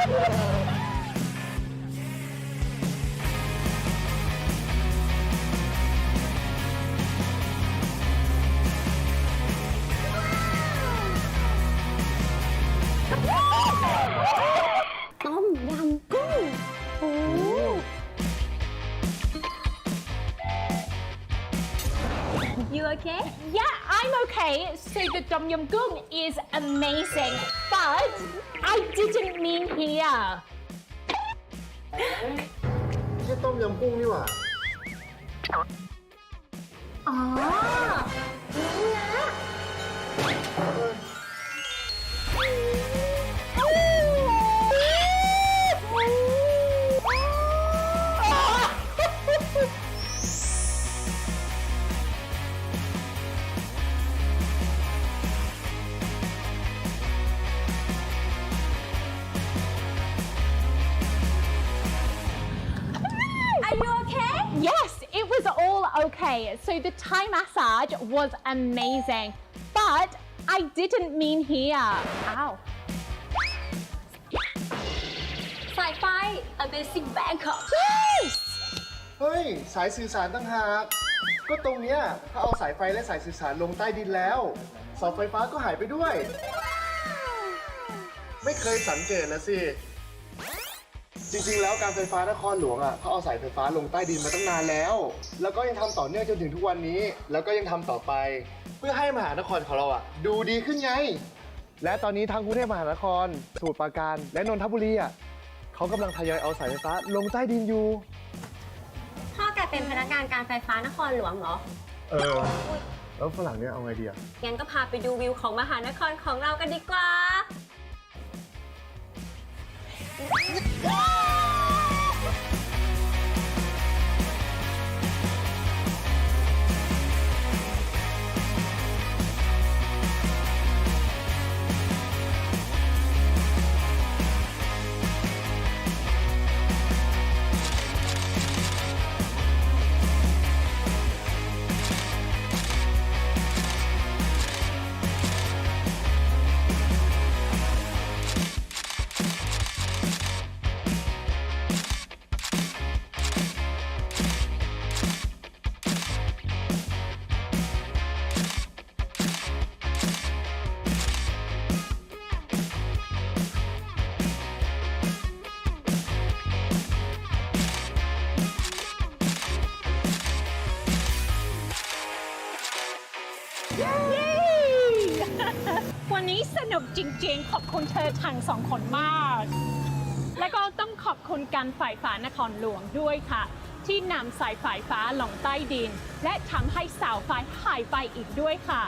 ต้มยำกุ้งโอ้ You okay? Yeah, I'm okay. So the Tom Yum Goong is amazing, but I didn't mean here. ไม่ใช่ต้มยำกุ้งนี่หว่า อ๋อรู้แล้ว Are you okay? Yes, it was all okay. So the Thai massage was amazing, but I didn't mean here. Ow. สายไฟ Amazing Bangkok เฮ้ย สายสื่อสารต่างหาก ก็ตรงเนี้ยเขาเอาสายไฟและสายสื่อสารลงใต้ดินแล้วเสาไฟฟ้าก็หายไปด้วย ไม่เคยสังเกตนะสิ จริงๆ แล้วการไฟฟ้านครหลวงอ่ะเขาเอาสายไฟฟ้าลงใต้ดินมาตั้งนานแล้ว แล้วก็ยังทำต่อเนื่องจนถึงทุกวันนี้ แล้วก็ยังทำต่อไป เพื่อให้มหานครของเราอ่ะดูดีขึ้นไง และตอนนี้ทั้งกรุงเทพมหานคร สมุทรปราการ และนนทบุรีอ่ะเขากำลังทยอยเอาสายไฟฟ้าลงใต้ดินอยู่ พ่อแกเป็นพนักงานการไฟฟ้านครหลวงเหรอ แล้วฝรั่งเนี่ยเอาไงดีอ่ะ งั้นก็พาไปดูวิวของมหานครของเรากันดีกว่า วันนี้สนุกจริงๆ ขอบคุณเธอทั้งสองคนมาก และก็ต้องขอบคุณการไฟฟ้านครหลวงด้วยค่ะ ที่นำสายไฟฟ้าลงใต้ดิน และทำให้เสาไฟหายไปอีกด้วยค่ะ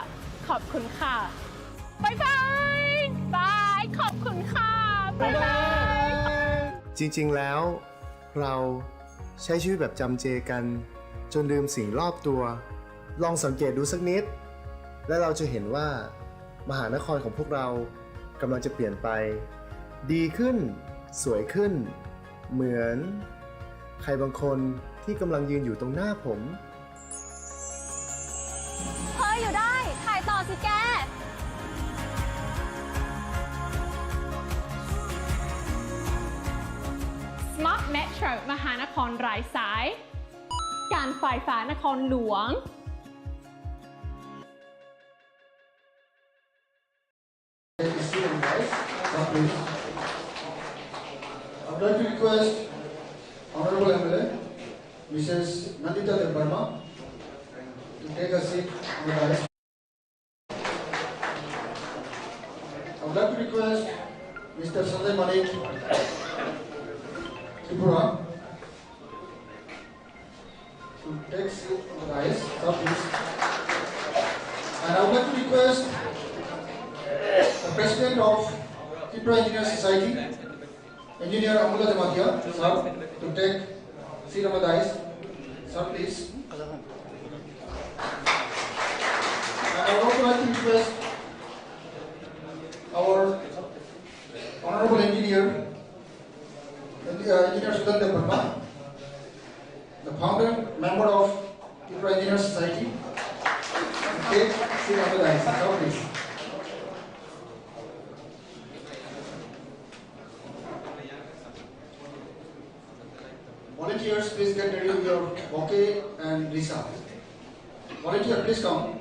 ขอบคุณค่ะบายบายบายขอบคุณค่ะบายบาย จริงๆ แล้ว เราใช้ชีวิตแบบจำเจกันจนลืมสิ่งรอบตัว ลองสังเกตดูสักนิด และเราจะเห็นว่ามหานครของพวกเรากำลังจะเปลี่ยนไป ดีขึ้น สวยขึ้น เหมือนใครบางคนที่กำลังยืนอยู่ตรงหน้าผม เธออยู่ได้ ถ่ายต่อสิแก Smart Metro มหานครรายสาย การไฟฟ้านครหลวง I would like to request Honorable MLA, Mrs. Nandita Verma, to take a seat on the dais. I would like to request Mr. Sanjay Malik, TRIPURA, to take seat on the dais. Sir, please. And I would like to request the President of TIPRA Engineer Society, Engineer HON'BLE MLAs, sir, to take seat on the dais. Sir, please. And I would also like to request our Honorable Engineer, Engineer Sudhanda Verma, the founder member of TIPRA Engineer Society, to take seat on the dais. Sir, please. Volunteers, please get ready with your bouquet and Risa. Volunteer, please come.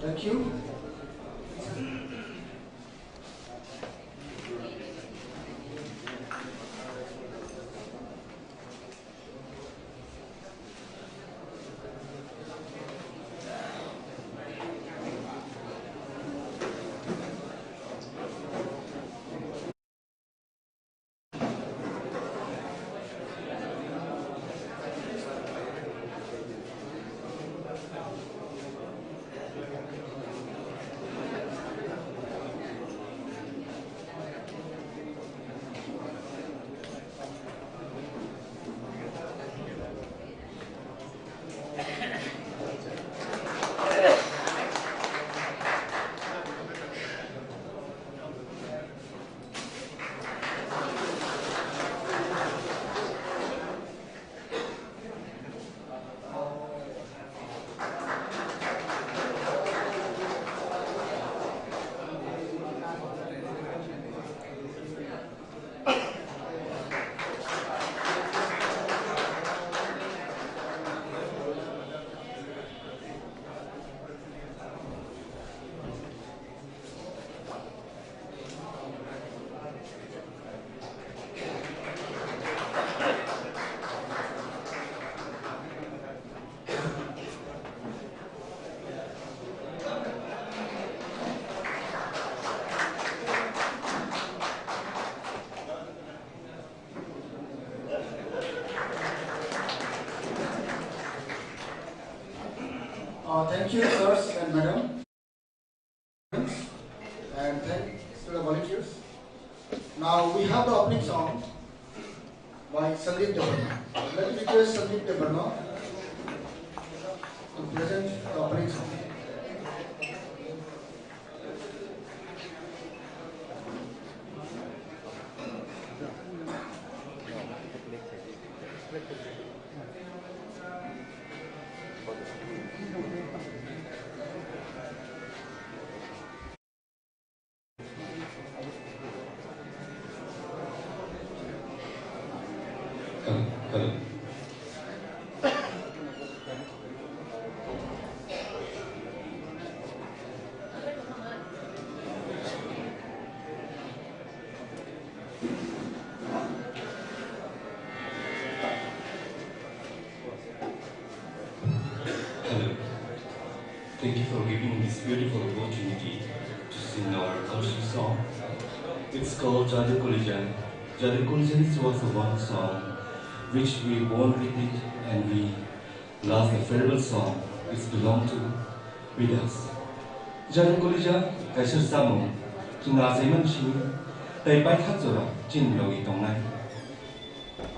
Thank you. Thank you, sirs and madam, and thanks to the volunteers. Now we have the opening song by Sandeep Devarna. Let me request Sandeep Devarna to present the opening song. Hello. Hello. Thank you for giving this beautiful opportunity to sing our cultural song. It's called Jadu Kulijan. Jadu Kulijan was a one song which we won't repeat and we lost a farewell song. It's belong to with us. Jadu Kulijan, Kaisar Samu, Tunazaiman Shi, Taipai Hatzora, Jin Logi Tongnai.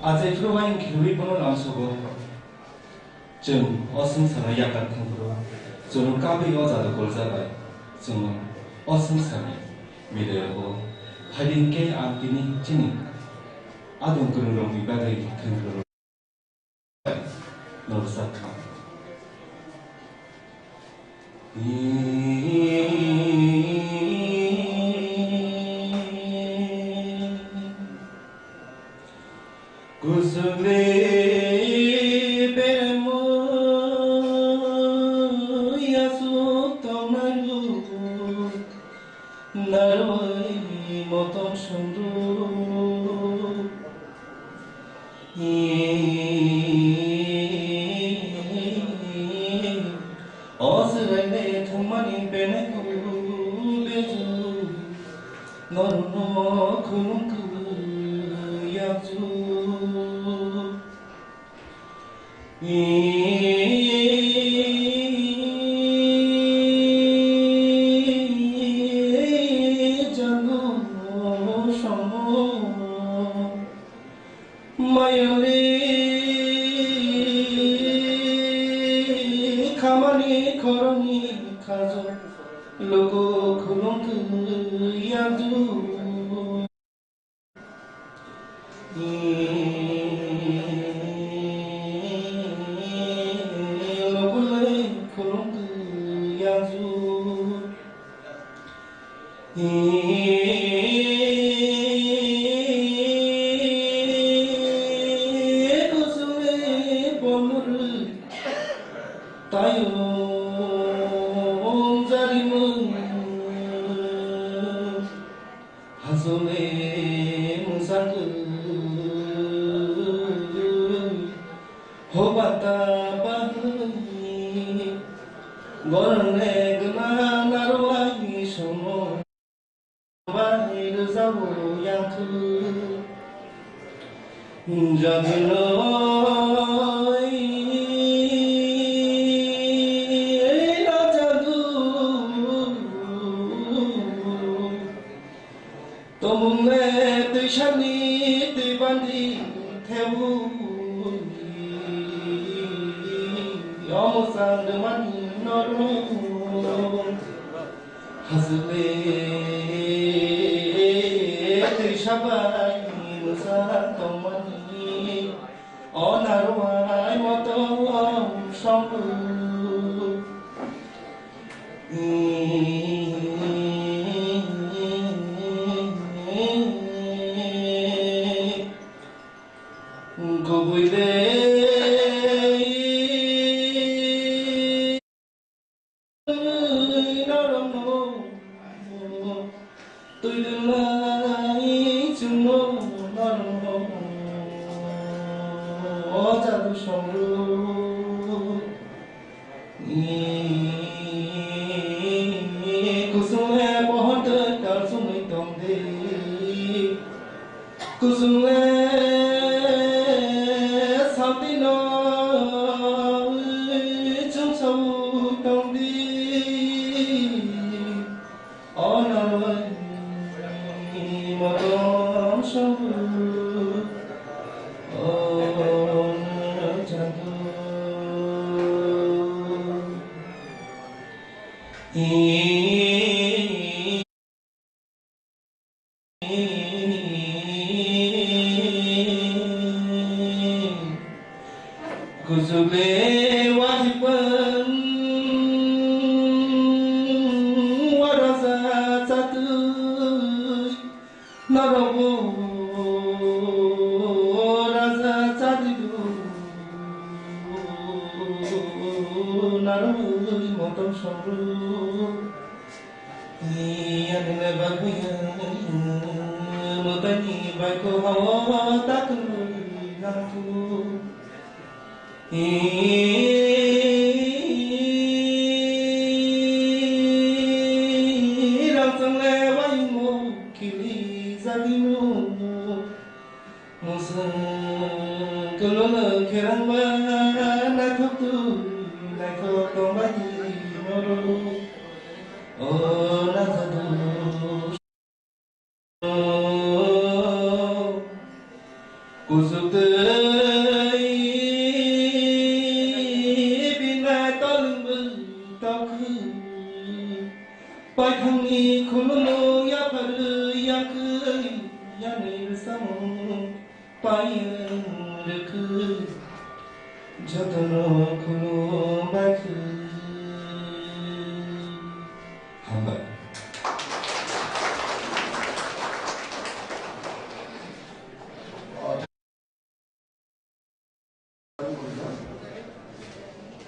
Azai Fruwain Kilui Bono Lamsogo, Jim, Awesome Sanayakan Tangro, Zunu Kabi Oza the Golzabai, Zunu, Awesome Sani, Mideo, Hiding K Antini Jini, Adon Kurumi Bagay Tangro, no Saka. Kuzule bemo yasu tomaru naroi moton sundu osrene thumani beneku beju norno kunku yazu Kamani koroni kazo logo kulonku yadu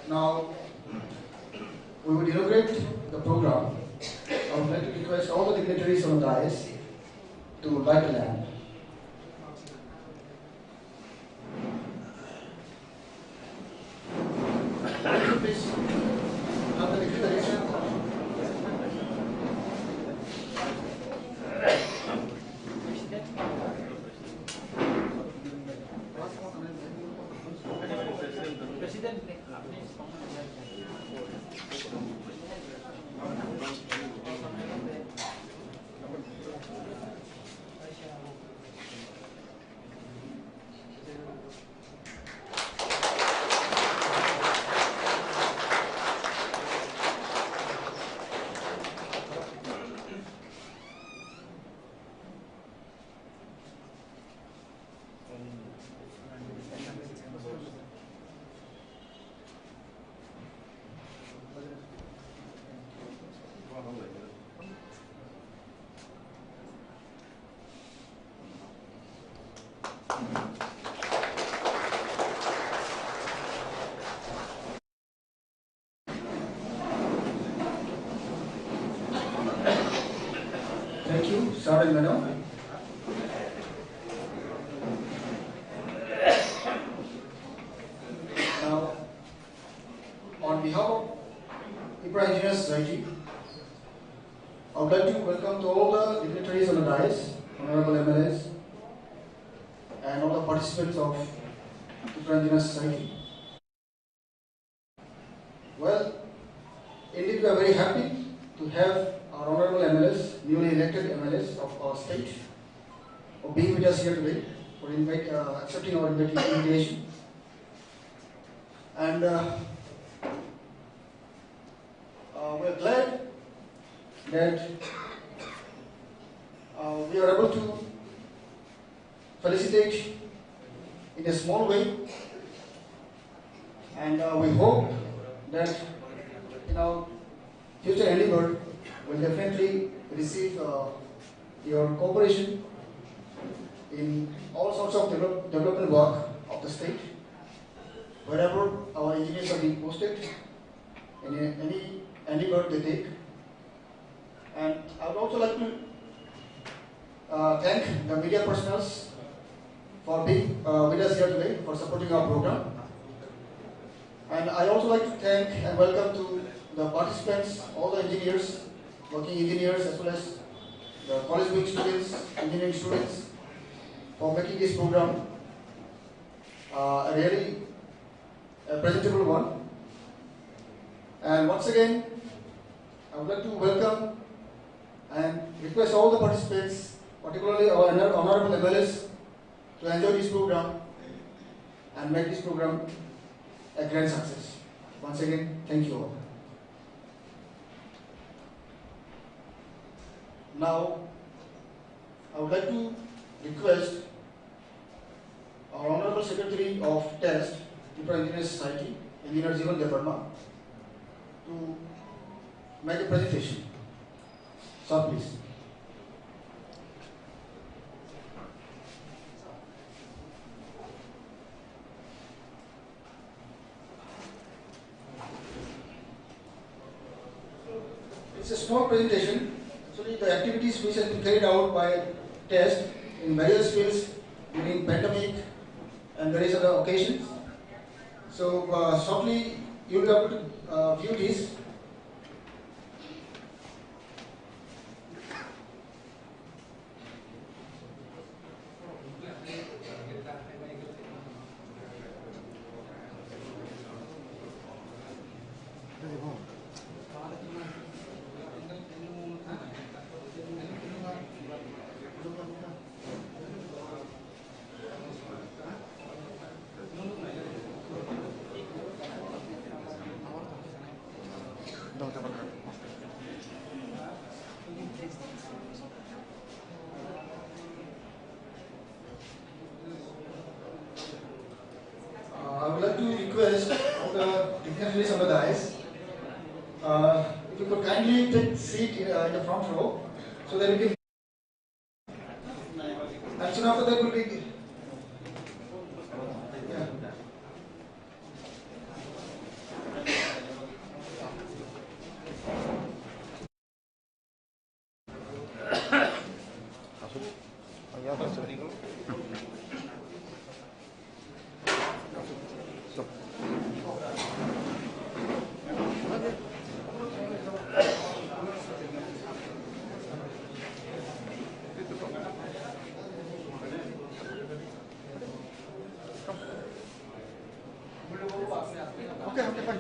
Now, we would inaugurate the program. I would like to request all the dignitaries on the dais to light a lamp. Please, have the declaration. Thank you, sir and madam. Now, on behalf of TIPRA Engineers Society, I would like to welcome to all the dignitaries on the dais, honorable MLAs, and all the participants of TIPRA Engineers Society. Well, indeed we are very happy to have our honorable MLAs, newly elected MLAs of our state, for being with us here today, for accepting our invitation. And we are glad that we are able to felicitate in a small way, and we hope that in our future endeavor will definitely receive your cooperation in all sorts of development work of the state, wherever our engineers are being posted, in any endeavor they take. And I would also like to thank the media personnel for being with us here today, for supporting our program. And I also like to thank and welcome to the participants, all the engineers, working engineers, as well as the college going students, engineering students, for making this program a really presentable one. And once again, I would like to welcome and request all the participants, particularly our honorable MLAs, to enjoy this program and make this program a grand success. Once again, thank you all. Now, I would like to request our Honorable Secretary of Test, TIPRA Engineers Society, Engineer Jeevan Devarma, to make a presentation. Sir, please. It's a small presentation. Actually, the activities which have been carried out by TEST in various fields during pandemic and various other occasions. So, shortly you will be able to view this. I would like to request all the dignitaries on the dais, if you could kindly take seat in the front row, so that we can. And soon after that will be. Yeah. Okay, fine.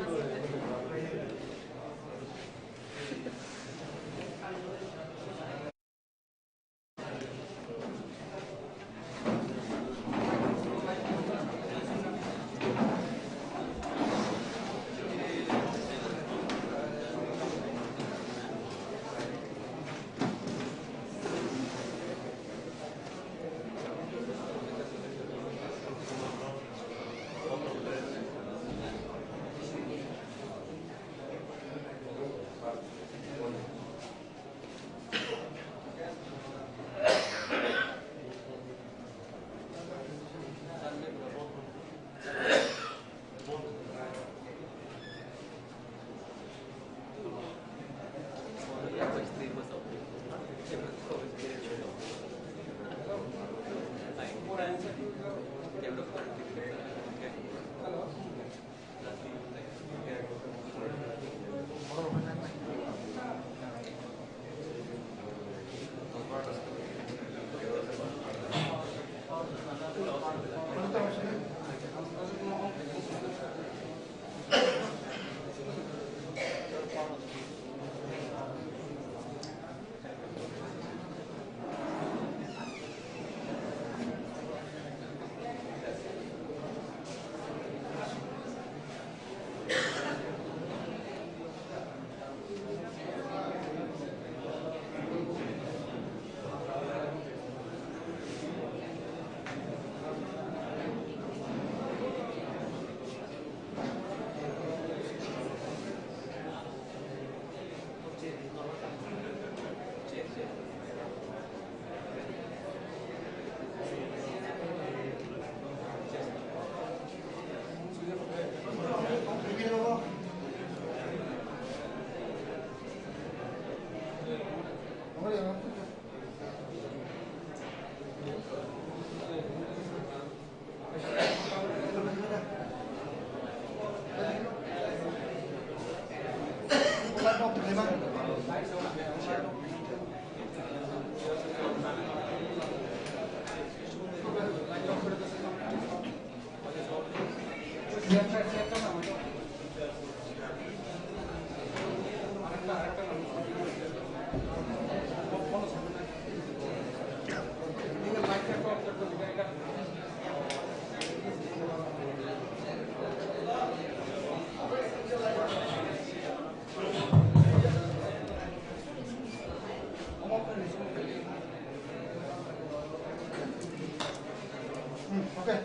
Okay.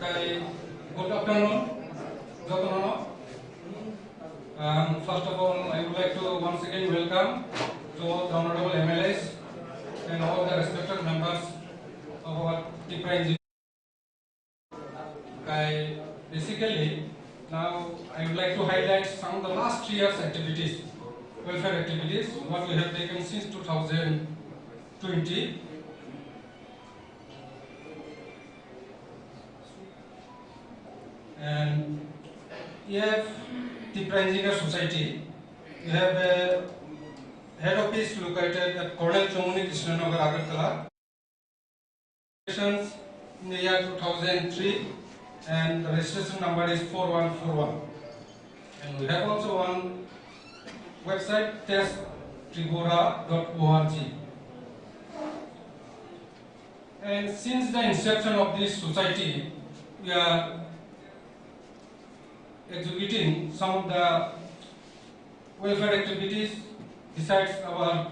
Okay, good afternoon, Jotonono. First of all, I would like to once again welcome to all the honorable MLAs and all the respected members of our TIPRA engineering. Basically, now I would like to highlight some of the last year's activities, welfare activities, what we have taken since 2020. And we have TIPRA Engineer Society. We have a head office located at Colonel Chomuni Krishnanagar, Agartala. In the year 2003, and the registration number is 4141. And we have also one website, TRIPURA.org. And since the inception of this society, we are executing some of the welfare activities besides our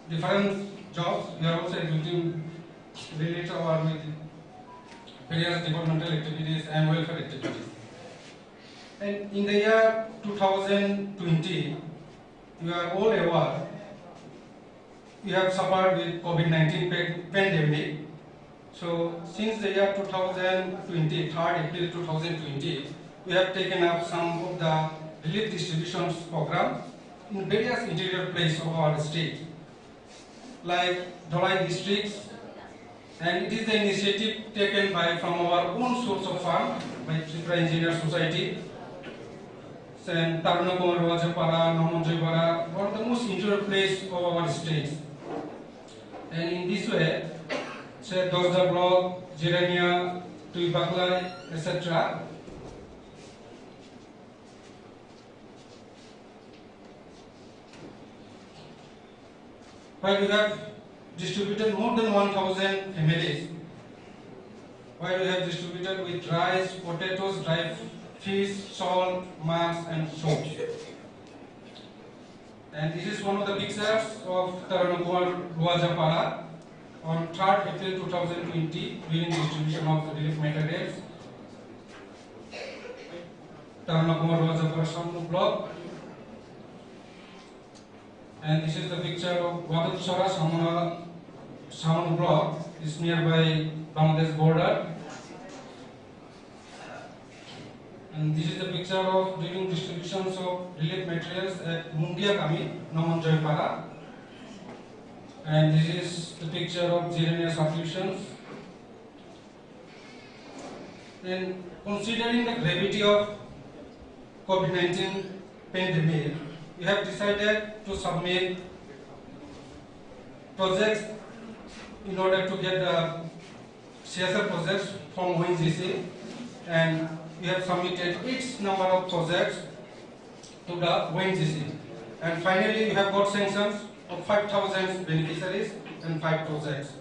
different jobs. We are also executing related with various developmental activities and welfare activities. And in the year 2020, you are all aware, we have suffered with COVID-19 pandemic. So since the year 2020, 3rd April 2020, we have taken up some of the relief distributions program in various interior places of our state, like Dholai districts, and it is the initiative taken from our own source of fund by TRIPURA Engineer Society, and Tarnakumar Rajapara, Namanjoypara, one of the most interior places of our state. And in this way, say Dosda Block, Jirania, Tuibaklai, etc. While we have distributed more than 1,000 families, while we have distributed with rice, potatoes, dry fish, salt, mass, and soap. And this is one of the pictures of Taranakumar Luajapara on 3rd April 2020 during distribution of the relief materials. Taranakumar Luajapara Samnu block. And this is the picture of Wadatsara Samanu block. It's nearby Bangladesh border. And this is the picture of during distributions of relief materials at Mungiakami, Namanjoypara. And this is the picture of Jirania substitutions. And considering the gravity of COVID-19 pandemic, we have decided to submit projects in order to get the CSR projects from ONGC, and we have submitted each number of projects to the ONGC. And finally, we have got sanctions of 5,000 beneficiaries and 5 projects.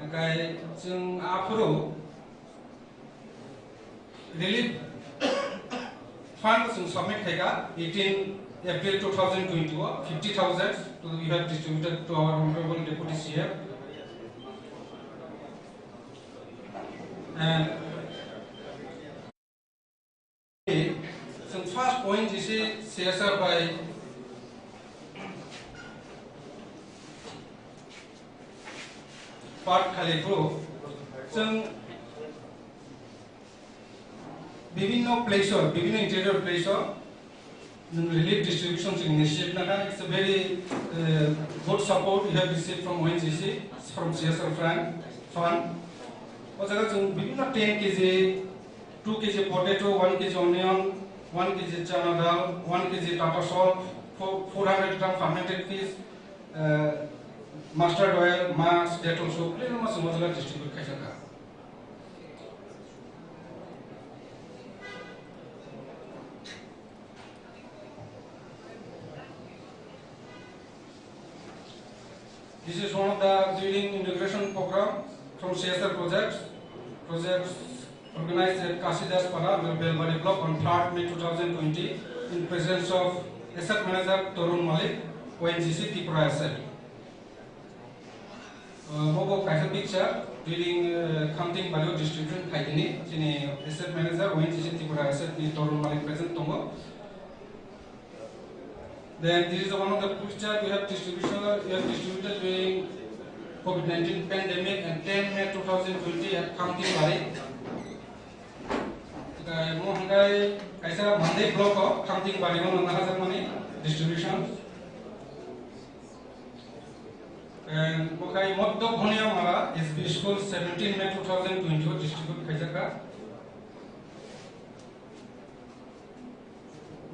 Okay, जों आफोराव relief fund जों submit खायगा 18 April 2020 50,000 we have distributed to our honorable deputy CM. And some first point is CSR by part Khali Group. Some বিভিন্ন interior place relief distributions initiative. It's a very good support we have received from ONGC, from CSR fund. Also, বিভিন্ন 10 kg, 2 kg potato, 1 kg onion, 1 kg chana dal, 1 kg tata salt, 400 gram fermented fish, mustard oil, mass, Dettol soap, little much modular distribute kajaka. This is one of the during integration program from CSR projects organized at Kasidas Para, Belbari block on 3rd May 2020 in presence of asset manager Torun Malik, ONGC TIPRA asset. Mogo Kaisa picture during counting value distribution Kaitini, asset manager ONGC TIPRA asset ni Torun Malik present Tongo. Then this is one of the picture we have distributed during COVID-19 pandemic and 10 May 2020 at counting Bari. Mohangai Kaisa Monday block of counting Bari on money distribution. And Mokai Motto Bhonia Mara SB School 17 May 2020 distribute Kajaka.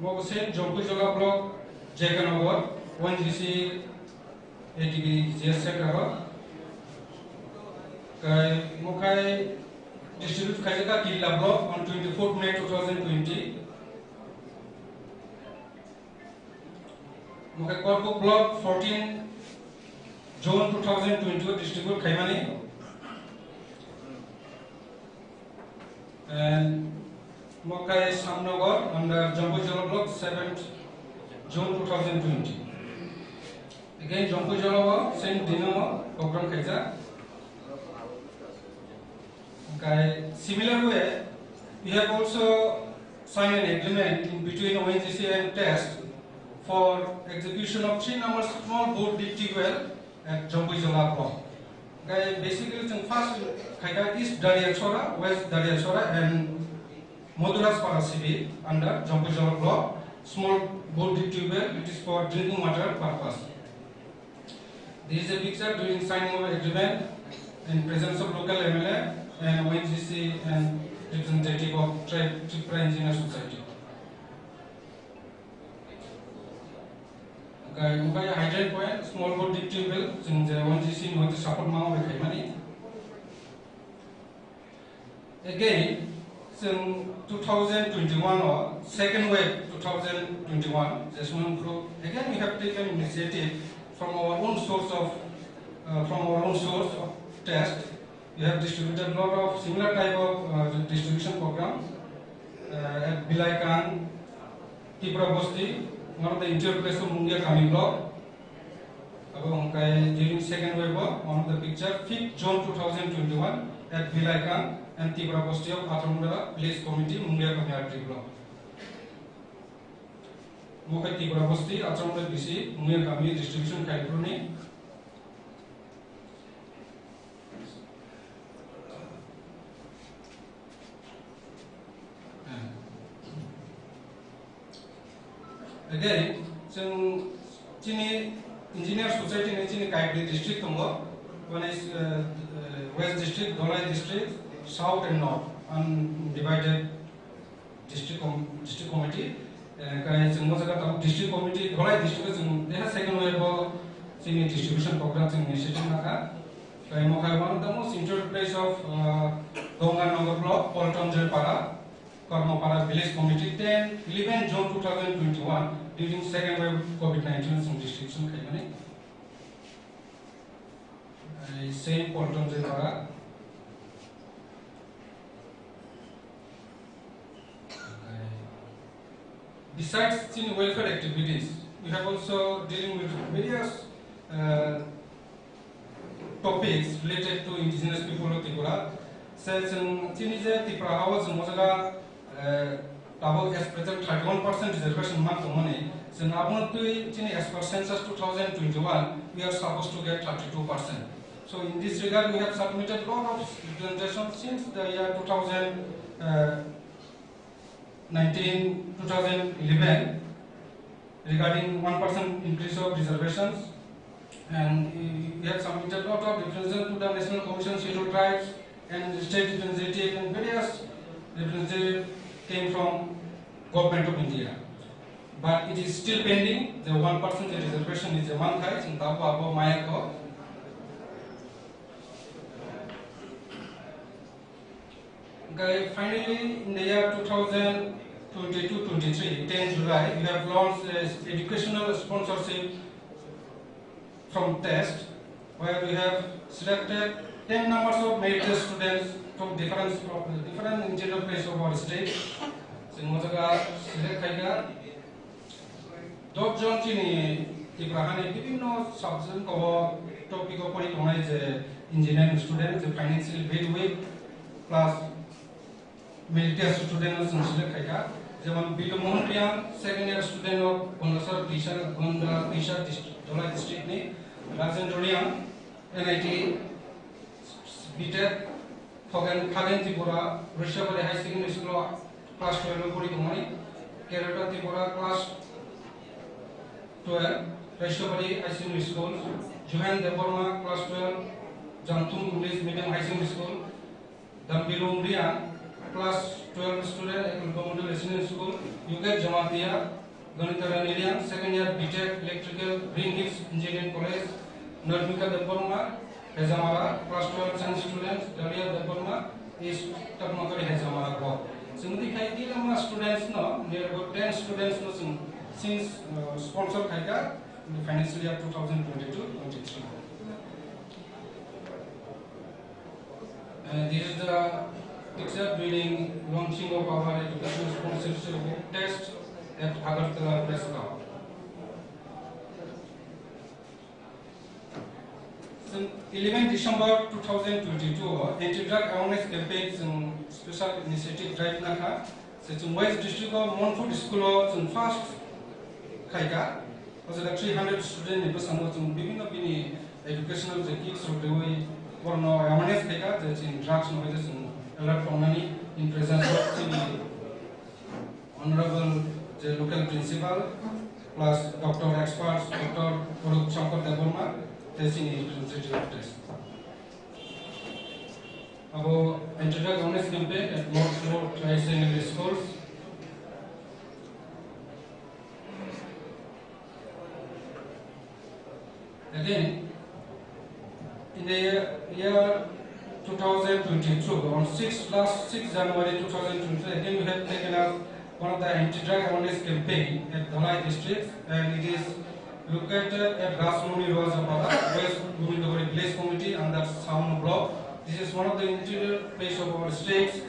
Mokosen Jompu Joga block Jaganova 1GC 80 GS Sector. Mokai distribute Kajaka Killa block on 24 May 2020. Mokai Korko block 14 June 2022 distribute Kaimani. And Mokai Samnagar under Jambu Jala Block 7th June 2020. Again, Jambu Jala same dinner program Kaisa. Okay, similar way, we have also signed an agreement in between ONGC and TEST for execution of 3 number small boat deep well at Jambu Jala Block. Okay, basically, first Kaika East Dariachora, West Dariachora, and Modulas Parasibi under Jambu Jala Block, small boat deep well, it is for drinking water purpose. This is a picture during signing of agreement in presence of local MLA and ONGC and representative of TRIPURA Engineer Society. Okay, hydrant point, small boat deep tube well, since the ONGC knows the support mount with money. Again, since 2021 or second wave 2021, just one group. Again, we have taken initiative from our own source of test. We have distributed a lot of similar type of distribution program at Bilaikan, TIPRA Bosti, one of the interior place of Mungia Kami block. During second wave, one of the picture, 5th June 2021 at Bilaikan and TIPRA Bosti of Atramura Place Committee, Mungia Kami block. Mokai TIPRA Bosti, Atramura BC, Mungia Kami distribution Kaipruni. Again, Chini Engineer Society in Chini Kaipri district, one is West District, Dolai District, South and North, undivided district committee. District committee, Dolai district, they have second level Chini distribution programs in initiative. One of the most interior place of Dongan Nagar block, Polton Para. Karmapara Village Committee 11 June 2021 during second wave COVID-19 some restriction same Polton Para. Besides welfare activities, we have also dealing with various topics related to indigenous people of Tripura. Says TRIPURA House Mozaga about as present 31% reservation mark money. So now as per census 2021, we are supposed to get 32%. So in this regard, we have submitted a lot of representations since the year 2011 regarding 1% increase of reservations, and we have submitted a lot of representations to the National Commission Scheduled Tribes and state representative and various representatives came from Government of India. But it is still pending. The 1% reservation is a one high in Tapu Abo Mayako. Finally, in the year 2022-23, 10 July, we have launched educational sponsorship from TEST, where we have selected 10 numbers of merited students from different interior places of our state. So, Mozaga select Kaiga. Dot John Chini, Tiprahani, বিভিন্ন subject or topic of engineering students, financially very weak, plus military students in select Kaiga. Jaman Bill Montrian, second year student of Gondasar Tisha, Gonda Tisha district, Rajan Dolian, NIT, BTEC, Hagen Tripura, Russia High Secondary School, class 12, Kerala Tripura, class 12, Rashtrapati High Secondary School, Johan Deborma, class 12, Jantung English Medium High Secondary School, Dambilu Umrian, class 12 student, Economical Residential School, Yugat Jamatia, Ganitara Nilian, second year BTEC Electrical Green Hills Engineering College, Nurmika Deborma, Hezamara, class 12 science students, Dalia Deborma, is Takmakari Hezamara block. So, the Kaiti students, near about 10 students since sponsored Kaika in the financial year 2022-23. This is the picture during launching of our education sponsorship book test at Agartala Press Club. Since 11 December 2022, anti-drug awareness campaign special initiative drive naka. So West District of Monfort School first kaika. Also the 300 students ni bersama bibina bini educational techniques of the way for no awareness kaika. That's in drugs no is alert formally in presence of the honorable the local principal plus doctor experts, Dr. Purup Shankar Deborma. Testing is representative test. About anti-drug awareness campaign at more tri-secondary schools. Again, in the year 2022, on last 6 January 2023, again we have taken up one of the anti-drug awareness campaign at Dhalai district, and it is located at Rasmoni Rozapada, West Gumindabari Village Committee under Sound Block. This is one of the interior place of our state,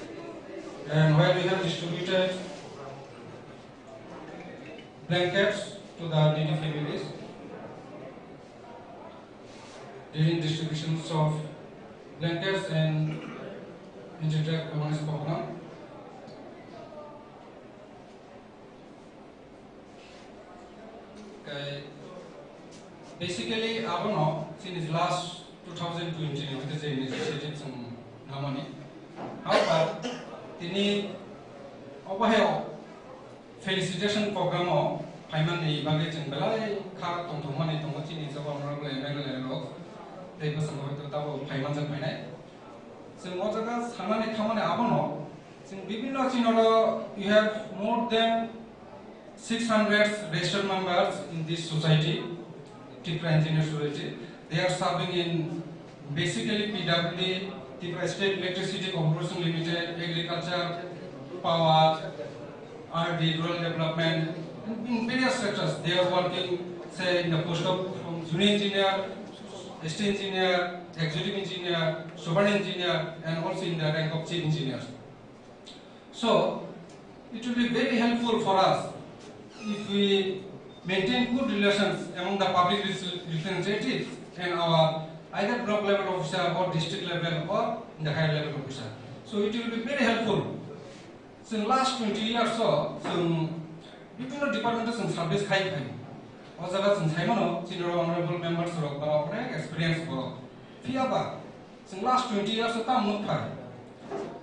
and where we have distributed blankets to the needy families during distributions of blankets and anti-drug awareness program. Okay. Basically, I don't know, since last 2020, which is initiated some money. However, ini apa heo felicitation program o payment ni bagi jeng belai kah tong money tong sini sebab orang boleh mengelak lo, tapi pasal itu tahu payment jeng mana. Semua jaga sana ni kaman apa no, sing bibina cinola you have more than 600 registered members in this society. TIPRA Engineer Society. They are serving in basically PWD, TIPRA State Electricity Corporation Limited, Agriculture, Power, RD, Rural Development, in various sectors. They are working, say, in the post of junior engineer, assistant engineer, executive engineer, sovereign engineer, and also in the rank of chief engineers. So, it will be very helpful for us if we maintain good relations among the public representatives and our either block level officer or district level or the higher level officer. So it will be very helpful. So in last 20 years or so, বিভিন্ন departments and service high high. Also that's in Simon, senior honorable members of our experience for Fiaba. So in last 20 years or time not high.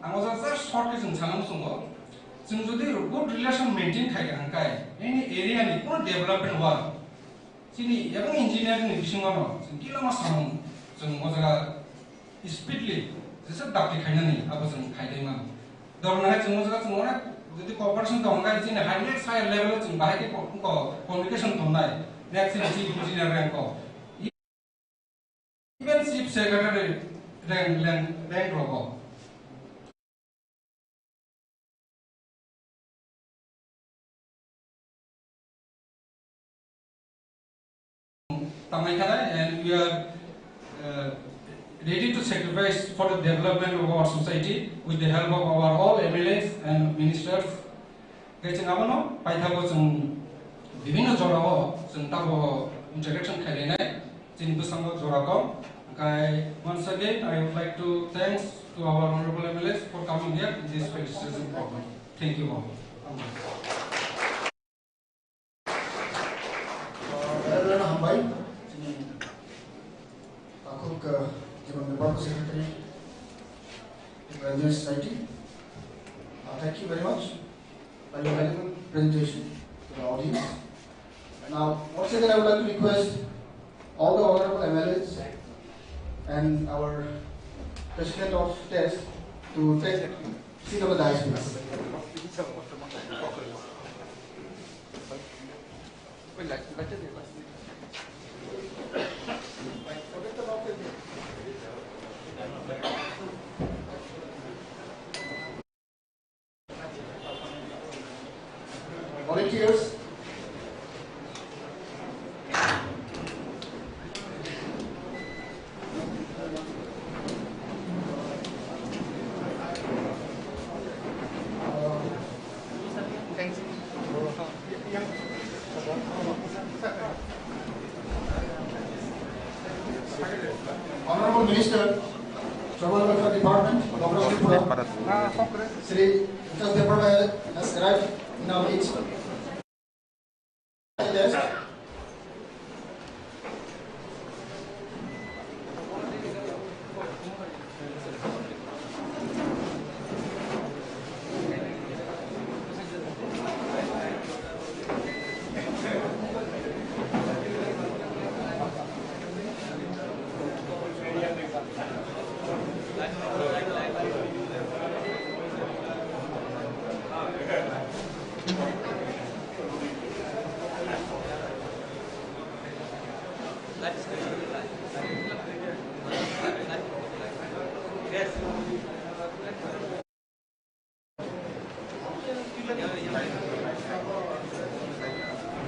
And was a short is in Salamsungo. Since the good relation maintained any area ni pun development work. Sini yang engineering ni bising orang, kila masam, mozaga speedily. Sesuatu dapat kaya ni, apa kaya ni mana. Dorang mozaga jadi cooperation tu orang sini high higher level bahaya ko communication tu naik. Next chief engineer rank ko. Even chief secretary rank robo. And we are ready to sacrifice for the development of our society with the help of our all MLAs and ministers. Kaya apa no? Paithago bibina jorao tago interaction kaya nai bersama jorako. Kaya once again I would like to thanks to our honorable MLAs for coming here in this felicitation program. Thank you all. Secretary, TIPRA Society. Thank you very much for your valuable presentation to the audience. Now, once again, I would like to request all the honorable MLAs and our president of TEST to take seat on the dais, please. Volunteers. Honorable Minister, Tribal Welfare Department, Governor of TRIPURA, Sri TIPRA has arrived in our midst.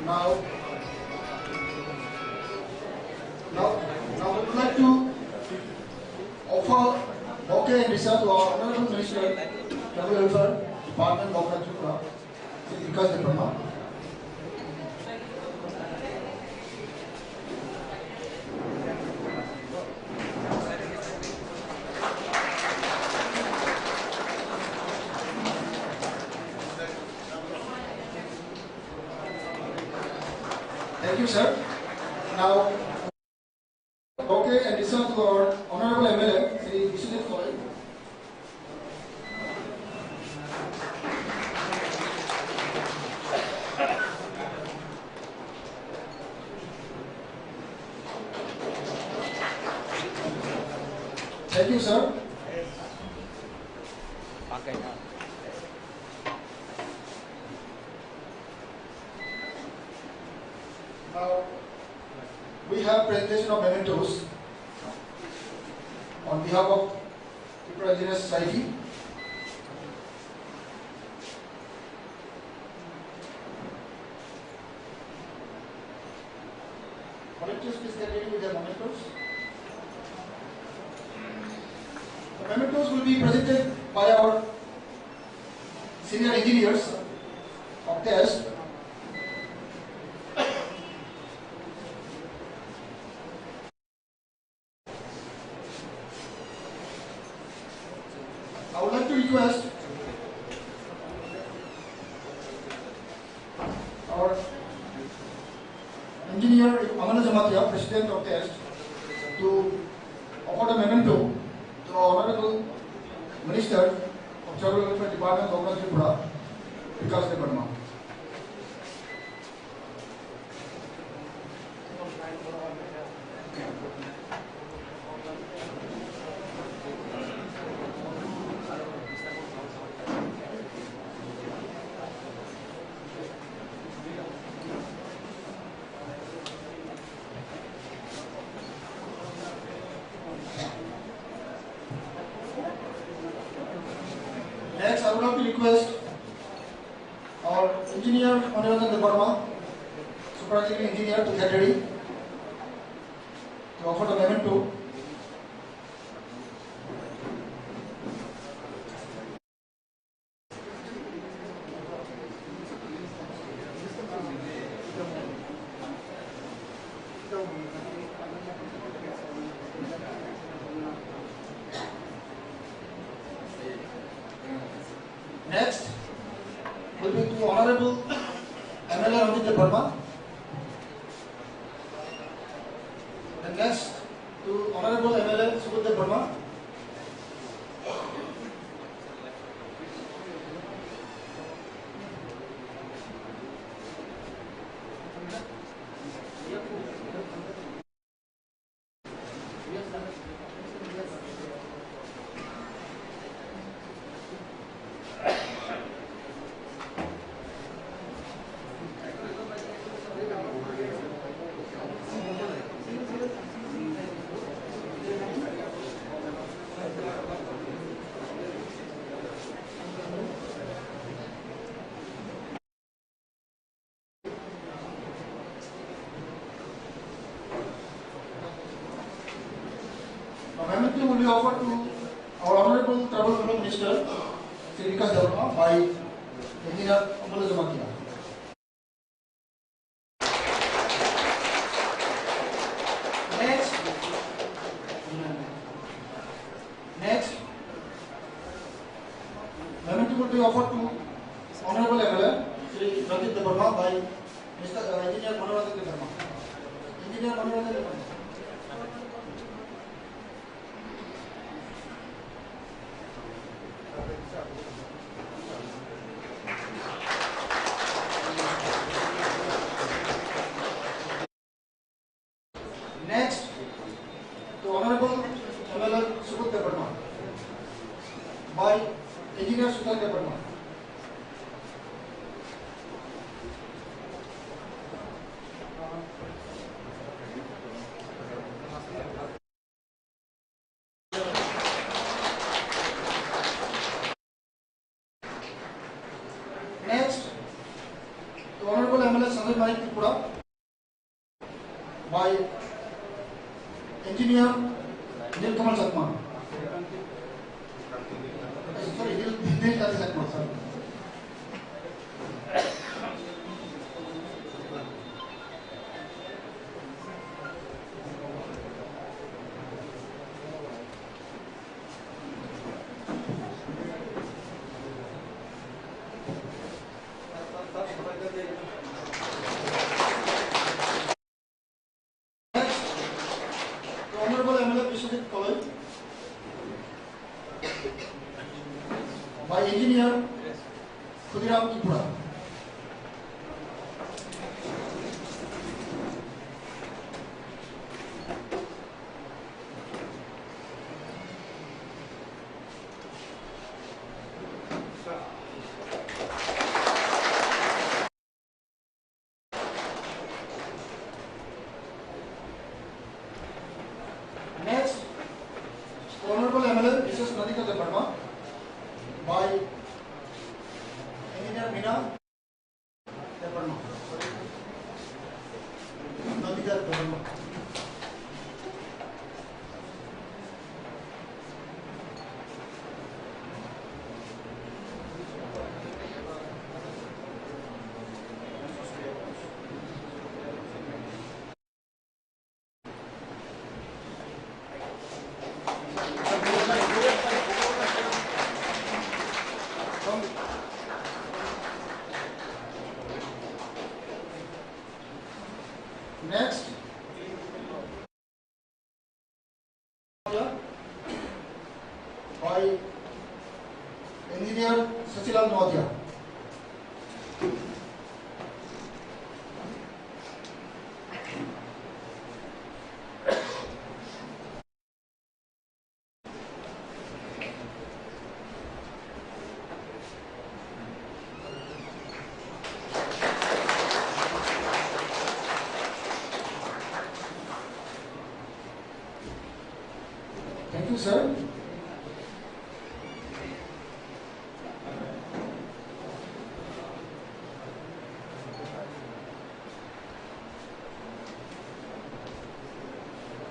Now, we would like to offer bouquet and dessert to our Honorable Minister, Tribal Welfare Department, Governor of TRIPURA, because they promote. Thank you, sir. Now, okay, and dessert to our Honorable MLA, Sri Vishnu Soy. Thank you, sir. Now, we have presentation of mementos on behalf of TRIPURA Engineer Society. Volunteers, please get ready with their mementos. The mementos will be presented by our senior engineers of test. I would like to request our engineer Aman Jamatia, President of TEST, to offer the memento to our Honorable Minister of Tribal Welfare Department, Governor of TRIPURA, Vikas Verma. Next, I would like to request our engineer, Honorable Verma, superintendent engineer, to get ready to offer the memento. Next will be to Honorable MLA Ranjit Verma. And next to Honorable MLA Subudh Verma. A memento will be offered to our Honorable Tribal Welfare Minister, Sri Vikas Verma, by Engineer HON'BLE Jamatia. Next, be offered to Honorable MLA Shri Pradeep Debarma by Mr. Engineer Manoranjan Debarma. Engineer Manoranjan Debarma. Next, to Honorable MLA Subut Debarma by Engineer Sutal Debarma. Next, to Honorable MLA Sanjay Manik TRIPURA by Engineer Nilkamal Satma. Sorry, Nilkamal Satma. Sorry. Honorable MLA Vishwadit College by Engineer Khudiram Tripura. Next, Honorable MLA Mrs. Radhika Debarma by Engineer Meena Debarma. Radhika Debarma. Next, by Engineer Sachilal Nawadya. Thank you, sir.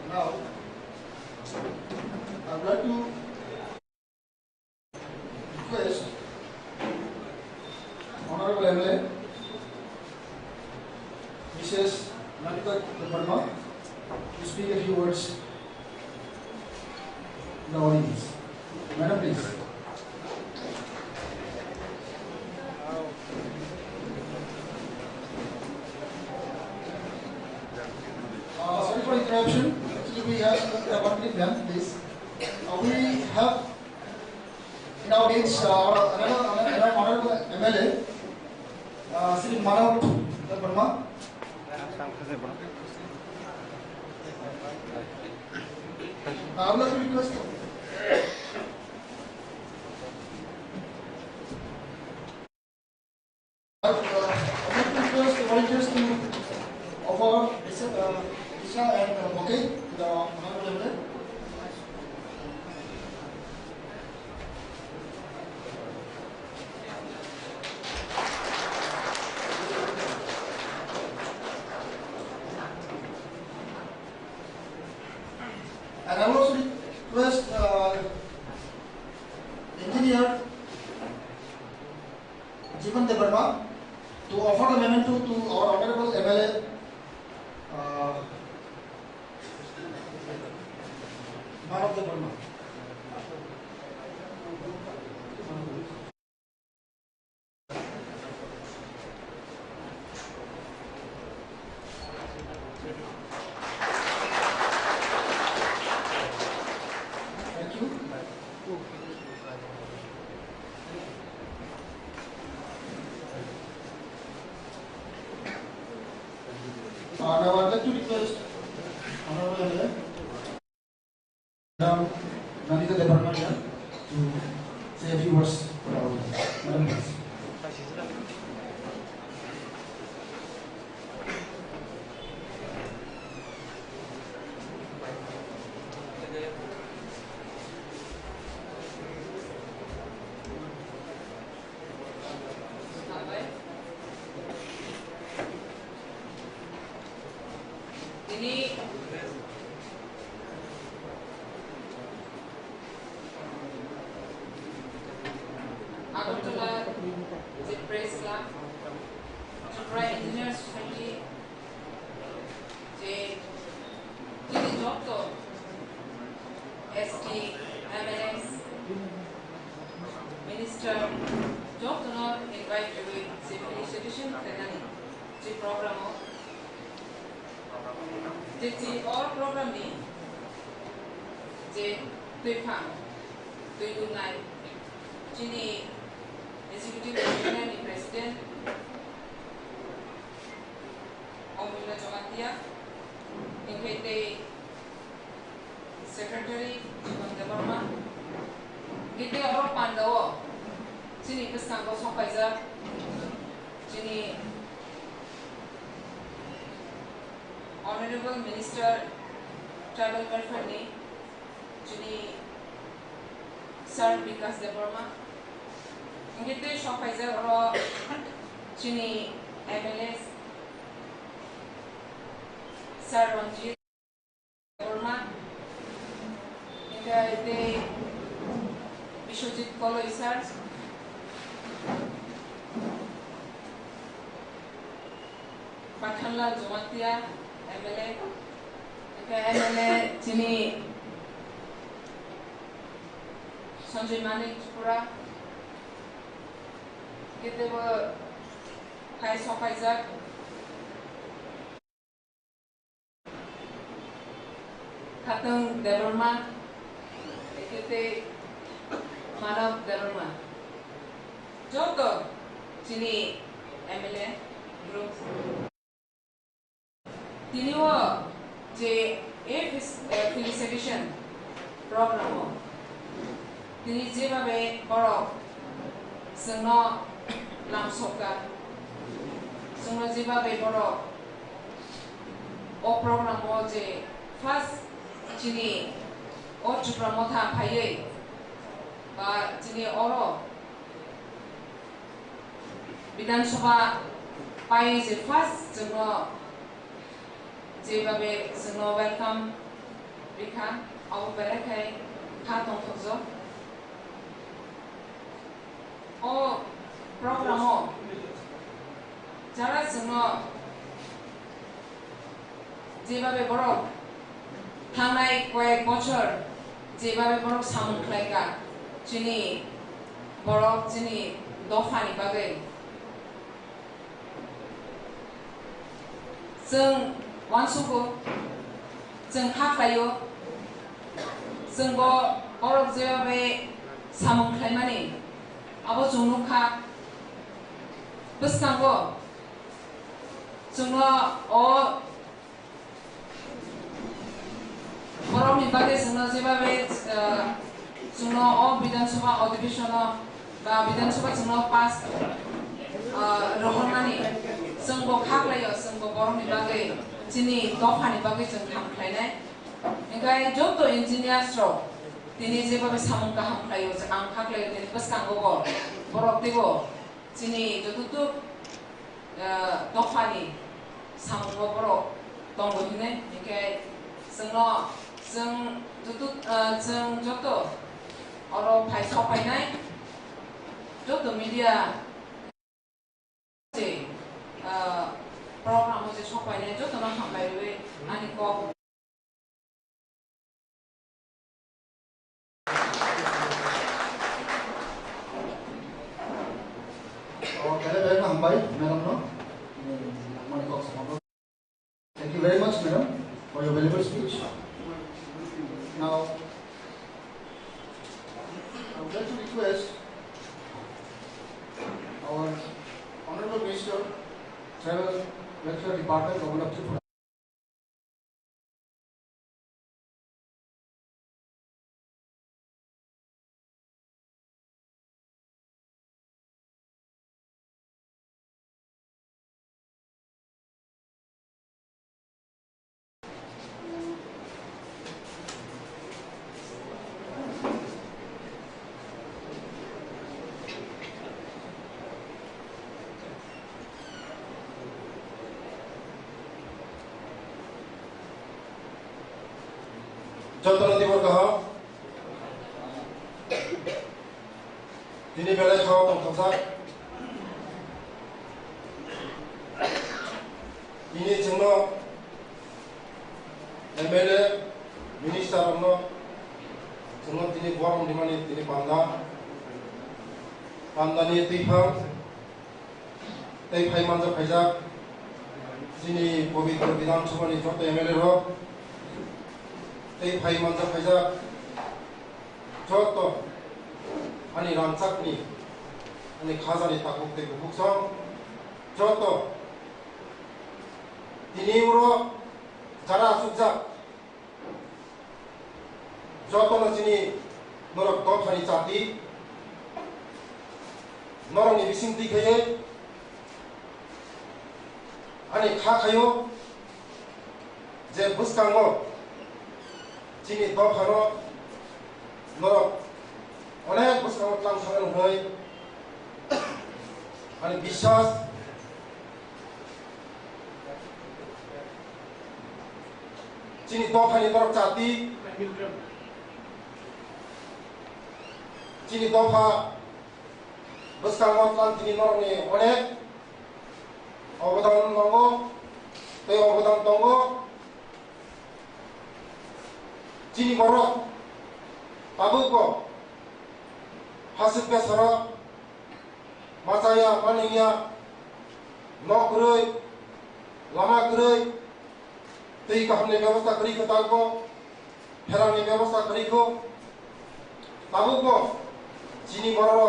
Now, I would like to request Honorable MLA Mrs. Radhika Debarma to speak a few words in the audience. Madam, please. Sorry for interruption. Actually, we have one minute, ma'am, please. We have in our audience another Honorable MLA, Sri Manav Debarma. I would like to request the volunteers to offer Isha and bouquet to the Honorable MLA. And I will also request Engineer Jeevan Debarma to offer the memento to our Honorable MLA Manav Debarma. Now, Nandita Department here to say a few words for our Madam, please. Ini Agartala the Press Club, TIPRA Engineer Society, the Doctor, ST, MLS, Minister, Doctor invite you the felicitation the program the all program ni the TRIPURA Chini Executive Engineer and President HON'BLE MLAs Secretary Department Gite Oro Pandawo Chini Peskango Sokaiza Chini Honorable Minister Tribal Welfare ni Chini Sir Vikas Department Gite Sokaiza Oro Chini MLS Sir Ranjit Department Gite Bishojit Kolo Sir Pathanlal Jomatia MLA MLA Chini Sanjay Manik TRIPURA Gite wo Kai Sokaizak Katang Department Gite Manav Department Joto Chini MLA Group Tiniwo je felicitation program Tini jebabe borok sengno lamsoka sengno jebabe borok o program je first chini o TRIPURA motha phaiye ba chini oro Bidhan Sabha pai je first sengno jebabe sengno welcome bikha au berekai khatong thokjo o program jara sengno jebabe borok thangnai koyek bochor jebabe borok samung khlaika chini borok chini dofani bagai जों वानसुखौ जों हाख्लायो जों बरफ जेबाबे सामुंख्लायमानि आबो जुनुखा बोसनांगो जोंनो अ बरफनि बागै जोंनो जेबाबे जोंनो अ बिधान सभा अधिवेशन बा बिधान सभा जोंनो पास रहरमानि जोंबो खाख्लायो जोंबो बरफनि बागै दिनै दफानि बागै जों हामख्लायनाय ओंखाय जत' इन्जिनियार्स दिनै जेबाबे सामुं गाहामख्लायो आं खाख्लायो दिनै बोसकांगो बरफ देबो दिनै जत'थ' दफानि सामुं बरफ दंबो होनाय ओंखाय जों जत' अरो सफायनाय जत' media program je sopainya jo tona hambai ani ko very hambai madam no thank you very much madam for your valuable speech. Now I would like to request our Honorable Minister Travel Welfare Department, Government of TRIPURA. Ini belai kau tong tongsa. Ini cengno MLA minister amno cengno tini buang di mana tini panda ni tipang tei phai manja phaijak sini pavitra bidhan sabha ni joto MLA ro tei phai manja phaijak joto ani ramchak ni ani khaja ni takuk te buksam joto tini uro jara sujak joto na sini norok top hani chati norok ni bising dikhaye ani kha khayo je buskango sini top hano norok onek buskango tlang sangan hoy ani bishas sini top hani norok chati sini top ha buskango tlang tini norok ni onek 어부당 동고 또 어부당 동고 진이 걸어 바보고 하스페 서로 마자야 마닝이야 너 그래 라마 그래 तैका हमने व्यवस्था करी को ताल को फेराने व्यवस्था करी को ताबू को चीनी बरो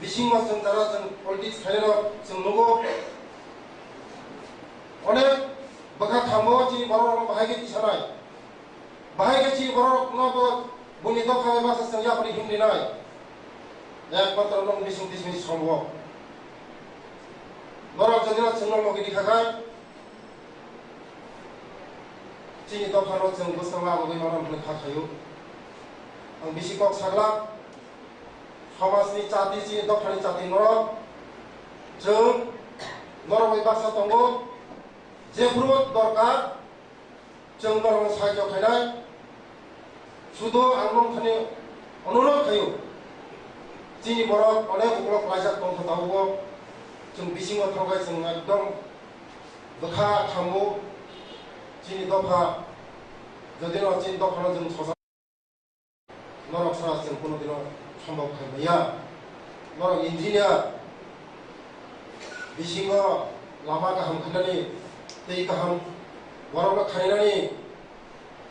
बिसिंग जों जारा जों पॉलिटिक्स खायनो जों नंगौ अनेक बखा थांबो चीनी बरो बाहायगे तिसानाय बाहायगे चीनी बरो नबो बुनि दफा बासा जों यापरि हिमलिनाय एकमात्र नं बिसिंग तिसनि सम्भव बरो जदिना जों लगे दिखाखाय चीनी दफानो जों बोसांला बगै मारामखौ खाखायो आं बिसिकक सागला समाजनि जाति चीनी दफानि जाति नरक जों नरबै बासा दंगो जेब्रो दरकार जों नरक साहाय्य खायनाय सुदो आं नंखानि अनुरोध खायो चीनी बरक अनेक उग्लक लाइजाक दंखादावो जों बिसिङाव थांबाय जों एकदम बोखा थांगौ चीनी दफा जदिनो चीनी दफानो जों सजा नरक सरा जों कोनो दिनो सम्भव खायनाया नरक इन्जिनियार बिसिङाव लामा गाहाम खायनानै दै गाहाम वरक खायनानै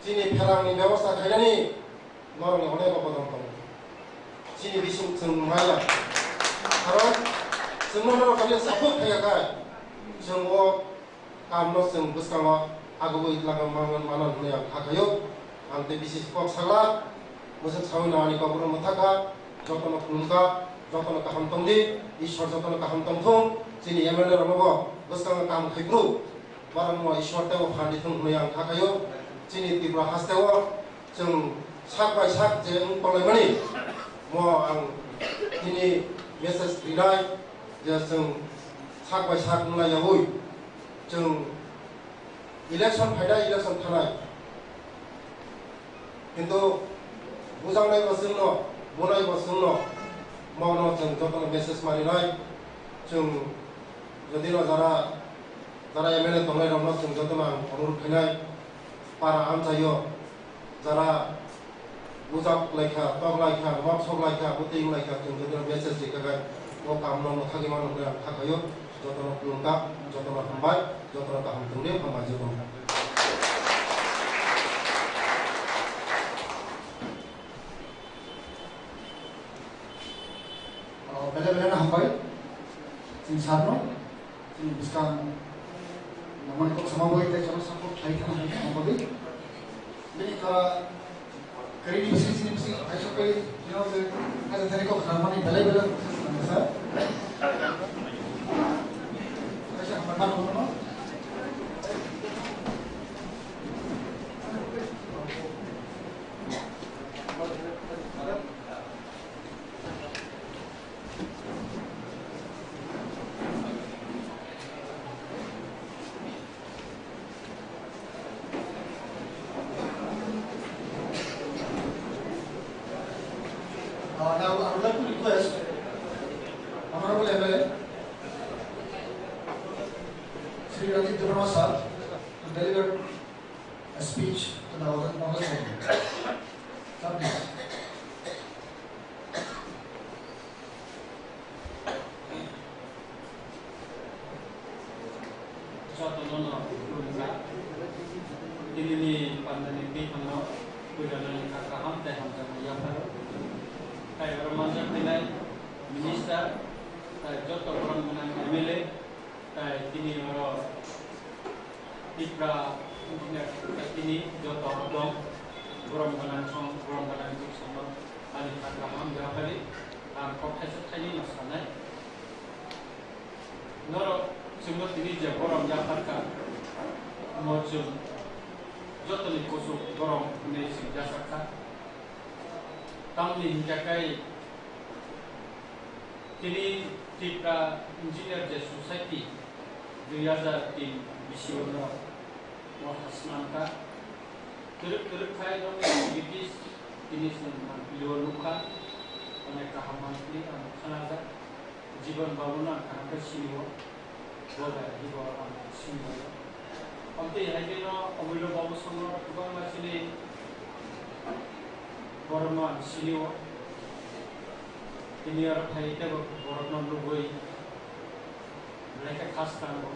चीनी फेरांनि व्यवस्था खायनानै नरकनि अनेक अबदान दं चीनी बिसिं जों माया खारन जोंनो नरक खालि सापर्ट खायाखाय जों कामनो जों बुस्थाङाव आगुबै लागा मांगन माना होनाया खाखायो आं ते बिसिस कक सागला मोसक सावि नानि कबरो मथाका जतन खुलुमका जतन काहाम तंदि ईश्वर जतन काहाम तंथुं चीनी एमएलए रमबो बुस्थाङ काम खैब्रु बारम ईश्वर तेव फान्डि थुं होनाया आं खाखायो चीनी त्रिपुरा हास्तेव जों साक बाय साक जे तलायमानि म आं दिनै मेसेज दिनाय जे जों साक बाय साक नुलायावै जों इलेक्शन फायदा इलेक्शन थानाय किन्तु बुजांनाय बसजोंनो बुनाय बसजोंनो मावनो जों जतन मेसेज मारिनाय जों जदिनो जारा एमएलए दंनाय दंनो जों जतन अनुरोध खायनाय पारा हामजायो जारा बुजाक लायखा तक लायखा माब सब लायखा बुतै लायखा जों जदिनो मेसेज दिखागाय वो कामनो मथागि मानो होना थाखायो जतन खुलुमका जतन हामबाय जतन गाहाम तंदे हामबाय जतन बेले हामबाय जों सारनो जों बिस्कां नमनखौ समावै जों सापर्ट खालामनो हाबाय बेनि थाखाय करिनि बिसिनि बिसिनि आइसोकै जेराव जों हाजोथारिखौ खालामनानै बेले सार आइसा हामबाय दङ Now I would like to request Honorable MLA Sri Ranjit Devarma sir to deliver a speech to the August Assembly. Sir, please. Ini pandemi ini kalau berjalan ke kaham dan hamzah melihat kayak remaja penai minister kayak jodoh orang menang MLA kayak ini orang TIPRA engineer kayak ini jodoh dong orang menang itu sama alih kaham berapa ni kau hasil tadi masalah noro semua ini je orang jahat kan macam jodoh ni kosong orang ni sejak sakit tamlin jakai kini TIPRA engineer je society 2003 bisiwala wahasnangka teruk kai dong activities ini semua luar luka अनेक कहामांतली खानाजा जीवन बावुना कहाके सिनियो बोला हिबो आम सिनियो अमते हाइदेनो अमूल्य बाबु संग गोबां मानसिनि बरमा सिनियो तिनि आरो फाइतेबो बरनो लुबै लेखा खास्तांगो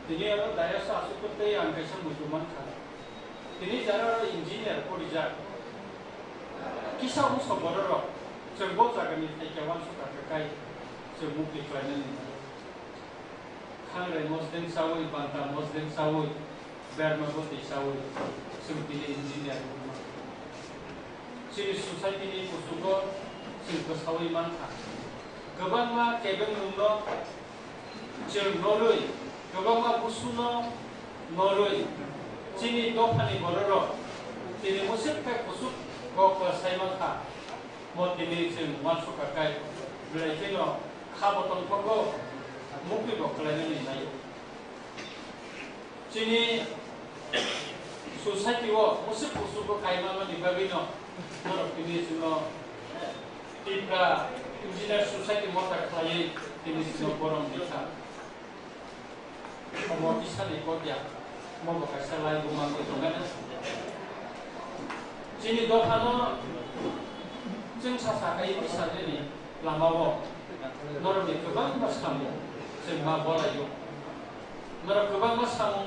तिनि आरो दायासा आसुकते आं कैसा मुजुमान खा तिनि जारा इंजिनियर परिजा kisah musuh bodoh, sebab jaga ni kawan suka kekai, sebab diklaim ni. Kangre Muslim sawi, bantah Muslim sawi, bermagot sawi, sebab ini engineer. Sini society ni musuh sebab sawi mantha. Kebang ma kebang nuno, sebab noroi, kebang ma busuno noroi. Sini dopani bodoh, sini musuh kai musuh kok Simon Kha mau ini sih masuk kakai belajar no kaboton kok mungkin kok kalian ini naik sini society wo musik kok kayak mana di babino no ini semua TIPRA engineer society mau tak kaya ini semua borong bisa mau bisa ikut ya mau pakai selain rumah itu kan sini dohano जों सासाखायो बिसाजोनि लामायाव नरमि गोबां बासामु जों मा बलायो नर गोबां बासामु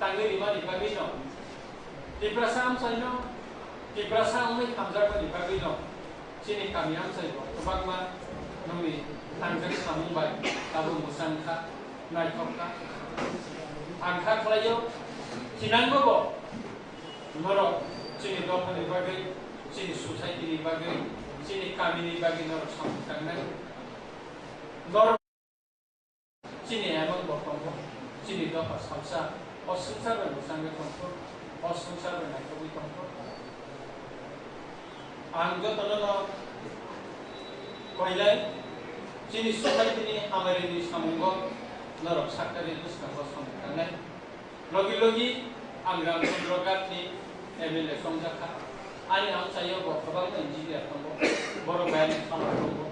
तांगेरि मानि बागै दं तिप्रासा आमसायनो तिप्रासा उमै खामजागोनि बागै दं जोंनि गामि आमसायनो गोबां मा नोंनि तांगेर सामुंबाय दाबो मुसांखा नायथ'खा आंखा खालायो थिनांगौ नर sini doa ni bagai, sini society ni bagai, sini kami ni bagai nor sambutan nor sini emang berkompo, sini doa samsa, osungsar bermusangga kompo, osungsar bernaikawi kompo. Anggo tono koilai, sini society ni amari ni samunggo nor sakari itu sekarang sambutan logi anggram drogat ni MLA songjaka ani am sayo bo kobang engineer tongbo boro bayan sama tongbo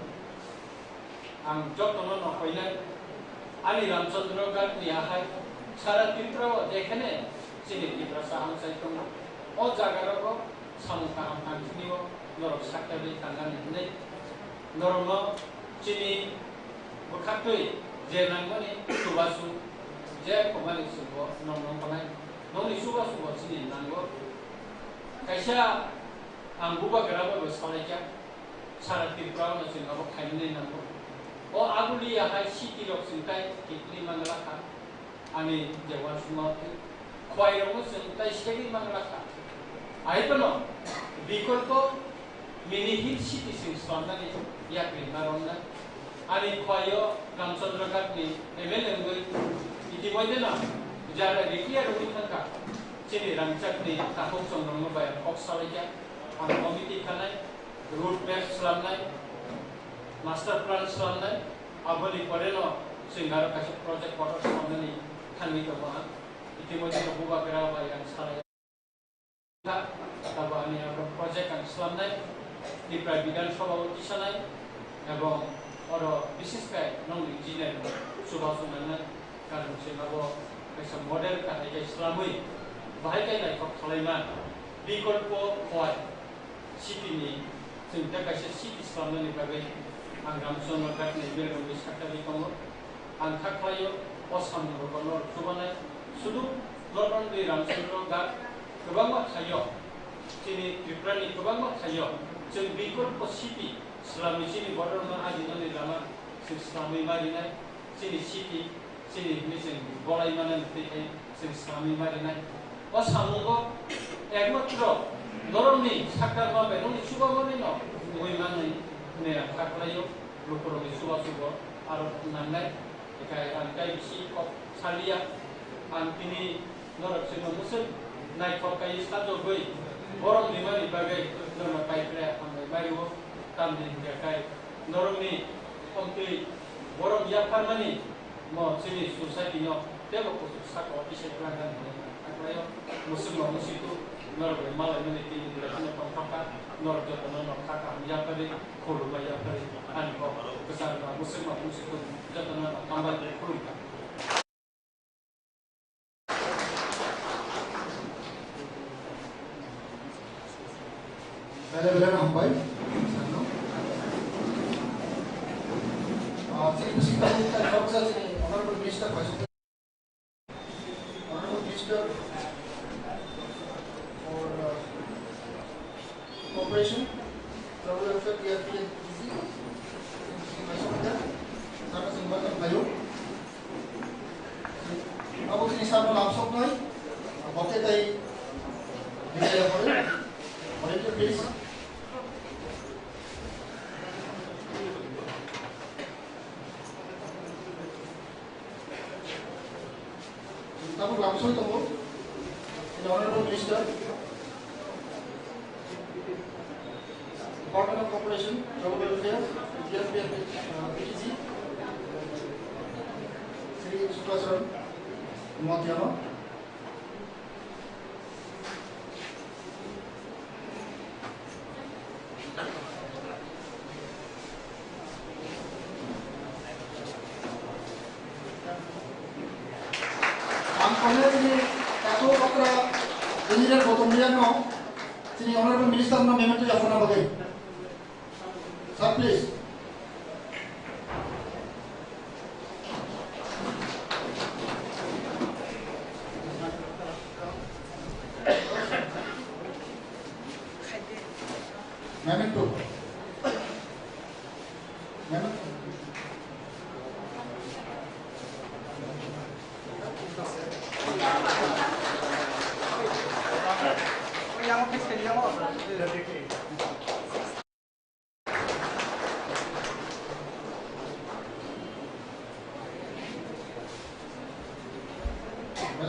ang jotono no koile ani ramchandra gat ni ahai sara TIPRA jekhane sini TIPRA saham sai tongbo o jagar ko samuka am antiniwo norok saktabe tangani nei normo sini bukhatoi je nangoni subasu je komani subo nong komai noni subasu bo sini nango kaisa ang buba geraba bersalahnya syarat TIPRA na sing abok kainin nangko o aguli ya hai city lok singkai kitli manglaka ani jawan semua kwai ro singkai segi manglaka ai pano bikolko mini hill city sing sondani ya krimaronna ani kwayo ramchandra gat ni MLA ngoi itimode na jara rekia ro thangka sini rancak ni tahun songrong bayar oksalnya ang komite kanai road map selamnai master plan selamnai abali pareno singgara kasih project water selamnai kami coba itu mau jadi berapa bayar salah tak tabani apa project yang selamnai Tripura বিধান সভাপতি সানাই এবং or বিশেষকায় নং engineer Subhash Chandra कारण सेमाबो कैसा model का है इस्लामी बाहाय गायनाय खौ खालायमा विकल्प हय सिटिनि जों दा कैसे सिटि खालामनायनि बागै आं रामचन्द्र गाटनि बेरगमनि साखारि दङ आं खाख्लायो असामनि गभर्नर सुबानाय सुदु लर्डन दै रामचन्द्र गाट गोबां थायो जोंनि त्रिपुरानि गोबां थायो जों विकल्प सिटि इस्लामी जोंनि बर्डरनो आजिनानै लामा जों इस्लामी मारिनाय जोंनि सिटि जोंनि जों गलायमानानै फैखाय जों इस्लामी मारिनाय असामावबो एकमात्र नरमनि साकार माबाय ननि सुबामानि न बयमानै ने खाख्लायो लुखरनि सुबा सुबा आरो नांनाय एखाय आं गायसि अफ सालिया आं तिनि नरसिंह मुसुल नायखकाय साजोबै बरम बिमानि बागै नरमा पाइप्रा आंनि बारिव तामनि एखाय नरमनि कमप्लि बरम याफारमानि म जोंनि ससाइटि न तेबो कुसु साखौ इसेफ्रांगान आंलाय मुसुल मुसितु नरबै मालाय माने तिनि दिलाखौ पंफाका नर जतन न खाका याफारि खलुबा याफारि आनि को गोसारबा मुसुल मुसितु जतन न कामबाय खुलुबा Bela hambai sanno sini bersihkan kita faksa sini honorable minister for cooperation travel welfare PRP and PG sana sembatan bayo abo sini sana lapsok noi hote tai dikaya pore volunteer please Tamu langsung temu, the Honorable Minister, Department of Corporation, Tribal Welfare, PTC, Sri Suprasaran, Matiano. Engineer Gautam Liano, Sri Honorable Minister no memento Yafuna Bagai. Sir, please. Memento. Memento.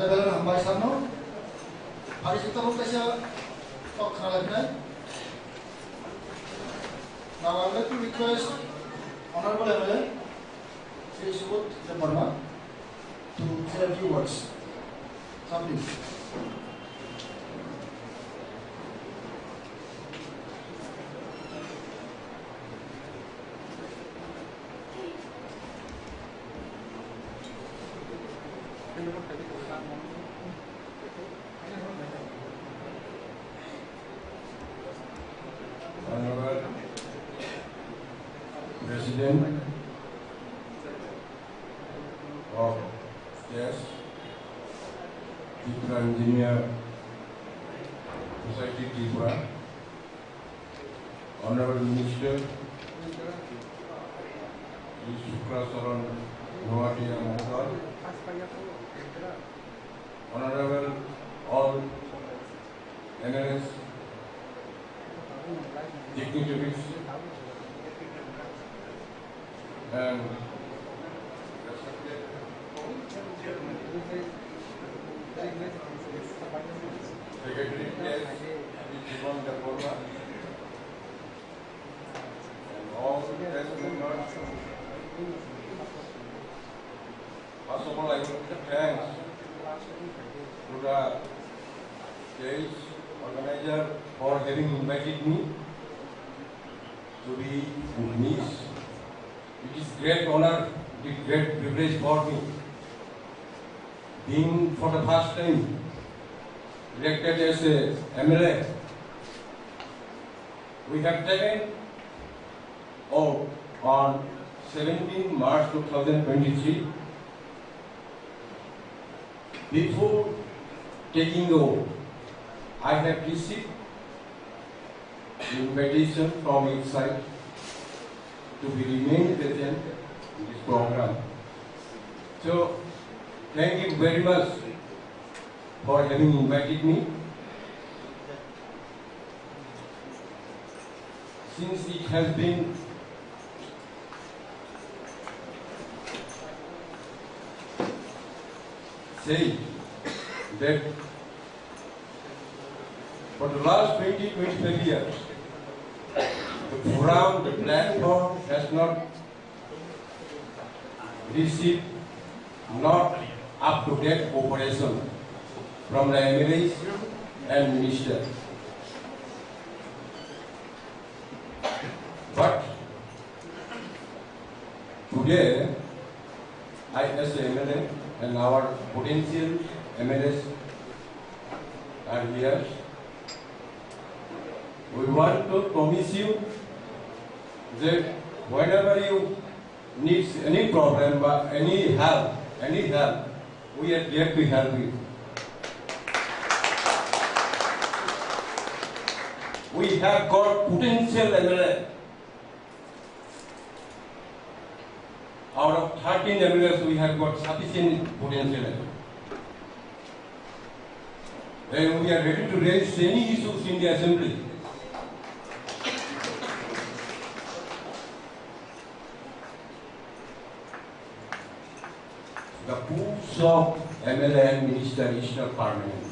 Bela hambai sanno hari kita pun kasi talk lagi. Now I would like to request Honorable MLA Sri Subut Deparma to say a few words. Something. Honorable President of yes, TIPRA Engineer Society TRIPURA, Honorable Minister Suprasaran Noatia Mohtar, Honorable all NLS dignitaries and respected Secretary Yes, Jivan Deparma, and all guest members. First of all, I would thanks to the stage organizer for having invited me to be with me. It is great honor, it is great privilege for me. Being for the first time elected as a MLA, we have taken oath on 17 March 2023. Before taking the oath, I have received the invitation from each side to be remained present in this program. So, thank you very much for having invited me. Since it has been said that for the last 25 years, the forum, the platform has not received not up-to-date cooperation from the MLAs and ministers. But today, I as a MLA and our potential MLAs are here. We want to promise you that whenever you need any problem or any help, we are there to help you. We have got potential MLA. Out of 13 MLAs, we have got sufficient potential. And we are ready to raise any issues in the assembly. The posts of MLA and minister is not permanent.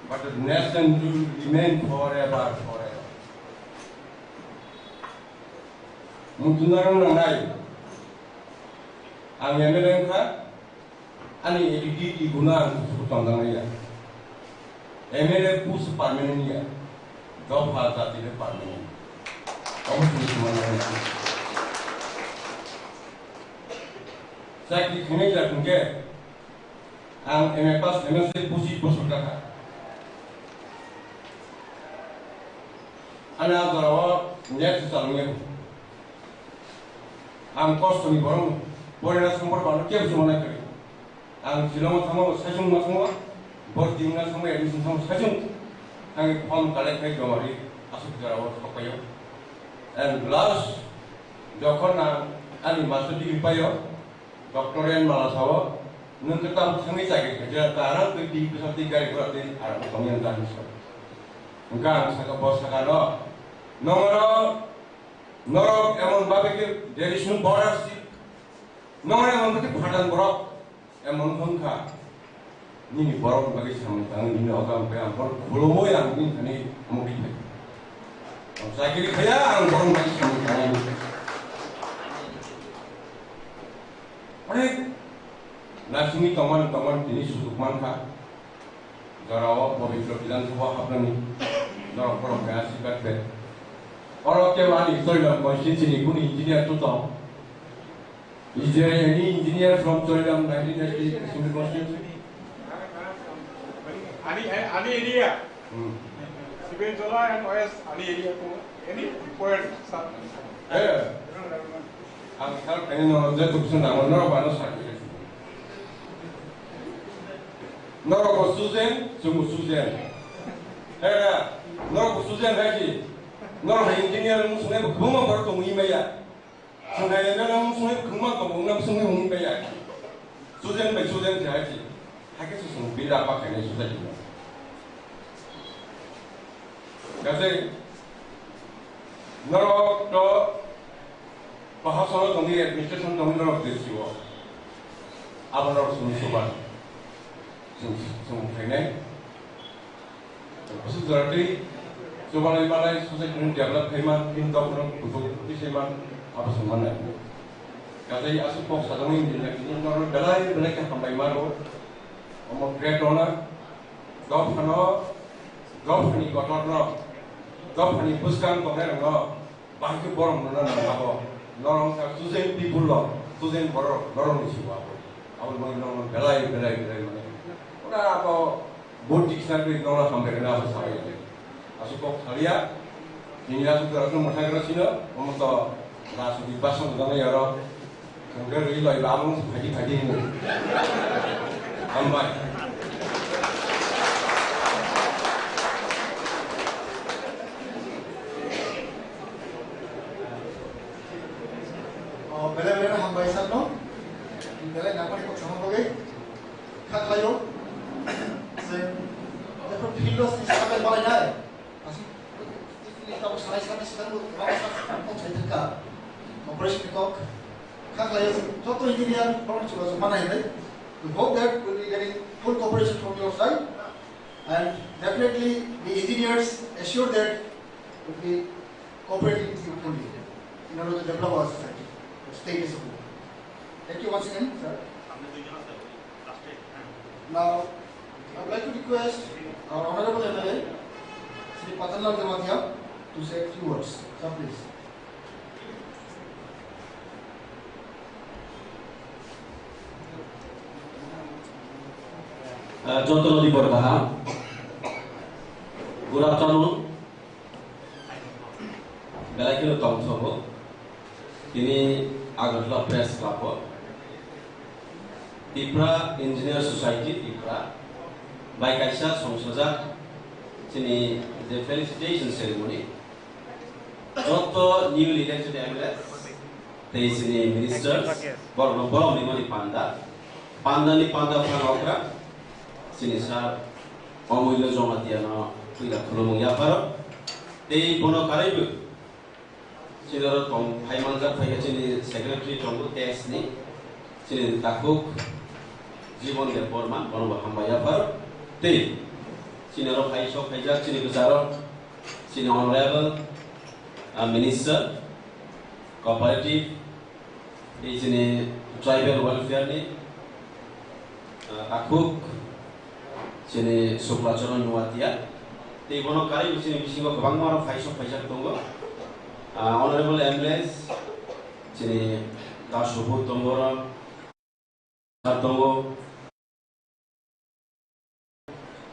But the nation will remain forever. Muntunarang nanay, ang MLA ka, ani editi iguna ang susutang niya. MLA post permanent niya, job halta tile permanent. Kamu susuman niya. Saya kini jalan ke, ang MFAS MLC pusi posulta. Anak darawa nyet salungnya. Ang cost ni borong, borena sumber baru kiam semua nak. Ang silong sama sajung semua, bor tinggal sama admission sama sajung. Ang form collect hai jomari asuk darawa kapayo. And last, jokon ani master degree payo. Doktoran malah sawo, nungketam sangi cagi kerja tarang tu di pesawat tiga berarti arah kami yang tahu so. Engkau saya bos sakano, norok emon babeke there is no borders. Nomor emon bagi phatan borok, emon hongka. Ini borok bagi sama tangan ini orang yang borok kolomo yang ini mungkin. Saya kira kaya ang borok bagi sama tangan ini. Nasimi teman ini susukman ka, jarawa pabitra bidan sebuah hapani, jarang orang biasa berbe. Orang kewani Toilam konstitusi ini engineer tu tahu. Engineer from Toilam 1990 Assembly constituency. Ani area. Civil Jola and OS Ani area tu. Any point sah. Ang hal kini orang jatuh kesulitan orang baru sakit. Norok Susan, sungguh Susan. Hera, norok Susan lagi. Norok engineer musuhnya berkumam bertemu imaya. Sungai dalam musuhnya berkumam berkumam sungai imaya. Susan baik Susan lagi. Hakikat susun bila apa kena Susan juga. Kasi norok to bahasa orang administration orang norok desiwa. Apa norok sungai sobat. Sungkainya, maksud berarti coba-coba susah dengan develop hemat, indok orang butuh di hemat apa semuanya. Kata ia asal pok sadang ini orang belai mereka sampai malu, omong great owner, golf ni kotor no, Gopani Puskan Koherno, Banki Borom Nabo, Norong Susan people, Susan Boro, Noron Shiva. I will not know Belay. What about both dictionary Nora from the Granada Society? Asuko Haria, Nina Sukarno Motagrasino, almost last week, Basson Ganayaro, Congress like Lamus, Padi. I'm like, Bela ham bai san no bela na pani ko chama boge khat layo se देखो फिलोस ni sabe balai na asi ni ta ko sai sai sai ko ba sa ko chai ka operation ko khat layo joto engineer bon chulo mana hai we hope that we will be getting full cooperation from your side and definitely the engineers assure that we will be cooperating with you fully in order to develop our society. State is approved. Thank you once again, sir. Now, I would like to request our Honorable MLA, Sri Patanlal Dematia, to say a few words. Sir, please. Jontolo di Borbaha. Good afternoon. Belakiro Tongsobo. Ini Agartala Press Club, TIPRA Engineer Society, TIPRA, by Kaisa Somsoja, Sini the felicitation ceremony. Joto newly elected MLAs, they sini ministers, Borno Limoni Panda ni Panda Panokra, Sini Sar, Omuilo Zomatiana, Pila Kulumuya Paro, they Bono Karibu. Sini Tom Haimanza Payachini Secretary Tongo Tesni, Sini Takuk, Jimon de Porman, Bono Hambaya Par, Three, Sini Paisho Pajak, Sini Guzaro, Sini Honorable Minister, Cooperative, Sini Tribal Welfare, Takuk, Sini Suplachono Nuatia, they Bono Kari, Sini Bishingo Bangmar, Paisho Pajak Tongo. Honorable MLAs, Sini Dashubu Tongora, Tongo,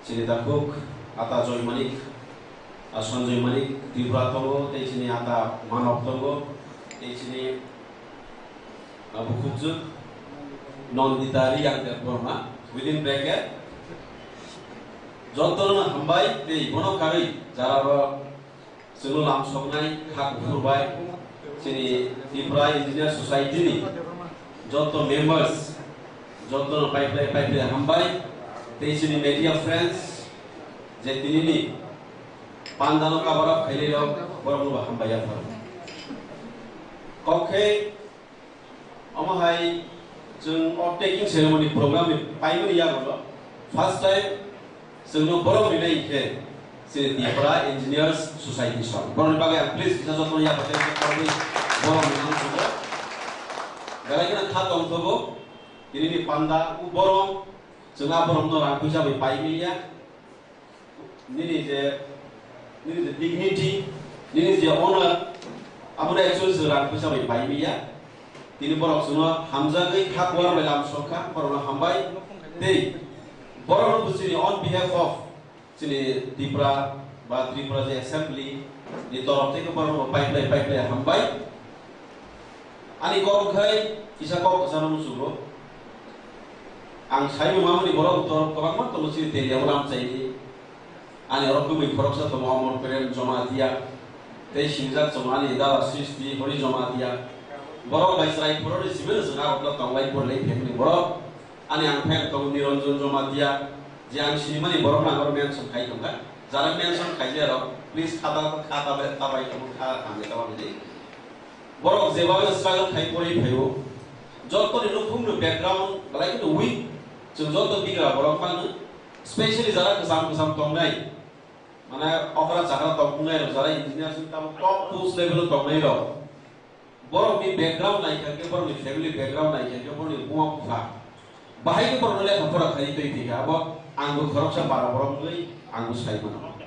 Sini Takuk, Ata Joy Manik, Sanjoy Manik, TRIPURA Tongo, Sini Ata Manok Tongo, Sini Bukutjuk, Non-Ditari yang terforma, within bracket, Jontolna Hambai, the Bono Kari, Jaraba. Sunu lam sognai hak purbai sini TIPRA Engineer Society ni joto members joto pipeline hambai te sini media friends jetini ni pandano ka barap khele lo borom ba hambai ya far okay amahai jung taking ceremony program paimani ya golo first time sunu borom ni nai ke TIPRA Engineers Society Song. Boron bagai please kita contoh ya pakai kami boron ini juga. Gara-gara khatong tobo ini di panda boron sengaja boron tu orang punya berpai milia. Ini the dignity, ini the honor. Abu dah actually orang punya berpai milia. Ini boron semua Hamza ni hak war dalam soka boron hambai. Deh boron busini on behalf of Sini TIPRA, TRIPURA Assembly, di torok teko baru pipeline hambai. Ani kau kai, kisah kau kesana musuh. Ang saya memang di borok torok kau mat tu mesti teri orang cai. Ani orang tu mikrob satu mau peren jamatia, teh sinjat jomani dah asisti hori jamatia. Borok baisrai poro di sini sekarang orang tahu lagi poro lagi family borok. Ani ang pen tahu nironjon jamatia. Yang sini mana borong nangor mention kai tungkan, jalan mention kai jero, please kata baik kamu kami tahu ni. Borong zebawa struggle kai pori payo, joto ni lupung lu background, balai itu weak, joto bigra borong pan, especially jalan kesam tongai, mana okra cakra tongai, jalan engineer sudah top post level tongai lo. Borong ni background naik kan, borong ni family background naik kan, borong ni buang buka. Bahaya borong ni apa orang kai itu tiga, abah anggur korupsi para borong ni anggur sekali mana.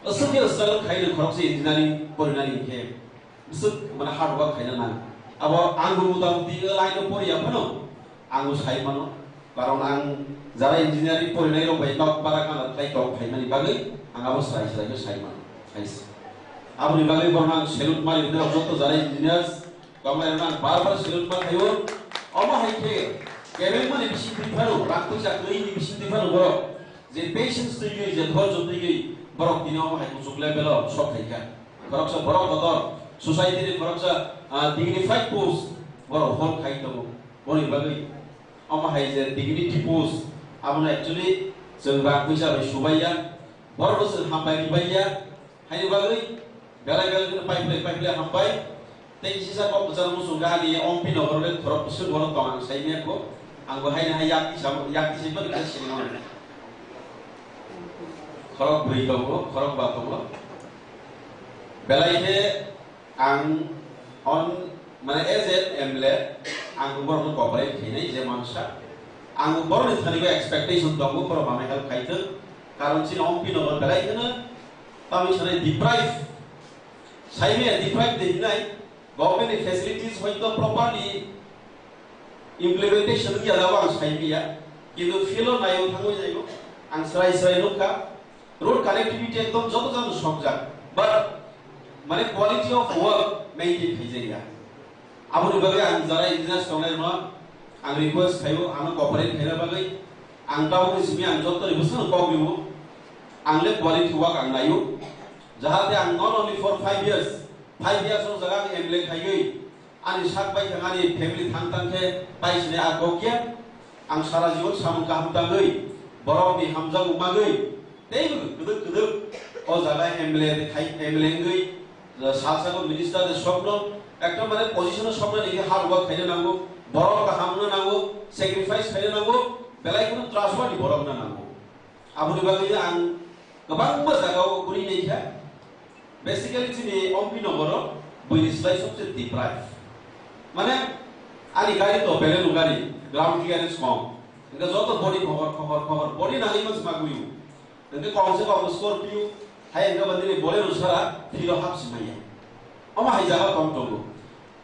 असुके struggle खाइनो खरकसे engineering परिनानि के बिसुक माने hard work खाइना ना अब आंगु मुतामुति लाइन परिया फनो आंगु साइमानो कारण आं जारा इंजीनियरिंग परिनाय रंबाय नक बारा काना लाइक फाइमानि बागै आंगाबो साइसाइनो साइमानो आइस आबनि बागै बरना सेलुट मारि दे जतो जारा इंजीनियर्स कमायना बार-बार सेलुट मा थायो अमा हाइके केबे माने बिसि दिफारो राखैसा गैनि बिसि दिफारो बर जे पेशेंस तैगै जे धैर्य तैगै borok dini oma hai kusuk level sok hai ka borok sa borok kotor society ni borok sa dignified post borok hol khai to boni bagai oma hai je dignity post amuna actually jeng rak puisa bai subaiya borok se hambai ribaiya hai bagai bela bela pai hambai tei sisa ko bujal musung ga ni ompi no borok borok sun borok tong sai ne ko anggo hai na yakti sipa ni kasi ni खरक ब्रै दङ खरक बा दङ बेलायहे आं अन माने as MLA आं बरनो cooperate खैनाय जे मानसा आं बरनो थानिबो expectation दङ बर माने हेल्प खायदो कारण सिन अम्पि नगर बेलायहेनो तामि सने डिप्राइव साइमे डिप्राइव देनाय गभर्नमेंट फेसिलिटीज हयतो प्रॉपर्ली इम्प्लीमेंटेशन गैयाबा आं साइमिया किन्तु फिलो नायो थाङो जायो आं सराय नुका रोड कनेक्टिविटी एकदम जतो जानो समजा बट माने क्वालिटी अफ वर्क मेंटेन खाइजाया आबुनि बागै आं जारा इंजिनियार्स दंनाय न आं रिक्वेस्ट खायो आं कॉपरेट खाइना बागै आं गावनि सिमि आं जतो रिबसन कबिउ आंले क्वालिटी वर्क आं नायो जाहाते आं नॉट ओनली फॉर 5 इयर्स नो जगा एमएलए खाइयै आंनि साक बाय थांगानि फेमिली थांतांखे बायसिने आगोकिया आं सारा जीवन सामु गाहामताङै बरकनि हामजा उमागै They will or Zaga Emblem, Emblem, the Sasako minister, the Shopno, actor position of Shopno, hard work, Hedanango, Borok Hamnanango, sacrifice Hedanango, Belakun transfer the Boroknanango. Abu Dhabi and Gabang was a green nature. Basically, it's in the Ompino Boro, with slice of the TIPRA. Mane, Ali Gari to Perenugari, ground clearance form. Because all the body cover, body animals Magu. Nanti konsep apa Scorpio, hai enggak banding boleh rusara, tidak hap semuanya. Oma hai jaga tom tunggu.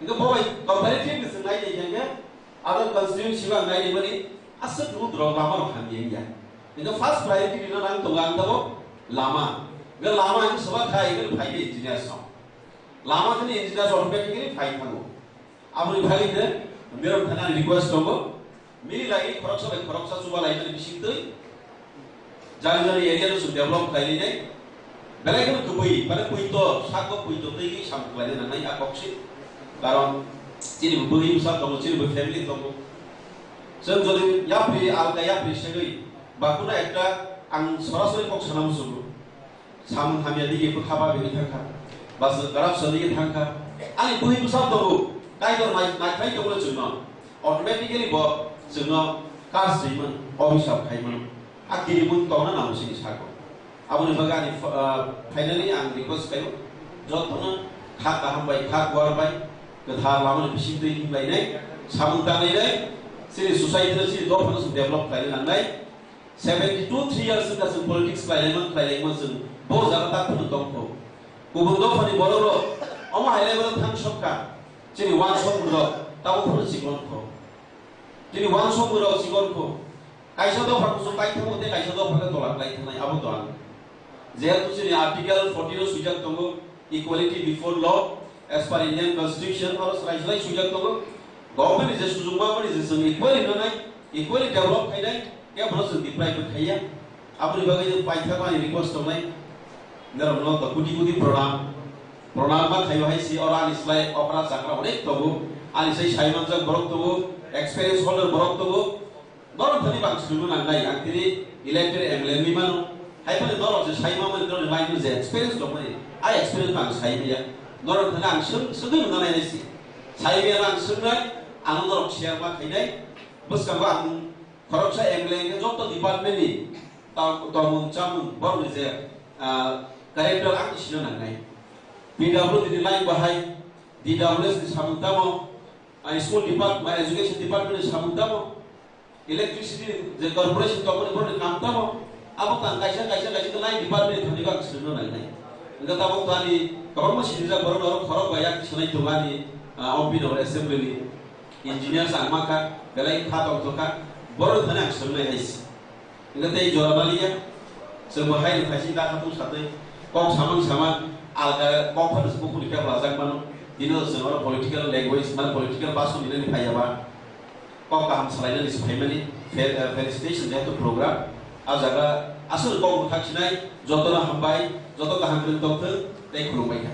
Itu boy comparative dengan ngai ni jangan, ada constituency yang ngai ni beri, asal dulu drama orang kami yang. Itu first priority di orang tunggang tahu lama. Kalau lama itu sebab kai itu file engineer song. Lama tu ni engineer song berarti ni file tahu. Abu ni file itu, biar orang request tunggu. Mili lagi korok sa coba lagi tu bising tu. Jari area tu sudah develop kali ni. Belakang tu kui, pada kui tu, sakok kui tu tu ini sam kali ni nai akoksi. Karon ciri beri besar tu, ciri beri family tu. Sebab ya pri alga ya pri segui. Bakuna ekta ang sorasori kok sana musuh. Sam kami ada di ikut khaba beri thangka. Bas garap sedikit thangka. Ali beri besar tu. Kaya tu naik kaya tu boleh cuma. Automatically bawa cuma kas jiman, ofisap kaya mana. Akhirnya pun tahu na namun sini sahaja. Abu ni bagani finally ang request kayo. Jauh na khak kaham bay, khak war bay. Kedhar lama ni bising tu ini bay ni. Samuntan ni ni. Sini society ni sini dua puluh develop kali nangai. 72 years sudah sen politics kali man sen. Boh jaga tak pun tongko. Kubun dua puluh boloro. Oma high level thang shopka. Sini one shop muro. Tahu pun sikon ko. Sini one shop muro sikon ko. Kaisa do fakku sukai thamu te kaisa do fakku tolak lai thanai abu doang. Jehetu sini article 14 sujak tongo equality before law as per Indian constitution harus raisai sujak tongo. Government is just sujuma but is some equally no nai equally develop khai nai ya bros di private khaya. Abu ni bagai paitha ko request tongai. Neram no to kuti program ma khayo hai si orang islai opera sakra onek tongo ani sai saiman jak borok tongo experience holder borok tongo. Dorong tadi bang sebelum nangai, akhirnya elected MLM ni mana? Hai pada dorong je saya mahu dorong lain tu je experience dong ni. Ay experience bang saya ni ya. Dorong tadi ang sebelum mana ni sih? Saya ni ang sebelum ang dorong share mak ini. Bos kamu ang korok saya MLM ni jauh tu department ni. Tahu muncul baru ni je. Karakter ang sih nangai. PW di lain bahai. DWS di samun tamu. School department, education department di samun tamu. Electricity, the corporation company board काम तब abo tang kaisa ke lain department thoni ka sunu nai nai enggak tabok tani kabang masih bisa baru khorok bayak sunai tungani OP no assembly engineer sang maka belai khatong toka baru thani ang sunu nai hais enggak tei jorabaliya semua hai khasi da khatu sate kok sama alga kok pun sepupu dikira pelazak manu dino semua political language man political bahasa ini payaba kok kaham selain ini sebenarnya felicitation jatuh program ajaga asal kau mutak sinai jodoh hambai jodoh kaham bentuk tu teh kurung baik.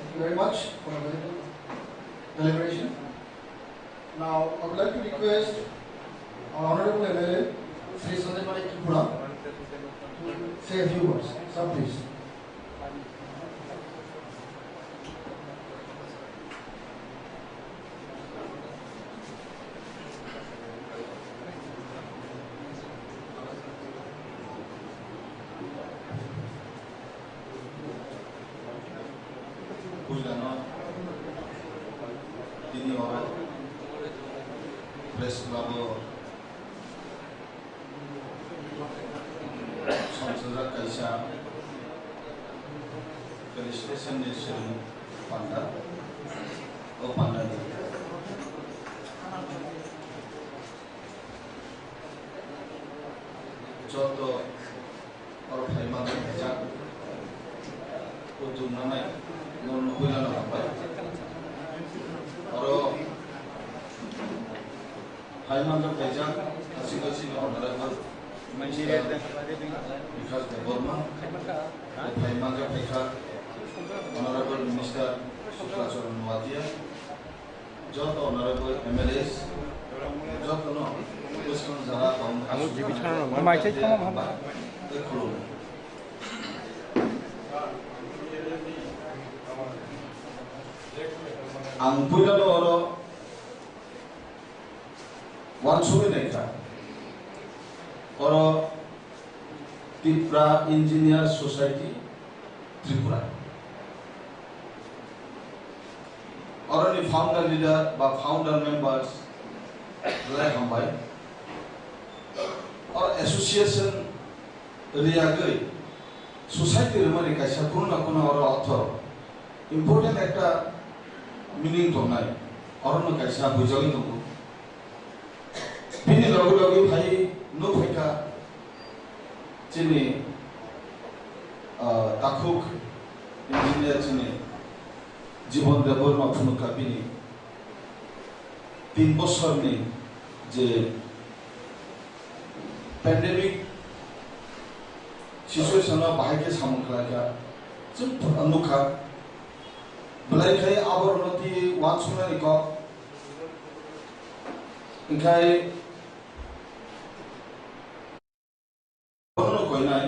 Thank you very much for the deliberation. Now I would like to request our Honorable MLA, Sri TRIPURA, to say a few words. Sir, please. Ini orang press club संसद कैसा felicitation nation पांडा ओ पांडा जो तो और फाइमा भेजा वो जुम्ना नहीं non हुआ ना और फाइमा का भेजा असिगसी honourable because the Burma, the Paimanga Pekha, Honorable Minister Sukhachar Nuatia, Jot Honorable MLAs, Jot no, Wisconsin Zara, the crew. Ang Pula Oro, one Surineka. और TIPRA Engineer Society त्रिपुरा और ये फाउंडर लीडर बा founder members like हम भाई और association रिया गई society रिमोनी कैसा कुना कुना और ऑथर इम्पोर्टेंट एकटा मीनिंग तो नहीं और उन कैसा बुझाई तो बिनी लोगों लोगों भाई no peka cini takuk engineer cini জীবন দেবর মাফুন কাবিনি 3 বছর নি যে প্যান্ডেমিক সিচুয়েশন বাহাইকে সামন খালাকা जों अनुखा बलायखाय आबर उन्नति वान सुनानि क इंखाय Ono koi nai,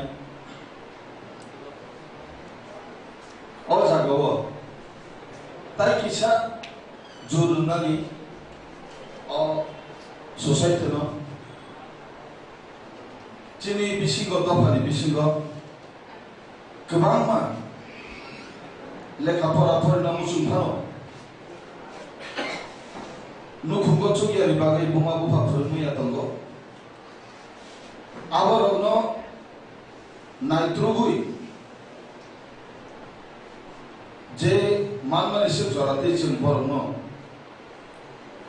oh jago, tai kisah jurun nali, oh society no, cini bisingo dopani bisingo, kebang ma, lekapor namu sumpano, nukungo cuci ari bagai bunga buka perlu ya tunggu. Awal ono नाइट्रोगुई जे मानमानि SIP जराते जों बरनो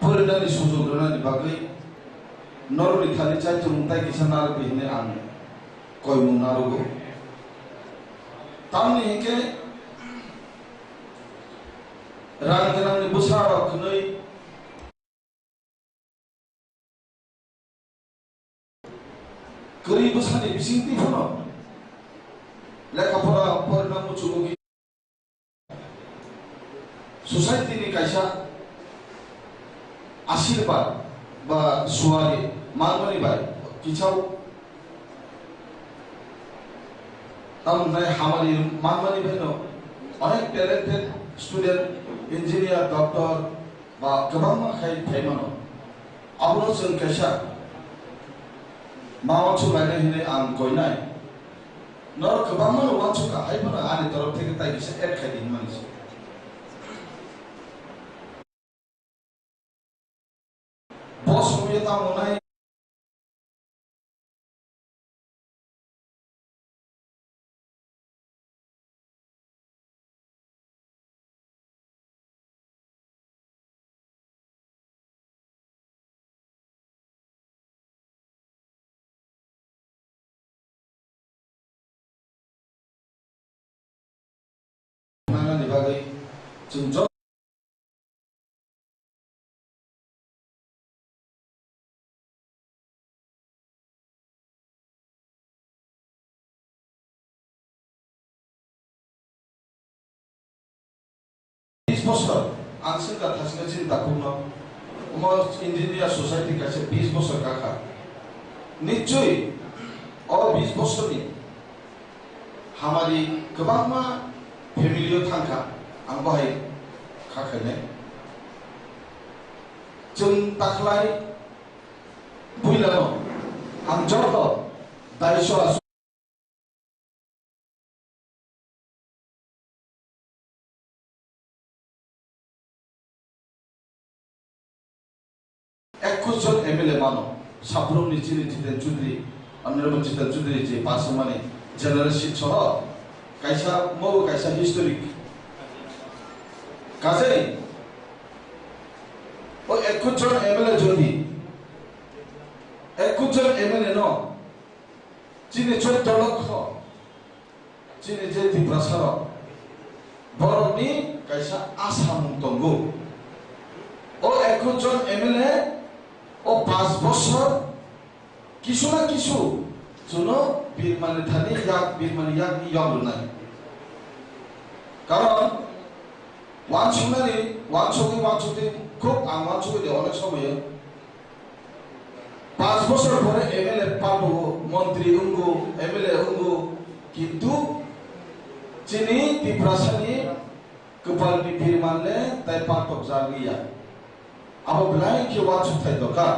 फरिदानि सुजुग्रनानि बागै नरनि थानि चाइ थुमताय किसानार बिहने आं कयमु नारुगो तामनि हिके रांगनांनि बुसारा कनै गरीब बुसानि बिसिंति फनो लेखापरा परिणाम मुचुगोगी society नि कैसा आशीर्वाद बा सुवारी मानमनि बाय किचाव तामनाय हामानि मानमनि बायनो अनेक टैलेंटेड स्टूडेंट इंजीनियर डॉक्टर बा गोबां माखाय थाइमानो आबनो जों कैसा मावा चुलायनाय हिने आं गयनाय nor kebangan wancu ka hai mana ani torok থেকে তাই bisa add khai din manis bos punya tamu nai di bagai junjung bosor angsin ka thasga cinta kuno umar engineer society kaise 20 বছর কাকা নিশ্চয়ই और 20 বছর ni हमारी गोबांमा फेमिलियाव थांखा आं बाहाय खाखायनाय जों दाख्लाय बुइलानो आं जत दाइसआ জন এমএলএ মানো সাবরমনি চিনি জিতেন চৌধুরী অনির্বাণ জিতেন চৌধুরী যে পাশে মানে জেনারেল সিট সহ কাইসা মো কাইসা হিস্টোরিক কাজে ও 21 জন এমএলএ যদি 21 জন এমএলএ ন চিনি 14 লক্ষ চিনি যে ত্রিপুরা সার বরনি কাইসা আসাম তঙ্গু ও 21 জন এমএলএ ও 5 বছর কিছু না কিছু জন্য বীরমানি থানি ইয়াক বীরমানি ইয়াক ইয়ং নাই কারণ ওয়ানছুকে খুব ওয়ানছুকে অনেক সময় 5 বছর পরে এমএলএ পাবো মন্ত্রী উঙ্গু এমএলএ উঙ্গু কিন্তু চিনি ত্রিপুরাসানি কপালনি বীরমানলে তাই পাটক জাগিয়া अब बिलाय के वाचु थाय दका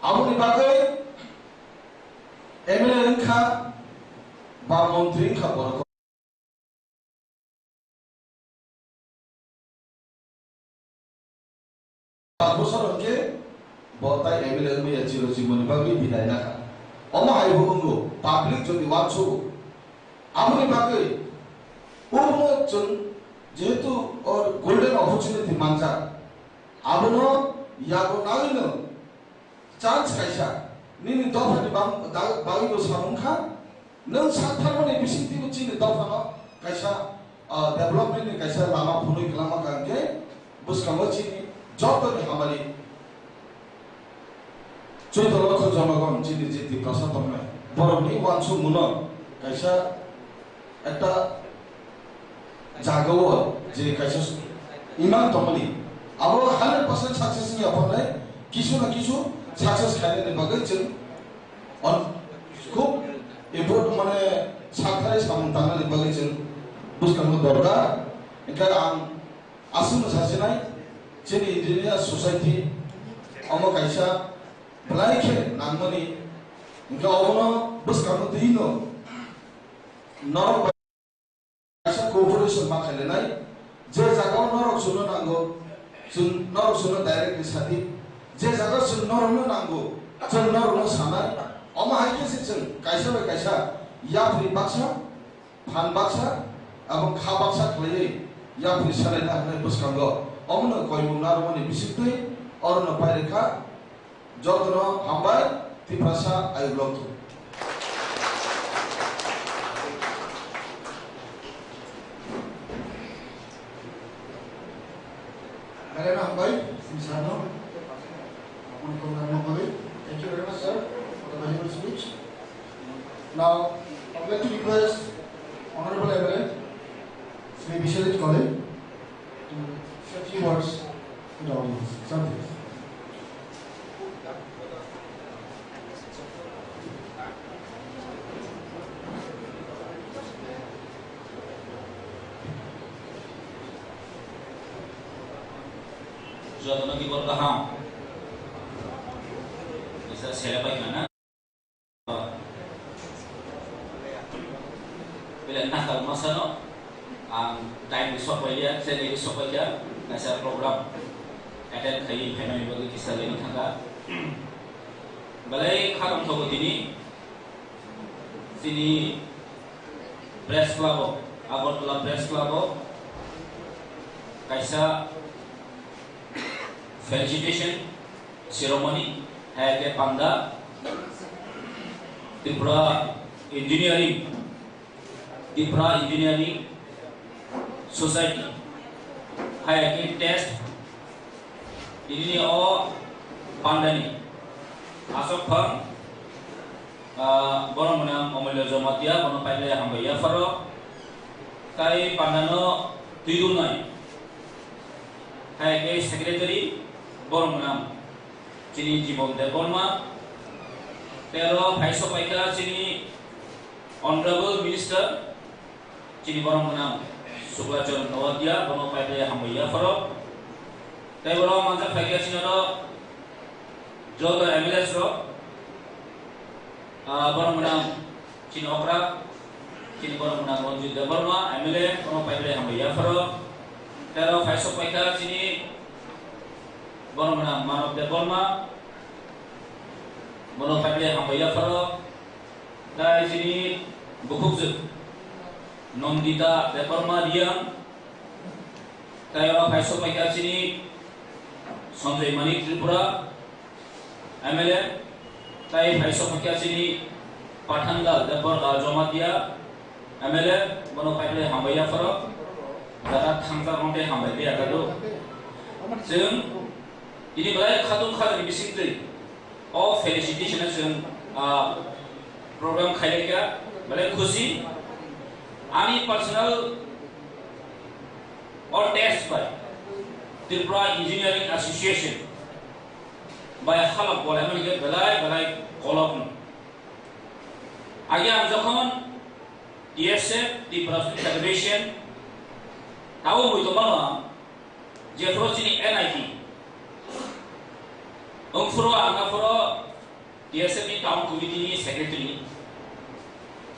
आबुनि बागै एमएलए ओंखा बा मन्त्री ओंखा बरक 5 বছর আগে বতাই এমএলএ ওংয়া চির জীবনী বাগै বিদায় না অমা হাইবো ওংগো পাবলিক যদি वाचु आबुनि बागै ओनो जों जेहेतु और गोल्डन अपॉर्चुनिटी मानजा आबनो यागो नागिनो चान्स कायसा निनि दफानि बागिनो सामुखा नों साथारमनि बिसिंतिबो चिनि दफानो कायसा डेभलपमेन्ट नि कायसा लामा फुनुइ खालामा गांगे बुसकांगो चिनि जतनि हामारि 14 লক্ষ জনগণ চিনি জিতি প্রশাসনে বরংনি ওয়ানসু মুনো কায়সা একটা জাগাও যে কায়সা ইমান তমলি अब 100% सक्सेस नि अपने किछु न किछु सक्सेस खाइने बागै जों खूब एफोर्ट माने साथाय सामतानानि बागै जों बुसकांगो दरकार एका आं आसुनो सासेनाय जोंनि इंजिनियार ससाइटि अमो कायसा ब्लाइखे नांमनि इनका अबनो बुसकांगो दिनो नरक कायसा कोअपरेशन मा खायलेनाय जे जागाव नरक सुनो नांगौ जों नरक सुनो डाइरेक्टलि साथि जे जागा जों नरनो नांगौ जों नरनो सानाय अमा हाइकेसे जों कायसा बे कायसा याफ्रि बाक्सा फान बाक्सा এবং खा बाक्सा खालायै याफ्रि सालायना होनाय बुसकांगो अमनो कयमु नारमनि बिसितै अरनो पाइरेखा जतनो हामबाय त्रिपुरासा आयुब्लक्तु Hello, Hambai, Simsano. Thank you very much, sir, for the valuable speech. Now, I would like to request Honorable MLA, Sri Bishalit College, to say a few words to the audience. Something. যতনা কি বলতো হাম এসা ছেলে পাই না masano ang time sokaya seni sokaya nasa program attend khai phainai bagi kisale ni thanga balai khatam thogo tini sini press club Agartala press club kaisa felicitation ceremony hai ke panda TIPRA engineering society hai ke test ini o pandani asok phang borong menang omel jomatia bono paile hambaya faro kai pandano tidunai hai ke secretary borong menang chini jibon deborma tero phaiso paika chini honorable minister chini borong menang suklajon nawadia bono paile hambaya faro tai borong manja phaika chini ro joto MLAs ro borong menang chini okra chini borong menang Ranjit Deborma MLA bono paile hambaya faro tero phaiso paika chini borong menang Manov Deborma bono paile hambaya faro dai chini bukukju Nondita Deborma Riang tero phaiso paika chini Sanjay Manik Tripura MLA tai phaiso paika chini Pathangal Deborma Jomatia MLA bono paile hambaya faro dara thangja ronte hambaya gado जों ini balai khadum khadum bisingtri all felicitation जों program khaileka balai khushi ani personal or test by TIPRA Engineering Association by halak boleh mereka balai kolok agi am jokhon TSF TIPRA Federation tahu buito mana je frosini NIT Furo anga furo TSF ni town committee ni secretary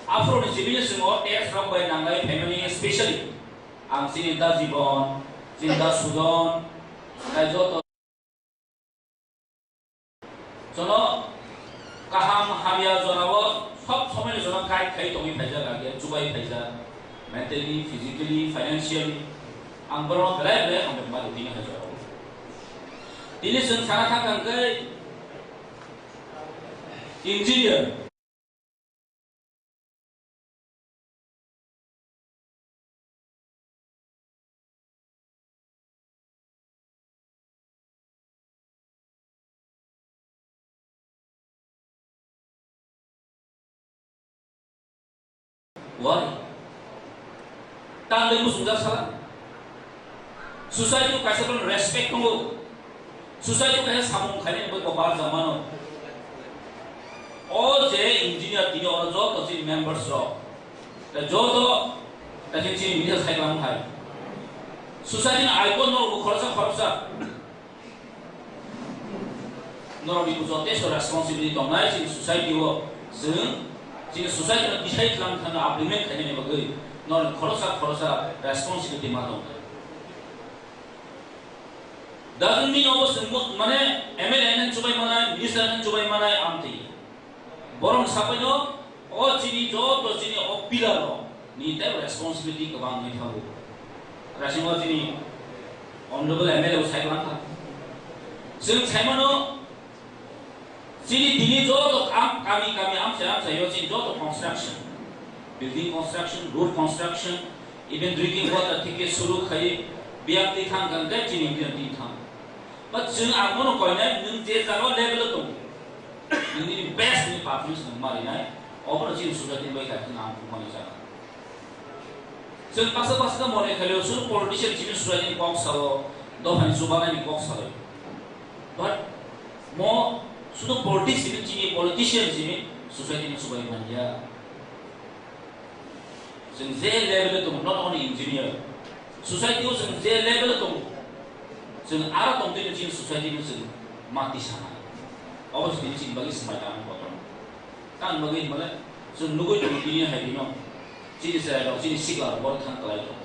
afro ni civil semua test from by nangai family especially ang sinita jibon sinta sudon kajoto jono kaham hamia jonawo sob somai jono kai tongi phaija lage chubai phaija mentally physically financially ang boro belai ang bemar dini hajo ini sengsara kan ke engineer why tang demu sudah salah society kaisa pun respect tunggu society kaisa samung khane bo bar zamano all je engineer dini or jo to si members ro ta jo to ta chi media sai lam hai society na icon no khorsa no bi jo te so responsibility to nai chi society wo sung chi society na decide lam thana implement khane ne bagai no khorsa responsibility ma do doesn't mean almost mane MLA nan chubai manai minister nan chubai manai amti borong sapaino o chini jo to chini o pilaro ni te responsibility ka bang ni thabu rasimo chini honorable MLA usai kan tha sing chaimano chini dini jo to kami am sa yo chini jo to construction building construction road construction even drinking water thike suru khai biak ti thang kan te chini ti thang but जों आमोनो कोइनाय नों जे जानो level दं नोंनि best नि performance नों मारिनाय अबनो जिन सुजाति bye का नाम माने जा जों पासा मने खालियो सुर पॉलिटिशियन जिन सुजाति बक्स सालो दफानि सुबानानि बक्स सालो but mo सुदो पॉलिटिक्स जिन पॉलिटिशियन जिन सुजाति नि सुबाय मानिया जों जे लेभेल दं not only engineer society जों जे लेभेल दं जों आरो दंदिनो जिन society नि जों माति साना अबस्थिति जिन बागै समाय दान बतन कान बागै माने जों नुगै दं दिनि हायदिनो Cini saya dong, cini siklar baru kan kelai dong.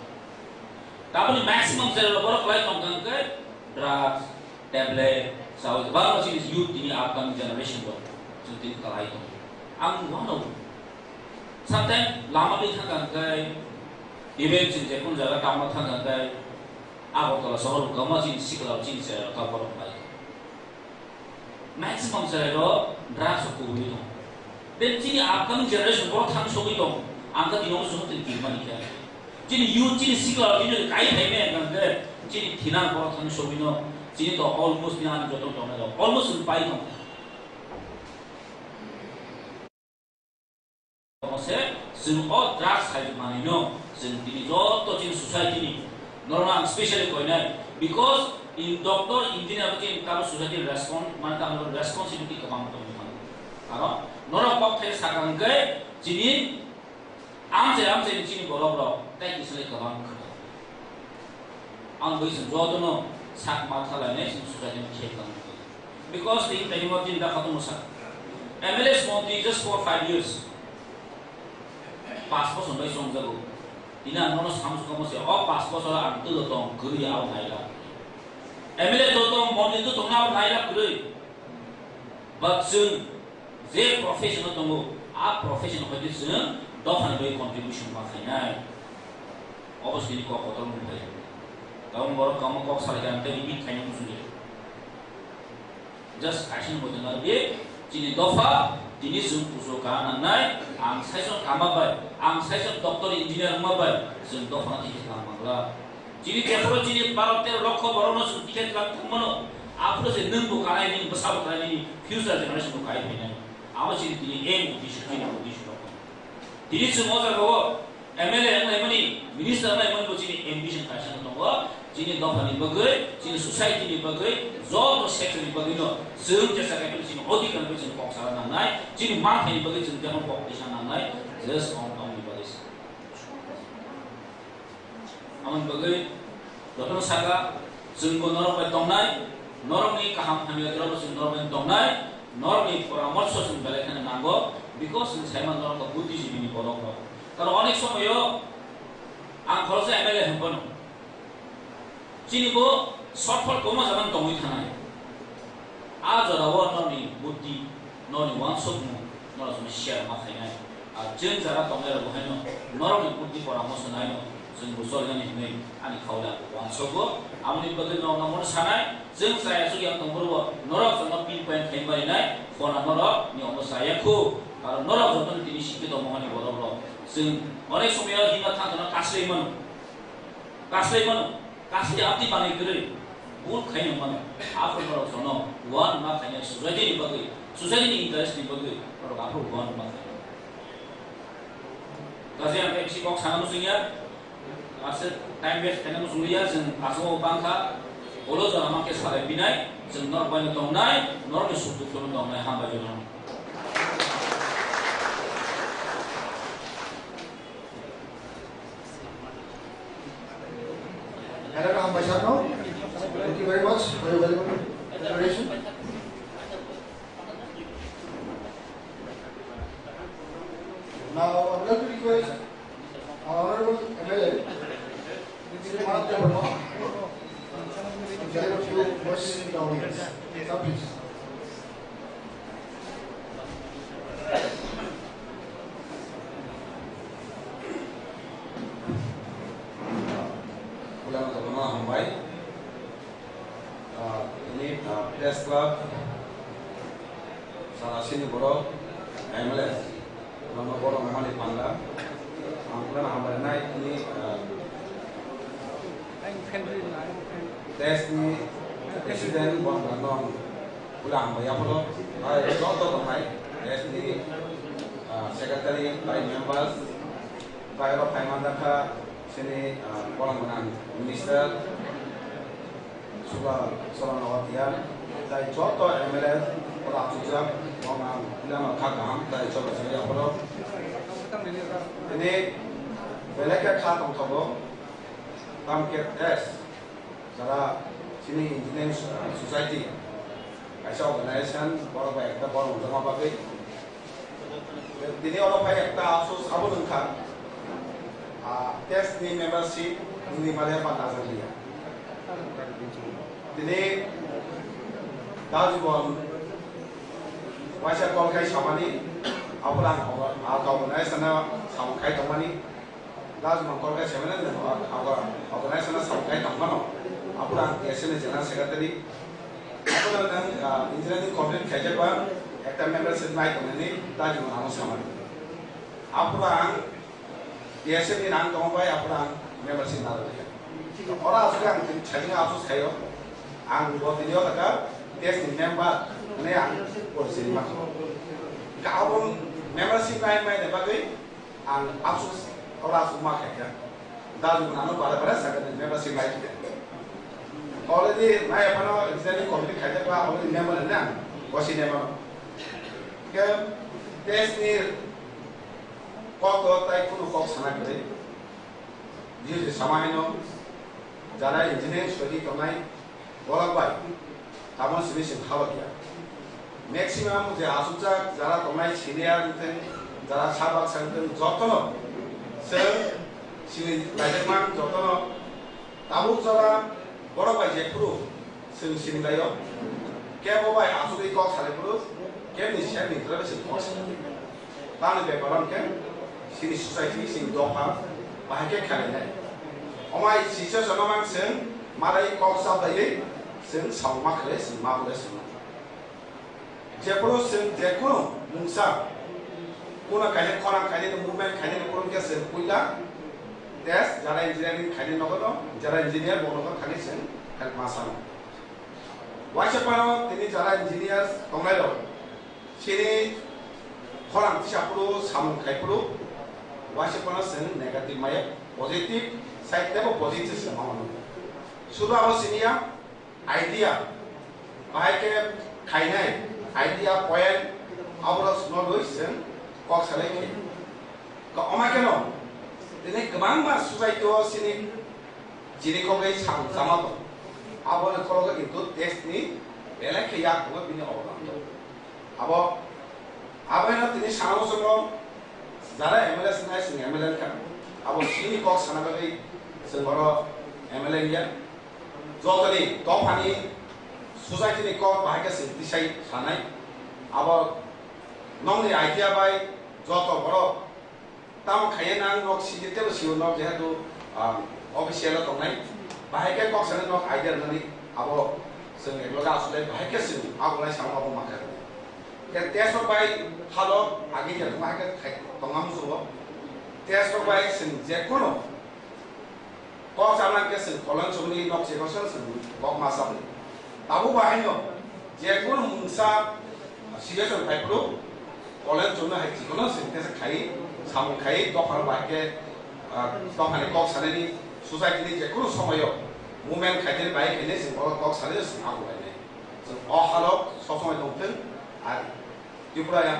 Tapi maximum saya baru kelai dong kan ke drugs, tablet, sawit. Baru cini youth ini upcoming generation dong, cini kelai dong. Ang mana? Sometimes lama di kan ke event cini saya pun jaga tamat kan ke. Aku kalau soal kamu cini siklar cini saya tak baru kelai. Maximum saya dong drugs aku itu. Dan cini upcoming generation baru kan soal itu. Angkat di nomor satu tinggi mana dia? Jadi you jadi siklar ini kaya payment kan deh. Jadi thinan kalau thang sobino, jadi to almost nian jodoh to na almost lupai to. Maksudnya semua drugs hay mana no, jadi jodoh jadi society ni. Normal especially kau ni, because in doctor engineer macam kalau society respond, mana kalau responsibility kemana tu mana. Kalau normal kau terus akan ke, jadi Amse di sini borok, tapi kisah kawan kerja. Angkui senjata no, sak mata lainnya sudah jadi cekang. Because the penimot ini dah khatam musa. MLS monthly just for 5 years. Passport sampai song jago. Ina nono samsu kamu sih. Oh passport soal antu dotong kiri awal naila. MLS dotong monthly tu tongna awal naila kiri. But soon, they professional tunggu. Professional kerja soon. Dohan by contribution makanya, obviously kau kotor mulai. Kamu baru kamu kau saling ante ini kayaknya musuhnya. Just action boleh nanti, jadi dofa, jadi zoom usulkan nanti, ang season kamabay, ang season doktor engineer kamabay, zoom dofa nanti kita kamagla. Jadi kalau jadi baru terlokko baru nasi tiket lang kumano, apa sih nunggu karena ini besar karena ini future generation tu kaya ini. Awak jadi ini aim udisnya. Jadi semua terbawa MLA yang mana minister yang mana boleh ambition kasih tu bawa, jadi doa ni bagai, jadi society ni bagai, job sector ni bagai no, semua jasa kaya tu jadi audit kan boleh jadi poksaran nangai, jadi mark ni bagai jadi jangan poksaran nangai, just on ni bagai. Aman bagai, doktor saga, semua normal betonai, normal ni kaham kami ada terus normal betonai, normal ni peramal sosial balik kan nanggo. Because saya mana orang kebuti sih ini kodok. Kalau orang semua yo, angkor saya MLA hempon. Cini bo shortfall koma zaman tongui tanai. Aja rawan noni buti, noni wangsuk mu, nora semua share makanya. Jen zara tongui rabu heno, nora ni buti orang masuk naik no. Jen busol kan ini, ani kaulah wangsuk bo. Amni bagai nong namor sanai, jen saya sugi yang tonggur bo, nora semua pinpoint kembali naik, kona nora ni omor saya ku. Kalau nora jodoh ini sikit omongan yang bodoh, sing orang semua himat tangga kasih mana, kasih apa panik kiri, bul kaya mana, apa kalau sono, one mak kaya society ni bagai, society ni interest ni bagai, kalau apa one mak. Kasih yang eksik kok sana musuhnya, aset time waste kena musuhnya, sing asal bangsa, kalau jangan makai salah binai, sing nor banyak tongnai, nor ni suatu turun tongnai hamba jodoh. Madam Ambassador, thank you very much for your valuable declaration. Now, I would like to request our Honorable MLA, Mr. Manatya Verma, to deliver a few words in the audience. Sir, please. Ini press club salah sini borok MLS nama borok memang di Panda angkulan hambar naik ini tes ni presiden borok non pulang bayar borok contoh naik tes ni secretary by members by of Mandaka sini borok menang minister sudah nawatian, dari contoh MLA orang juga orang bilang kagam dari coba saya apa ini belakang kata untuk tamket tes, cara sini engineering society, ऐसा organisation orang baik kita orang sama pakai, ini orang baik kita asus abu nengkar, test नि membership नि माले पाता जलिया दिने दाजुबन वाइसा कलखाय सामानि आपुरां ऑर्गेनाइजेशन सामखाय तमानि दाजुबन कलखाय सेमेन ऑर्गेनाइजेशन सामखाय तमानो आपुरां एसएन जनरल सेक्रेटारि आपुरां इंजीनियरिंग कंप्लीट खायजाबा एकटा मेंबरशिप नाय तमानि दाजुबन आमो सामानि आपुरां एसएन नि नाम दंबाय आपुरां मेंबरशिप नालाय और आसुके आं छाइना आसुस खायो आं बदिनियो लगा टेस्ट नि मेंबर ने आं परिचय मा गाबोन मेंबरशिप नाय माय ने बागै आं आसुस और आसुस मा खायगा दाजु नानो बारा बारा सागन मेंबरशिप नाय ऑलरेडी नाय अपनो इंजीनियरिंग कंप्लीट खायजा ऑलरेडी मेंबर ना वसी ने मा के टेस्ट नि कक ताई कुनु कक साना करे जे समायनो যারা ইঞ্জিনিয়ারিং স্টাডি করনাই বলাবাই তামন সিবিসি ভালো কিয়া ম্যাক্সিমাম যে আসুজা যারা করনাই সিনিয়র নিতেন যারা সাবাক সাংতেন যতন সে সিনি লাইজমান যতন তাবুক যারা বড় বাই যে পুরো সে সিনি লাইও কেববাই আসুদি কক সালে পুরো কেমনি শেয়ার নিতরা বেশি কস তানে বেপারন কে সিনি সোসাইটি সিনি দফা বাহাকে খেলে নাই Omai sisa sama mang sen marai kok sa dai sen sang mak le sen ma bu le sen jepro sen jekuro mungsa kuna kaje khona kaje movement kaje koron ke sen kuila des jara engineering kaje nogono jara engineer bono khali sen kal masano waise pano tini jara engineer tongailo sini khona chapro sam khaipro waise pano sen negative maya positive side देखो positive समानो शुरू आवो सिनिया idea बाहाय के खाइनाय idea point आवरो सुनो लइसन कक सालाय के का अमा केनो दिनै गोबां मा सोसाइटियाव सिनि जिनि खगै साम सामाबो आवो खरग किन्तु टेस्ट नि बेले के या खगो बिनि अवदान आबो आबेनो दिनै सानाव सङो जारा एमएलए सिनाय सिनि एमएलए का आबो सिनि कक सानागै जोंबरो एमएलए या जतनि दफानि सोसाइटिनि क बाहायके सिंतिसाय सानाय आबो नंनि आइडिया बाय जत बरो ताम खाये नां नक सिदितेबो सिउ नक जेहेतु अफिसियेल तंनाय बाहायके क साने नक आइडिया ननि आबो जों एकलगा आसले बाहायके सिउ आगुनाय सानाव आबो माखा के टेस्ट बाय हालो आगि के बाहायके तंगाम जुबो टेस्ट बाय सिं जेकुनो kok sama ke sen kolon sumni nok se kosan sen kok masam tabu bahino je kun mungsa situation pai pro kolon sumna hai jikono sen ke khai sam khai to phar ba ke to phane kok sane ni society ni je kun somoyo movement khai den bai ke ne sen kok sane sen agu bai ne so o halo so somoy dongten ar TRIPURA ya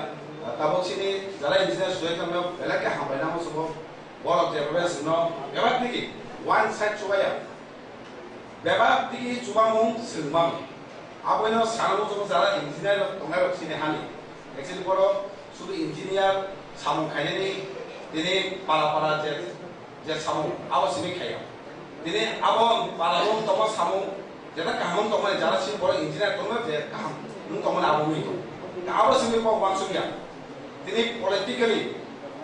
tabu sini jara engineer student kan bela ke ham bai na mo so bolo te ba sen no ebat niki one side chubaya beba digi chubamung silmam aboino sanamu jogo jara engineer tongairo sine hani actually boro শুধু engineer সামু খাইনি দিনে পালা পালা যে সামু আবো সিমি খাইয়া দিনে আবো পালাবো তমা সামু যেটা কামন তমা যারা সিম বড় ইঞ্জিনিয়ার তমা যে কাম নুন তমা আবো মিতো আবো সিমি কো ওয়ানসুমিয়া দিনে পলিটিক্যালি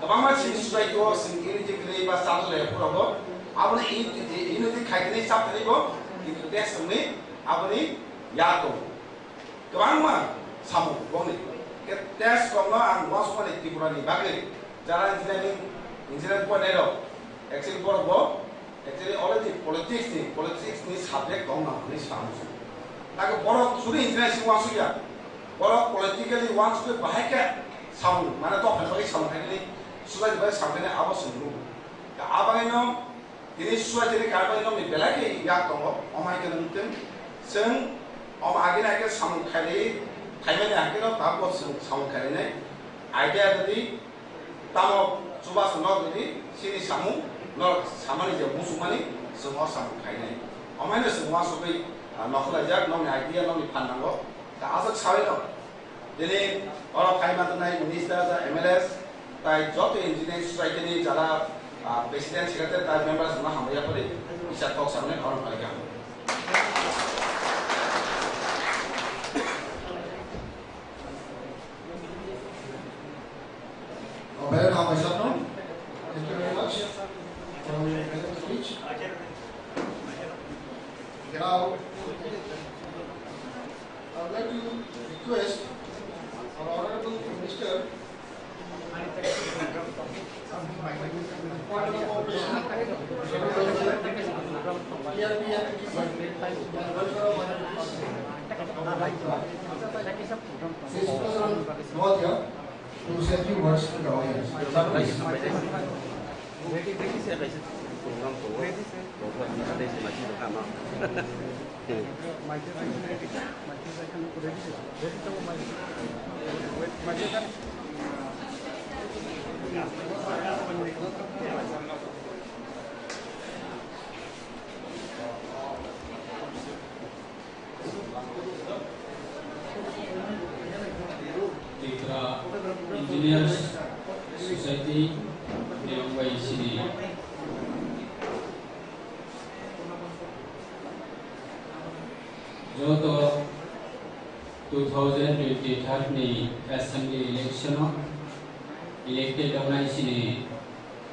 তমা মা সিমি সোসাইটি ও সিঙ্গেলি যে গ্রে বা সাতলে পুরো आपने इनोति खाइने साथ नहीं किन्तु टेस्ट हमने आपने याद को गोबां मा सामु बंनि के टेस्ट कोना आं वास माने त्रिपुरा नि बागै जारा इंजिनियरिंग पनेरो एक्चुअली बरबो एक्चुअली अलरेडी पॉलिटिक्स नि सब्जेक्ट दं ना नि सामु ताके बर सुरि इंजिनियरिंग वासुया बर पॉलिटिकली वान्स को बाहायके सामु माने तो फलबाय सामु खाइने सुबाय बाय सामने आवश्यक दा आबायनो ini sesuai jadi karban itu belaki ya tunggu omai ke nuntin sen om agina ke samu kali kaimen ya kira tahu samu kali ne idea tadi tamu coba senor tadi sini samu nor samani je musumani semua samu kali ne omai ne semua sebagai nakul aja nomi idea nomi pandango tak asal sawi no jadi orang kaiman tu naik minister MLS tai jodoh engineering society ni jala President, Secretary, Type members, and Maham Yapari, which are talks on the Honorable Palikam. Very now myself now. Thank you very much for your present speech. Now, I would like to request our Honorable Minister to say a few words to the audience. TIPRA Engineers Society Nearby City. जो तो 2023 ની assembly election elected organization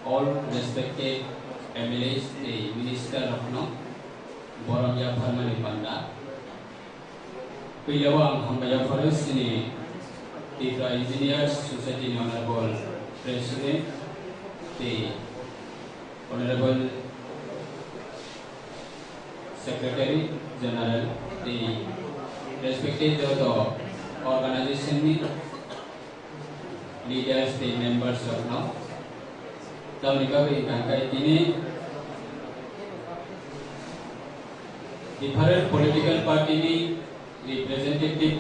all respected MLAs the minister of no Boromia Permanent Panda Pilawang Hambaya Forest ni TIPRA Engineers Society Honorable President the Honorable Secretary General the respected organization leaders the members of now different political party representative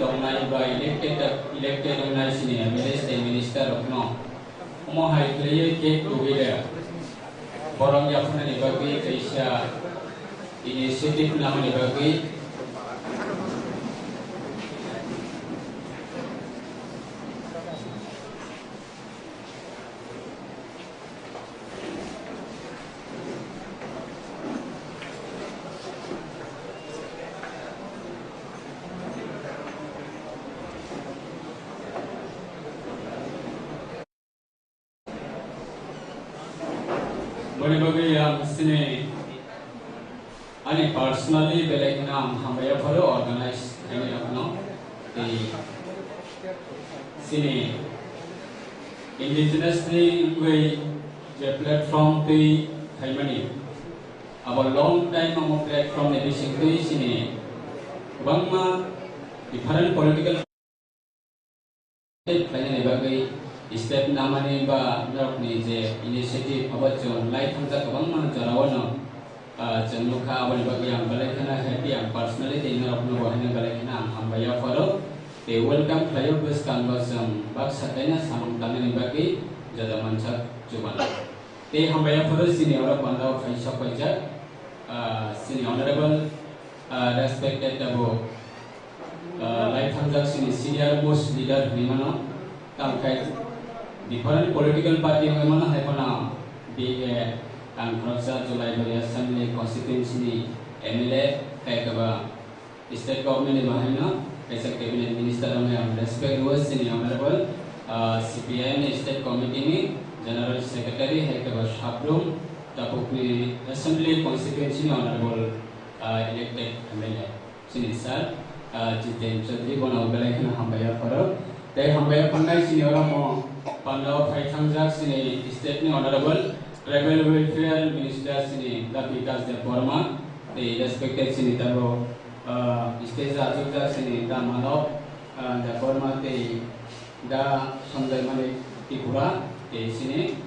by elected organization MLAs the minister of now Mohai clear get together Borong Yapana Nibagi Asia initiative nama Nibagi yang sini, ani personally belai nam hambaya follow organize ini apa di sini indigenously way the platform tu kaimani, our long time amo platform ni bising tu sini, bangma different political kaya ni bagai step namanya ba nak ni je inisiatif apa jon light hamza kabang mana jarawan jon luka apa ni bagi yang balai kena happy yang personally te ina apno wahina balai kena hambaya follow te welcome player bus canvas bak sakainya samang tane ni bagi jada manca cuman te hambaya follow sini orang pandau faisal pajak sini honorable respected abo light hamza sini senior most leader ni mana tangkai different political party yang mana hai pana di ang khorsa Julai bari assembly constituency ni MLA kai kaba state government ni bahina kaisa cabinet minister ang respect was ni honorable CPI ni state committee ni general secretary hai kaba Shaprum tapok ni assembly constituency ni honorable elected MLA sini sir Jiten Chaudhary bona ugalai kana hambaya faro dai hambaya pangai sini orang mo Pandau Faithangzak sini state ni honorable tribal welfare minister sini Davikas Deporma the respected sini taro state Azukzak sini Tamanau Deporma the da Sundai Mane TRIPURA the sini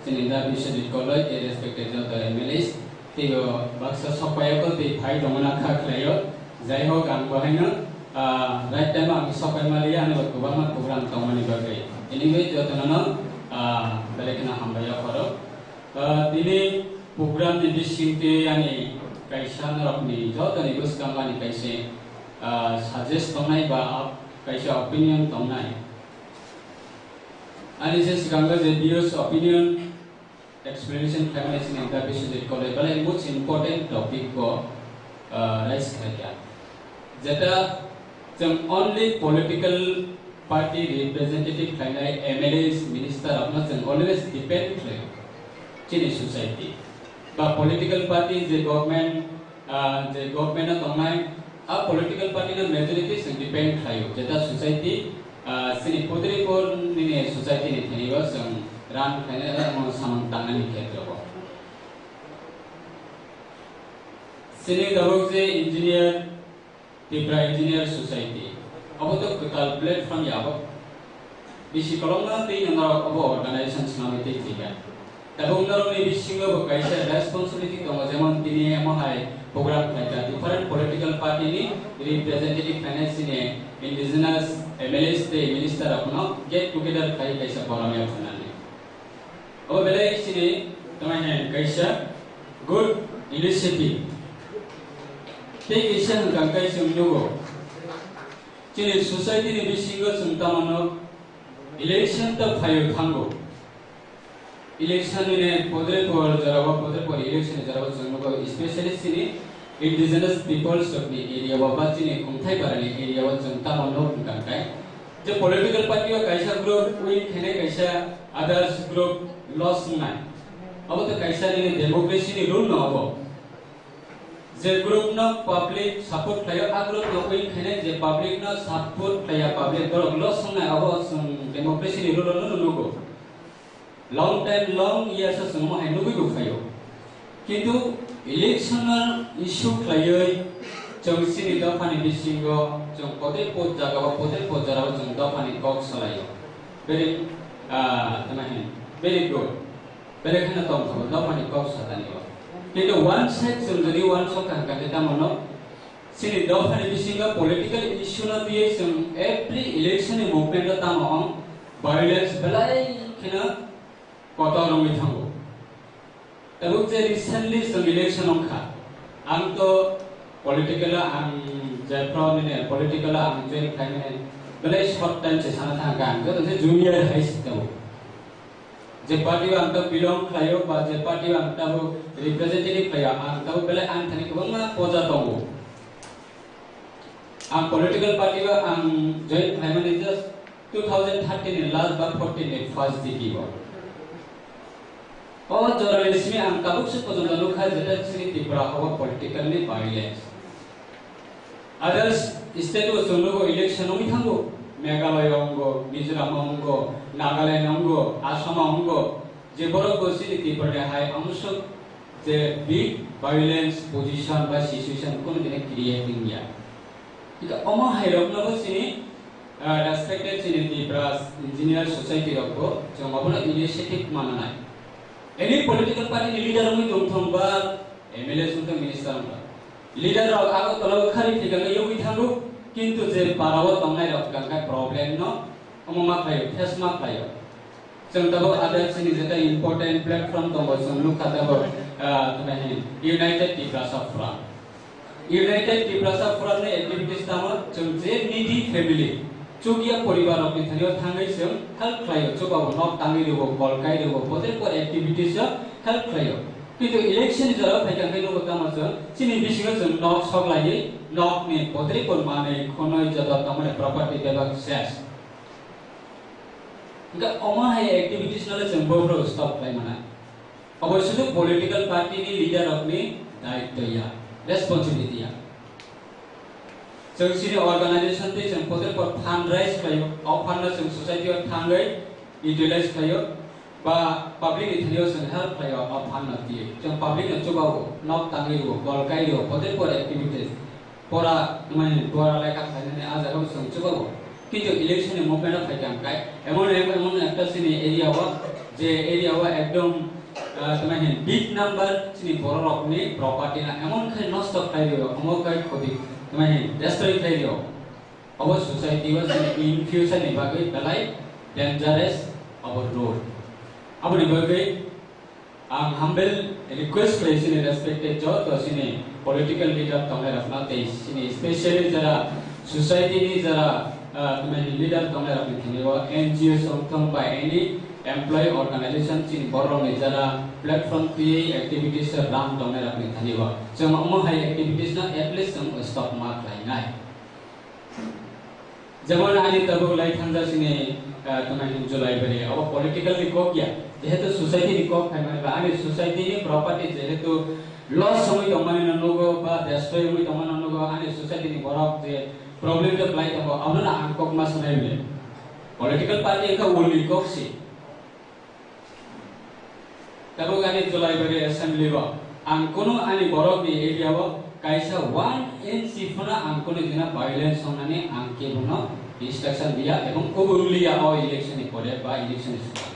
sini da Bishop College the respected the MLAs the Baksa Sopaya ko the Thai Domana Khaklayo Jai ho gang bahina right time ang sokai malia ane berkubang program taman ibagai anyway jotonono balik na hambaya faro ini program di sini ane kaisa narapni jotoni bus kambani kaise suggest tongnai ba kaisa opinion tongnai Ani je sigangga je views opinion explanation family sin interview je kole bale most important topic ko raise kya jeta jam only political party representative khainai MLAs minister apna jam always depend khayo chini society ba political party je government na tongnai a political party na majority se depend khayo jeta society sini putri ko ni society ni thani ba sang ran khaina mo samang tangan ni khetro ba sini dabok je engineer TIPRA engineer society abo to total platform yabo bisi kolonga te nangara abo organization snami te tiga tabung naro ni bisinga ba kaisa responsibility to jemon tini amahai program khaita different political party ni representative finance ni indigenous MLAs te minister apno get together khai kaisa program ya banane abo bele sini tamai kaisa good initiative te kaisa gangkai sumlugo chini society ni bisinga sumtamano election ta phayo thango election ne podre por election jaraba sumlugo especially sini indigenous peoples of the area wa chini kumthai parani area wa sumtamano gangkai je political party wa kaisa group win khene kaisa others group loss nai abo to kaisa ni democracy ni rule no abo je group na public support khayo a group no win khene je public na support khaya public group loss nai abo democracy ni rule no go long time long years summa hai no go khayo kintu election issue khayo jongsi ni da pani bisingo jong pote pot jaga ba pote pot jara jong da pani kok salayo very very good very khana tom thabo da pani kok satani ba kintu one side jongri one sok kan kan ta mono sini da pani bisingo political issue na diye jong every election movement ta mo violence belai khina kota rong mi thango tabuk je recently jong election ongkha ang to political ang jepro ni political ang join khaine bele short time se sana tha gan go je junior high school je party ang ta belong khayo ba je party ang ta representative khaya ang ta bele ang thani ko ma poja tongo ang political party ba ang join khaime ni just 2013 in last ba 14 first diki ba और journalist में हम कबूक से पसंद लोग हैं जैसे किसी त्रिपुरा हुआ पॉलिटिकल में वायलेंस अदर्स स्टेट वो सुन लोगों इलेक्शन में थांगो मेघालय होंगो मिजोरम होंगो नागालैंड होंगो आसाम होंगो जे बड़ो कोसी त्रिपुरा है अमुसो जे बिग वायलेंस पोजीशन बा सिचुएशन को ने क्रिएटिंग या इका अमा है लोग ना सिनी रेस्पेक्टेड सिनी त्रिपुरा इंजीनियर सोसाइटी रखो जो अपना इनिशिएटिव मानना है any political party leader में तुम थोंबा MLA सुनते minister होगा leader रॉक आगो तलाव खारी ठिकाना ये भी थांगो किंतु जे पारावो तंगनाय रॉक का problem no अममा खायो फेस मा खायो जों तबो आदार सिनि जेता important platform तंगो जों लुक खाताबो तमे United TIPRA Safra United TIPRA Safra ने activities तामो जों जे needy family चुगिया परिवार अपने थनियो थांगै जों हेल्प खायो चुबाबो नक तांगै देबो कल काय देबो पते पर एक्टिविटीज हेल्प खायो किन्तु इलेक्शन जरा फैखांखै नो तामा जों सिनि बिसिङो जों नक सकलायै नक नि पते पर माने खनै जदा तमने प्रॉपर्टी देबा सेस इनका अमा है एक्टिविटीज नाले जों बोब्रो स्टॉप खाय माना अवश्य तो पॉलिटिकल पार्टी नि लीडर अपने दायित्व या रेस्पोंसिबिलिटी या जों सिनि अर्गेनाइजेशन ते जों पते पर फंड राइज खायो अ फंड जों सोसाइटी और थांगै यूटिलाइज खायो बा पब्लिक इथनियो जों हेल्प खायो अ फंड नति जों पब्लिक न चबावो नक तांगै गो गल काइरो पते पर एक्टिविटीज परा माने द्वारा लेखा खायने आजागाव जों चबावो किन्तु इलेक्शन मुभमेंट फाइकां काय एमन একটা सिनि एरिया वा जे एरिया वा एकदम तमाने बिग नंबर सिनि बड़ रकमनि प्रॉपर्टी ना एमन खाय नष्ट खायो अमो काय खति तमाने डेस्ट्रॉय खायो अब सोसाइटी वाज इन फ्यूचर नि बागै दलाय डेंजरस अवर रोड अब नि बागै आं हम्बल रिक्वेस्ट खायसिनि रेस्पेक्टेड जो तो सिनि पॉलिटिकल लीडर तंगाय रफना ते सिनि स्पेशली जरा सोसाइटी नि जरा leader tongna rakni thiniwa NGO songthong by any employee organization chin borong ni jara platform create activities ram tongna rakni thiniwa jong omo hai activities na at least jong stop mark lai nai যেমন আমি তবু লাই থানজা সিনে তোমাই জুলাই বলে अब political রিকক या যেহেতু society রিকক হয় মানে আমি সোসাইটি নি প্রপার্টি যেহেতু লস সময় তমানে ননগো বা দেশই মই তমানে ননগো আমি সোসাইটি নি বড় যে প্রবলেম টা প্লাই তব আমরা আংকক মা সনাই বলে পলিটিক্যাল পার্টি একা ওল রিকক সি তবু গানি জুলাই বলে অ্যাসেম্বলি বা আং কোন আনি বড় নি এরিয়া বা kaisa 1 sifuna angkone dina violence sonani angke bono instruction dia ebong kubulia o election ni pore ba election ni suka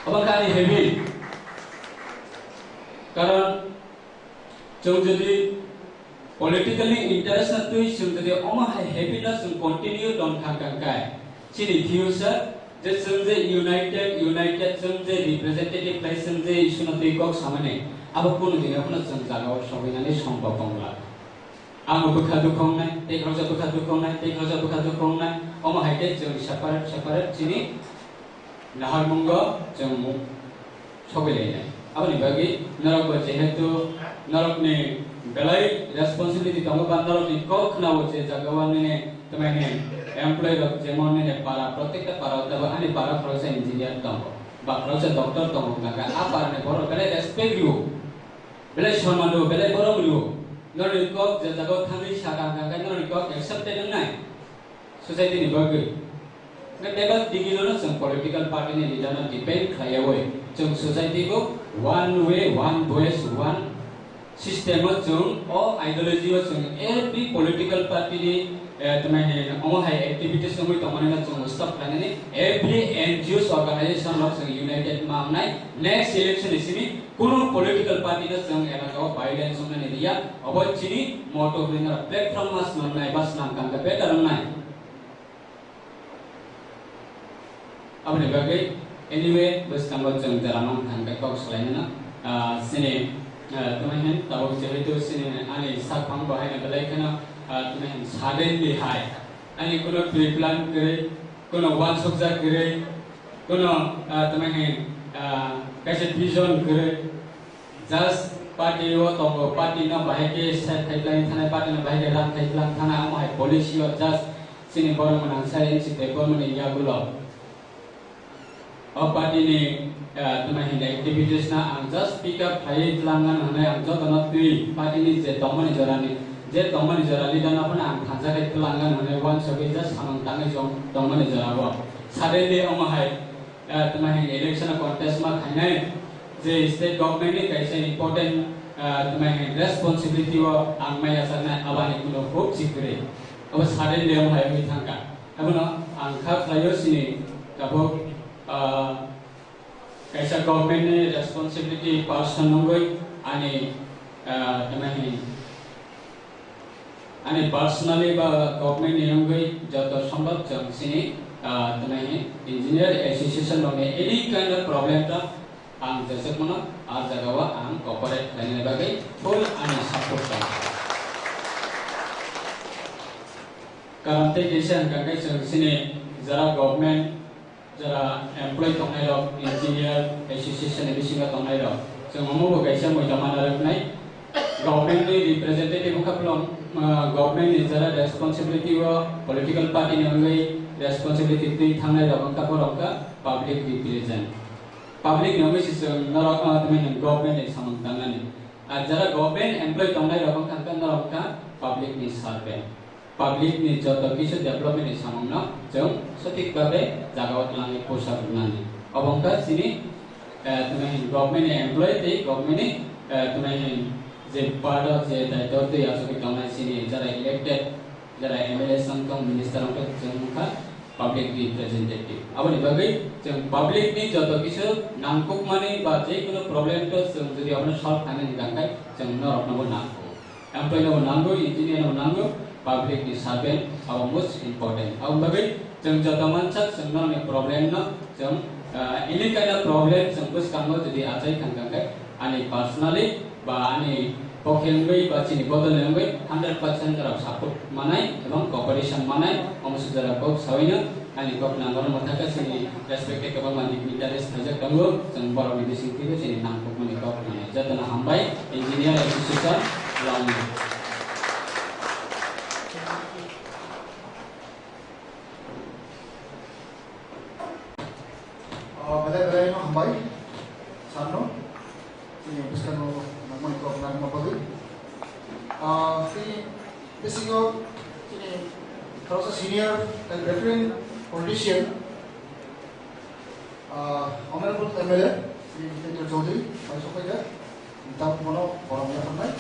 abakani heavy karon jong jodi politically interest na tui sum jodi oma heavy na sum continue don thangkang kai chini future je sum je united sum je representative place sum je issue na tui kok samane अब कोन दिन अपन जन जागाव सबिनानै सम्भव दंला आं बुखा दुखौनाय technology बुखा दुखौनाय technology बुखा दुखौनाय अम हाइटे जों separate चिनि नाहार मंग जों सबिलायनाय आबनि बागै नरक जेहेतु नरकनि बेलाय रेस्पॉन्सिबिलिटी दङ बा नरकनि कखनाव जे जागावनि तमाने एमप्लॉय रक जेमनने पारा प्रत्येकटा पारा तब आनि पारा फरसा इंजिनियर दङ बा फरसा डॉक्टर दङ नागा आ पारने बर बेलाय रेस्पेक्ट रिउ बेलाय सम्मान बेलाय बरम रिउ नरनि कक जे जागाव थांनि सागा नागा नरनि कक एक्सेप्टेड नाय सोसाइटी नि बागै नेबा दिगिनो जों पॉलिटिकल पार्टी नि लिडार ना डिपेंड खायावै जों सोसाइटी को one way one voice one system जों ओ आइडियोलॉजी जों एवरी पॉलिटिकल पार्टी नि तमाने अम हाई एक्टिविटीज जों तमाने जों स्टॉप खाने एवरी एनजीओस ऑर्गेनाइजेशन लॉ जों यूनाइटेड मामनाय नेक्स्ट इलेक्शन इसिनि कोनो पॉलिटिकल पार्टी न जों एलाकाव वायलेंस जों ने रिया अबचिनि मोटो बिना प्लेटफॉर्म मास ननाय बस नाम कांगा बेटर नाय abni bagai anyway bus tanggo jeng jaramang thangka kok selainna sini tumahen tabo jehitu sini ani sakhang bahai belai kana tumahen saden lihai ani kono pre-plan gere kono one subja gere kono tumahen kaise vision gere just party o tongo party na bahai ke set guideline thana party na bahai ke ram guideline thana amai policy o just sini bor manang sai si te bor mani ya gulo अब party ने तुम्हें activities ना आं just pick up खाई तलांगन हने आं जो तना तुई पार्टी ने जे तमनि जरानि दाना पण आं खाजा खाई तलांगन हने वन सबै जस्ट सामन तांगे जो तमनि जराबो साडेले अमहाय तुम्हें इलेक्शन कॉन्टेस्ट मा खाइनाय जे स्टेट गवर्नमेंट नि कैसे इंपोर्टेंट तुम्हें रेस्पॉन्सिबिलिटी व आं माया सरना अबानि कुनो होप सिक्रे अब साडेले अमहाय मै थांगा अबनो आं खा खायो सिनि काबो kaisa government ni responsibility person nongoi ani ani personally ba government ni nongoi joto sambhav jang sini tamahi engineer association nonge any kind of problem ta ang jasek mono ar jagawa ang cooperate lane bagai full ani support ta karante kaisan kakai jang sini jara government जरा employ तंगनाय रक engineer association एबिसिंगा तंगनाय रक जों ममो गायसा मोयदामान रखनाय government नि representative खाप्लम government नि जरा responsibility व political party नि अंगै रेस्पॉन्सिबिलिटी दै थांनाय रक का परका पब्लिक रिप्रेजेंट पब्लिक नंगै सिसं नरक तमेन गवर्नमेंट नि सामंतांगानि आ जरा गवर्नमेंट एम्प्लॉय तंगनाय रक खानका नरका पब्लिक नि सर्वेंट पब्लिक नि जत किछु डेभलपमेंट नि सामंना जों सठिक भाबे जागाव तलांनि पोसा बुनानि अबंका सिनि तमेन गवर्नमेंट एम्प्लॉय ते गवर्नमेंट तमेन जे पार्ट जे दायित्व ते आसुकि तंगनाय सिनि जरा इलेक्टेड जरा एमएलए संकम मिनिस्टर अंक जोंखा पब्लिक रिप्रेजेंटेटिव अबनि बागै जों पब्लिक नि जत किछु नांगकुक माने बा जे कुनो प्रॉब्लम तो जों जदि अपन सल्व खाने गांखाय जों नरकनबो नांगौ एम्प्लॉय नबो नांगौ इंजीनियर नबो नांगौ पब्लिक नि सर्वेंट आवर मोस्ट इम्पोर्टेंट अब बागै जों जत मानसा जों नि प्रॉब्लम न जों एनी काइंड ऑफ प्रॉब्लम जों बस कामो जदि आजाय खांगांखाय आनि पर्सनली बा आनि pokembe ba chini bodol nangbe 100% jara support manai ebang cooperation manai omusu jara kok sawina ani kok nangor mathaka sini respect ke bang interest thajak tanggo jang baro bidesi tibe sini nangkok mani kok nani jatana hambai engineer association launi Bela-bela no hambai sarno ini bukan namun kok nama bagi ini basico ini kalau senior dan veteran politician honorable MLA Sri Jitendra Chaudhary masuk aja minta mono orangnya sampai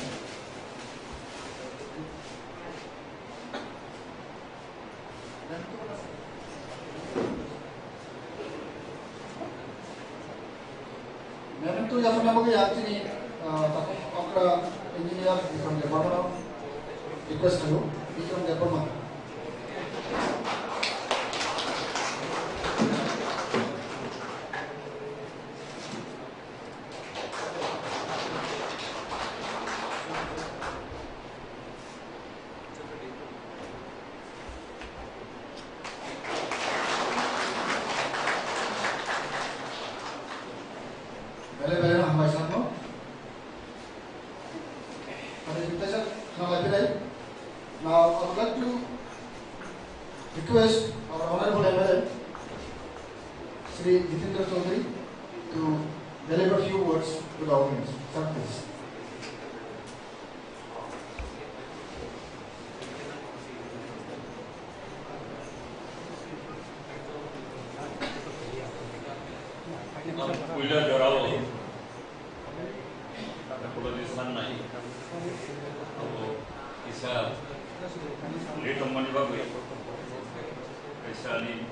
Memang tu yang pernah bagi yang sini, takut okra engineer from Department of request dulu, from Department. Now, I would like to request our Honorable MLA, Sri Jitendra Chaudhary, to deliver a few words to the audience. Sir, please.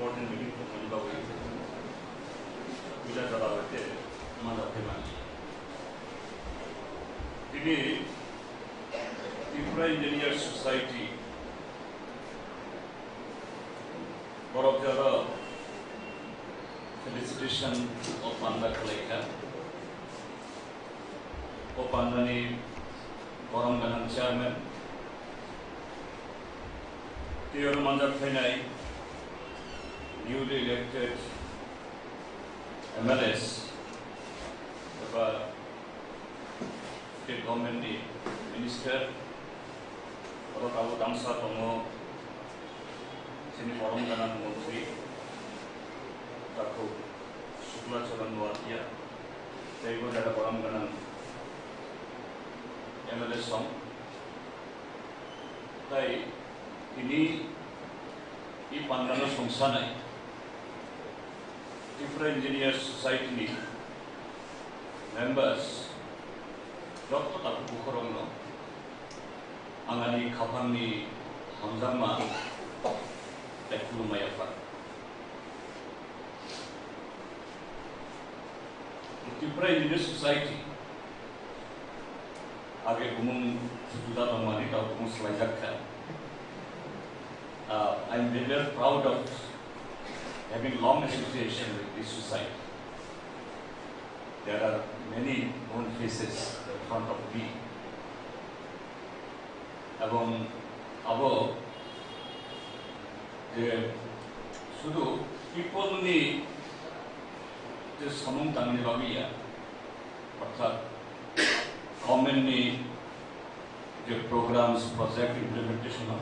important meeting for Manibawai. Bila Jarawate, Madateman. Today, TIPRA Engineer Society, Borobjara, felicitation of Panda Kaleka, Opandani, Boranganan Chairman, Tior Mandar Fenai, newly elected MLAs, the state government minister, or Abu Damsa Tomo, Sini Forum Ganan Mostri, Taku Sukla Choran Watia, they would have a Forum Ganan MLS song. They ini Pandana Songsanai. TIPRA Engineer Society members, Dr. Taku Bukhorono, Angani Kapani Hamzama, Tekulu Mayafa. TIPRA Engineer Society, Age Gumum Sujuda Ramani, Tau Gumus Lajakka. I'm very proud of having long association with this society. There are many known faces in front of me. Abang abo the sudu people ni the samung tangni bagiya, orthat government ni the programs project implementation of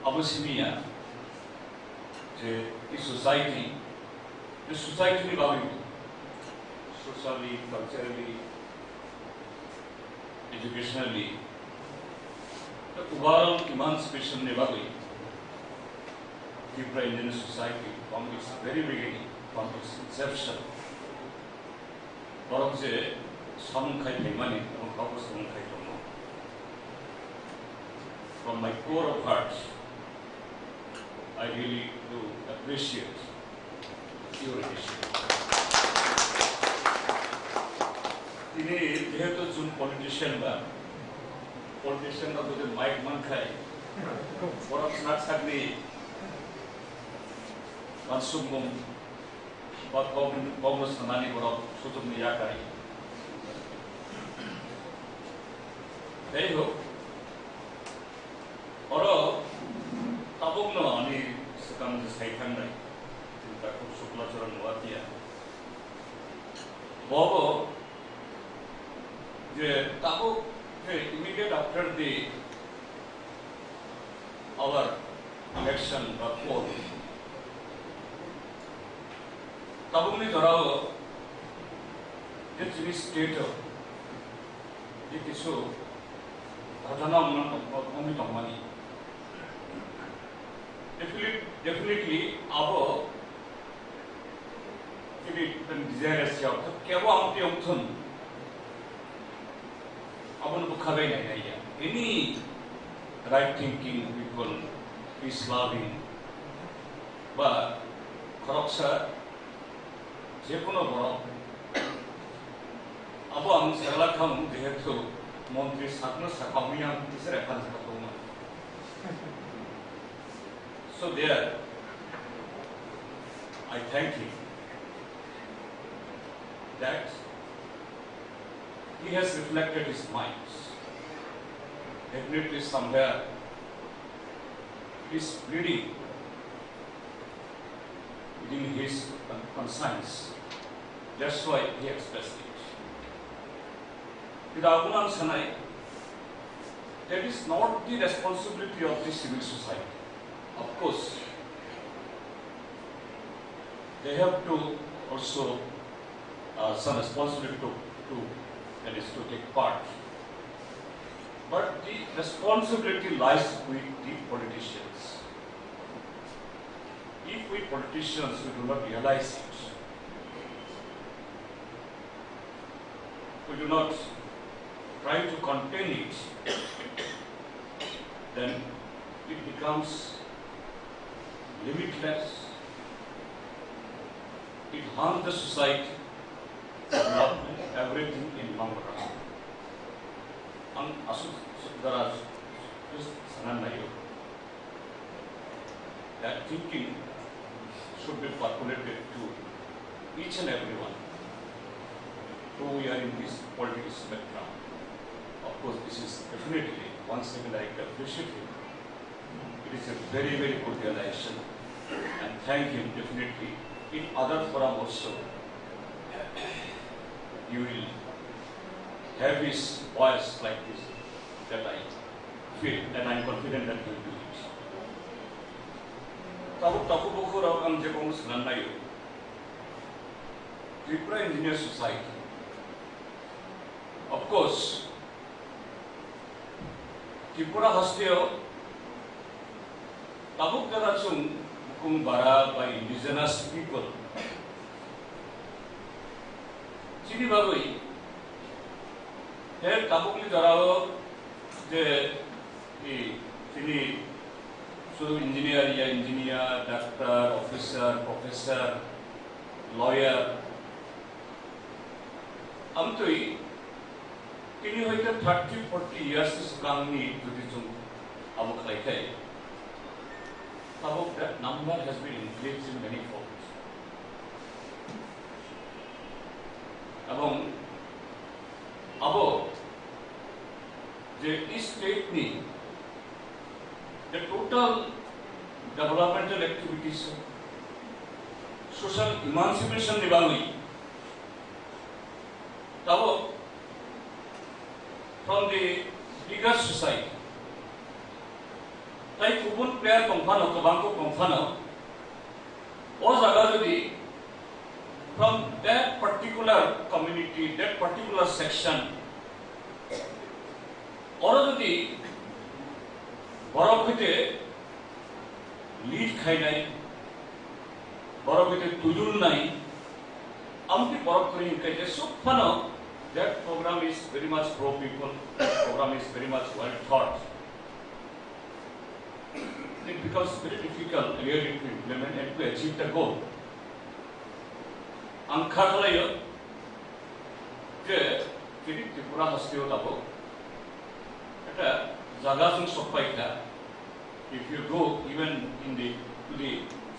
Abusimia, the society is valuable, socially, culturally, educationally. The overall emancipation never TIPRA Indian society from its very beginning, from its inception. From my core of heart, I really do appreciate your initiative. Today, we have to choose politician of the mic mankai. For us, not sadly, Mansumum, but Congress Nani Borok, Sutum Yakai. যাইহোক 어러 따복너 아니 습관도 사이탄나이 진짜 kupsukla처럼 놓았디야 뭐고 이제 따복 immediate after the our election or poll 따복니 저라고 যে যিনি স্টেটও যে কিছু ঘটনা অমিত মানি definitely abo jadi desirous ya kebo amti omthun abon bukhabe nai ya any right thinking people peace loving ba khoroksa je kono boro abo ang sagala kham jehetu মন্ত্রী সাতনো সাকামিয়াম কিসের reference করব না so there I thank him that he has reflected his mind definitely somewhere is bleeding within his conscience that's why he expressed it that is not the responsibility of the civil society. Of course, they have to also some responsibility to that is to take part. But the responsibility lies with the politicians. If we politicians we do not realize it, we do not try to contain it, then it becomes limitless. It harms the society, development, everything in long run. That thinking should be percolated to each and everyone who we are in this political spectrum. Of course, this is definitely, once again, I appreciate him. It is a very, very good realization. And thank him definitely. In other forum also, you will have his voice like this, that I feel, and I am confident that you will do it. Taku bukur ang jekong senanayo. TRIPURA Engineer Society. Of course, TRIPURA hasteo tabuk darachung bukum bara by indigenous people. Chini bagoi he tabuk li darao je chini sudu engineer ya engineer, doctor, officer, professor, lawyer amtoi kini hoite 30-40 years sukangni jodi jung abo khlaikai abo that number has been increased in many folds abong abo je is state ni the total developmental activities social emancipation ni bangi tabo from the bigger society. Tai kubun player komfano kabangko komfano or zagadudi from that particular community, that particular section or jodi borobhite lead khai nai borobhite tujul nai amti borob kori hinkai subfano. That program is very much pro people. That program is very much well thought. It becomes very difficult really to implement and to achieve the goal. Angkha khalayo je kini TRIPURA hasteo tabo. Eta jaga sung sopai tha. If you go even in the to the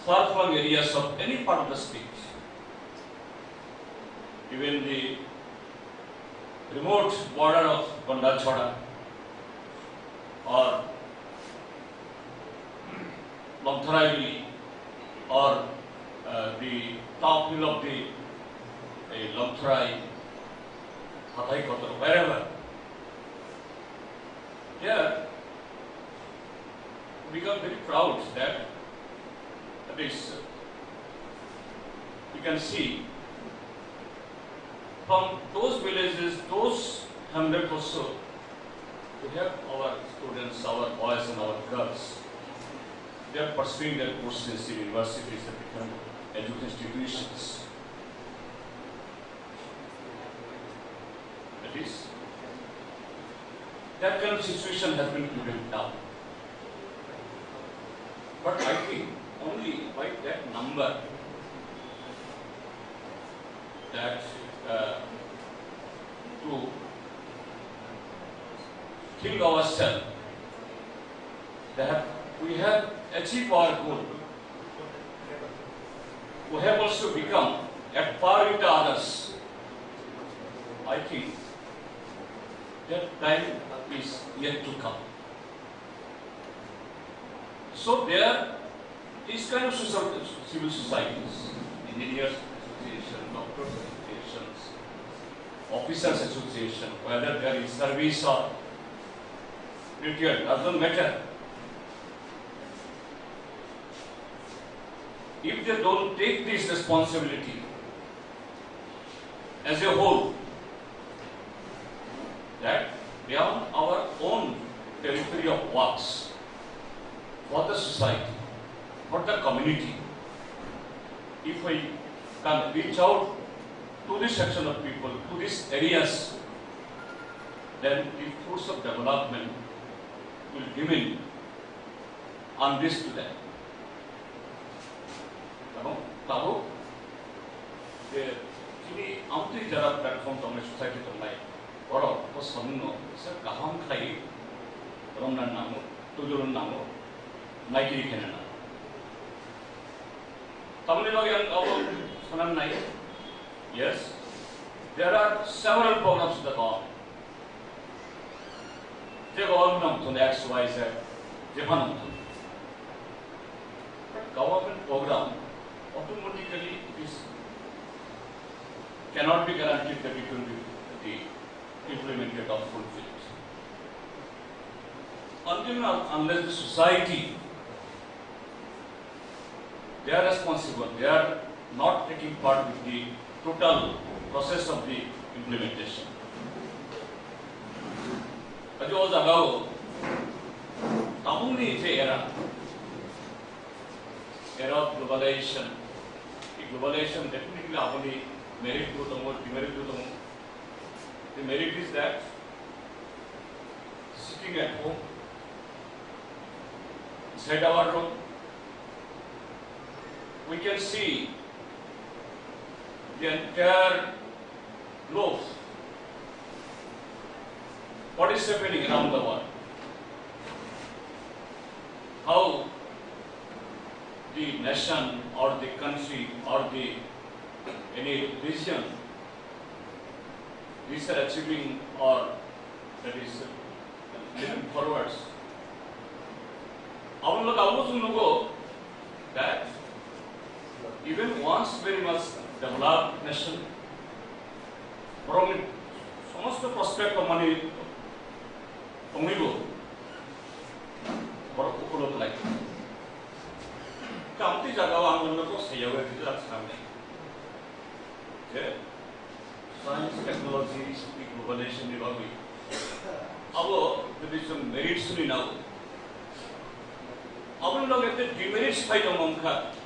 far-flung areas of any part of the state, even the remote border of Gondachora, or Longtharai or the top hill of the Longtharai, Hathai Kotor, wherever. Here, we become very proud that at least we can see from those villages, those 100 or so, we have our students, our boys and our girls. They are pursuing their courses in universities and different education institutions. That is, that kind of situation has been prevented now. But I think only by that number that to think ourselves that we have achieved our goal. We have also become at par with the others. I think that time is yet to come. So there is kind of civil societies, engineers association, doctors associations, officers association, whether they are in service or retired, doesn't matter. If they don't take this responsibility as a whole, that beyond our own territory of works, for the society, for the community, if we can reach out to this section of people, to these areas, then the fruits of development will remain unleashed to them. তাও যে যিনি আমতি যারা platform তো আমরা society তো নাই বড় তো সন্ন সে গাহাম খাই রমনার নাম তুজুর নাম নাইকিরি খেনে না তামনি লগে আও শোনান নাই yes there are several programs that go on যে গভর্নমেন্ট তো XYZ যে বানানো government program automatically this cannot be guaranteed that it will be implemented or fulfilled. Until now, unless the society, they are responsible, they are not taking part with the total process of the implementation. As you all know, Tamuni is an era of globalization. Globalization definitely only merit to the more, demerit to the more. The merit is that sitting at home, inside our room, we can see the entire globe, what is happening around the world, how the nation or the country or the any region these are achieving or that is moving forwards. Our look that even once very much developed nation, from almost the prospect of money, only go for a like. Kamti jagaw ang mundo ko sa yawa dito at sa amin. Science, technology, globalization ni bago. Abo, there is some merits ni now. Abo log ete demerits pa yung mangka.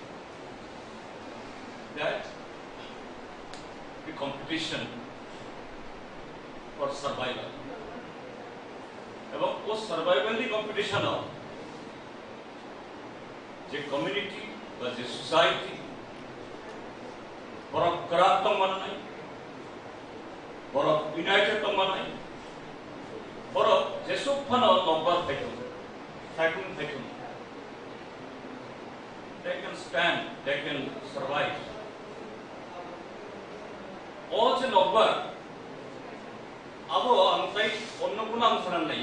That the competition for survival. Abo, wo survival ni competition ho. যে community বা যে society বড় করাত্মক মান নাই বড় United মান নাই বড় যেসব ফান নম্বর থাকুন they can stand, they can survive. ও যে নম্বর আবো আমি অন্য কোনো আমসান নাই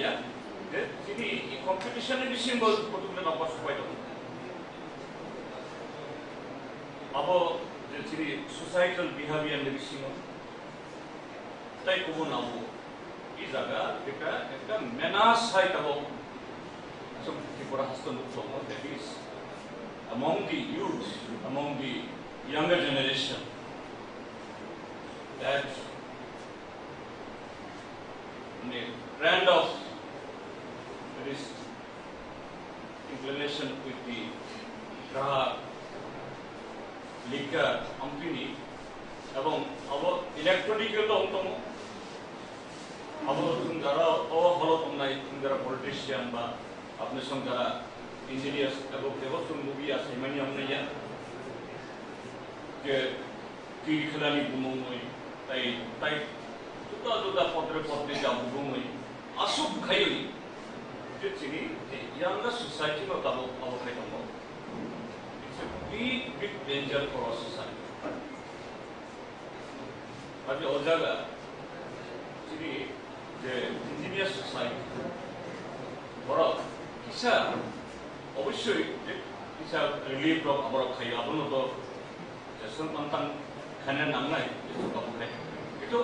jadi competition ini simbol untuk nampak supaya itu. Abo jadi societal behavior ini simbol. Tapi kubun abo, ini jaga kita menas hai kalau TRIPURA has to look for that is among the youth, among the younger generation, that the trend of there is inclination with the drug, liquor, company, এবং আবার electronical অন্তম আবার তুমি যারা হলো তোমরা যারা politician বা আপনার সঙ্গে যারা ইঞ্জিনিয়ার এবং দেবস্বর মুভি আছে মানে আমরা যে কি খেলানি বুমই তাই তাই জুদা জুদা পদে যা বুমই আসুক খাইলি যে চিনি যে ইয়াঙ্গার সোসাইটি বা তাবো খাই দङ it's a big danger for our society আজকে ও জায়গা চিনি যে ইঞ্জিনিয়ার সোসাইটি বড় কিসা অবশ্যই যে কিসা রিলিফ আবার খাই আপনার তো যেসব সন্তান খানে নামনাই খাই কিন্তু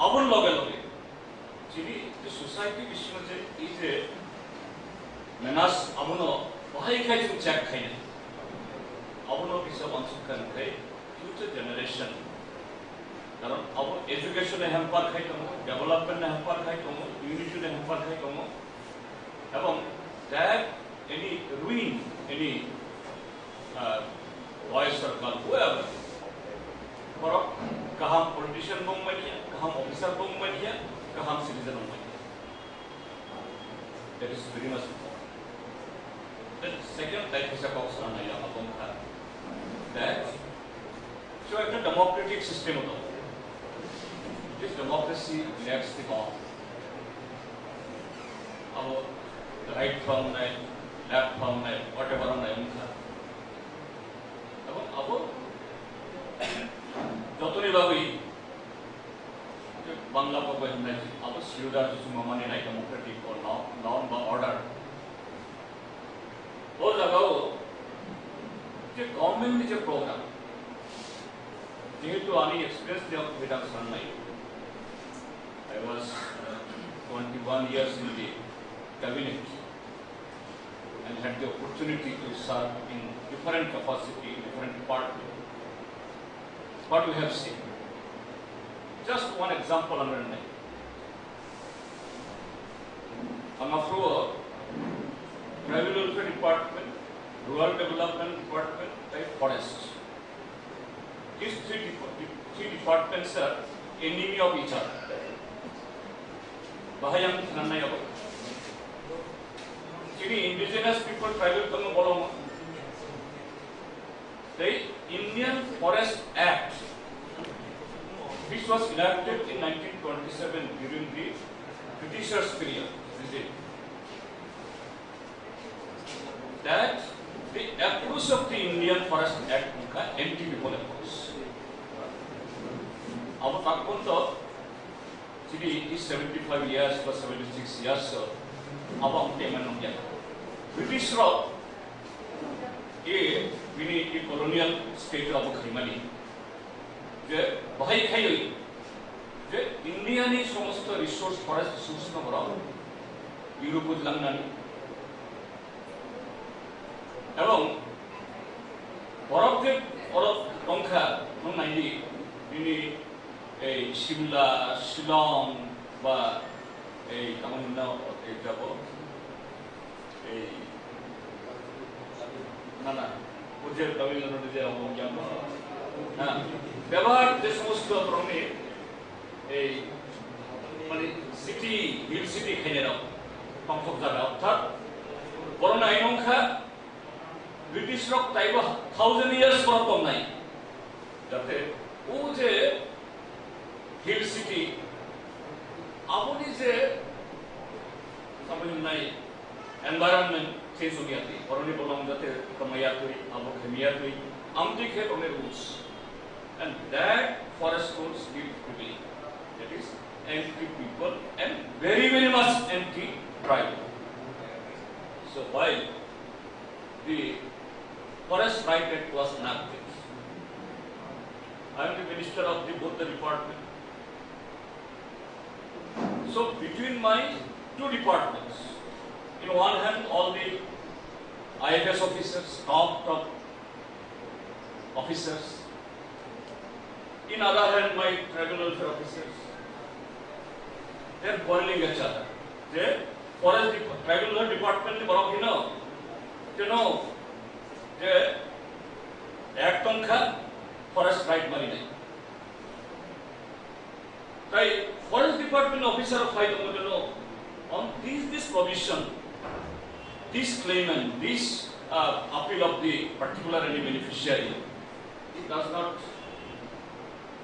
আবার লগে লগে চিনি যে সোসাইটি বিশ্ব যে এই যে মেনাস আপনার বাহাই খাই जों চেক খাই না আপনার কিসা অঞ্চল খান খাই ফিউচার জেনারেশন কারণ আবার এডুকেশনে হ্যাম্পার খাই দङ ডেভেলপমেন্টে হ্যাম্পার খাই দङ ইউনিটিনে হ্যাম্পার খাই দङ এবং that any ruin any voice or call whoever for kaham politician bong mania kaham officer bong mania kaham citizen bong mania that is very much important. Then second type is a box on aya abong kha that so একটা democratic system hoto this democracy lacks the law abo right from left from whatever on unkha এবং abo যতনি ভাবই যে বাংলা পবে আমরা abo সিউদার কিছু মানে নাই Democratic or law বা order ও জায়গাও যে গভর্নমেন্ট যে প্রোগ্রাম যেহেতু আমি এক্সপিরিয়েন্স দেওয়া রিডাকশন নাই I was 21 years in the cabinet and had the opportunity to serve in different capacity, different departments. What we have seen. Just one example under the name. Amafro, Tribal Welfare Department, Rural Development Department, and Forest. These three departments are enemy of each other. Bahayang Thananay Abo. Chini indigenous people, tribal Tamu Boloma. The Indian Forest Act, which was enacted in 1927 during the Britishers' period, that the approach of the Indian Forest Act empty people approach. Our Takunto, Chini is 75 years plus 76 years, so our payment of that. British law, we need a colonial state of Krimani. The Bahai Kai, the Indian is almost a resource forest resource no more. Europe with Langan. এবং বরফদের বরফ সংখ্যা নাইনি তিনি এই সিমলা শিলং বা এই তামিলনাড়ু এই যাব এই না না ওদের তামিলনাড়ুতে যে যাব হ্যাঁ ব্যবহার যে সমস্ত ধরনের এই মানে সিটি হিল সিটি খেয়ে সংখ্যক জায়গা অর্থাৎ বড় নাই সংখ্যা ব্রিটিশ রক তাইবা 1000 ইয়ার্স পর কম নাই যাতে ও যে হিল সিটি আপনি যে সামনে নাই এনवायरमेंट চেঞ্জ हो गया थी परनी बोलम जाते कमाया हुई अब खमिया हुई আমটি খেত অনেক roots and that forest roots live privilege that is anti people and very much anti tribal So while the Forest Right Act was enacted, I am the minister of both the department. So between my two departments, in one hand all the IFS officers, top officers, in other hand my tribal welfare officers, they are quarreling each other. The forest tribal welfare department you know, the act on forest right marine. Right, forest department officer of fight on this provision, this claimant, this appeal of the particular any beneficiary, it does not,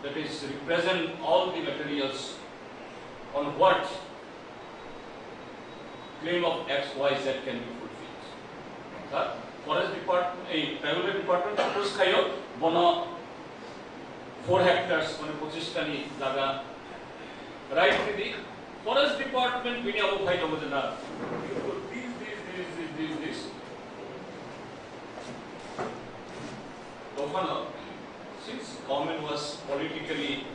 that is, represent all the materials on what claim of X, Y, Z can be fulfilled. Forest department, tribal department, suppose kayo, bono 4 hectares, bono 25 tani jaga, right to the forest department, we have fight over the this. Since government was politically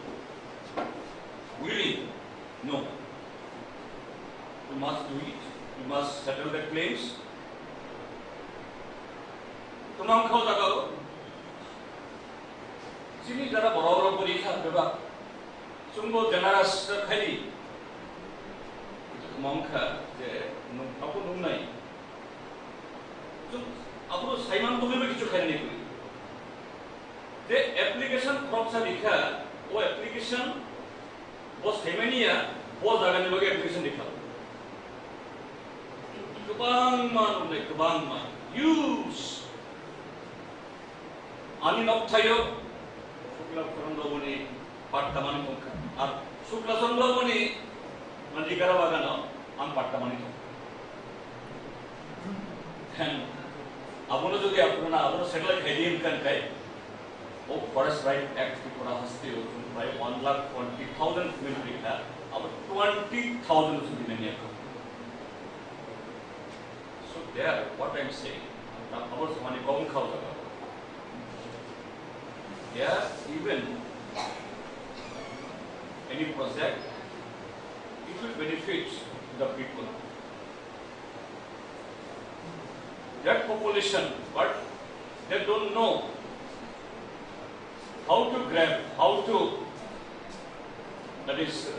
willing, no, we must do it, we must settle the claims. तुम्हां खाओ जागाओ जिनी जरा बराबर परीक्षा बेबा सुंगो generous खाली तुम्हां खा जे आपको नुनाई जो आपको साइमन तो में किचु खाने को जे एप्लीकेशन फॉर्म सा लिखा वो एप्लीकेशन वो सेमेनिया वो जगह ने लगे एप्लीकेशन लिखा कबांग मान use Ani nok tayo, Sukla Kurandobuni, Patamani, Sukla Sundobuni, Manjikaravagano, and Patamani. And Abuna to the Apuna, Abuna settled Hedian Kankai, oh, Forest Right Act, Tripura has to buy 1,20,000 military car, about 20,000 to the many. So, there, what I am saying, about money going out. Yeah, even any project, it will benefit the people. That population, but they don't know how to grab, how to, that is,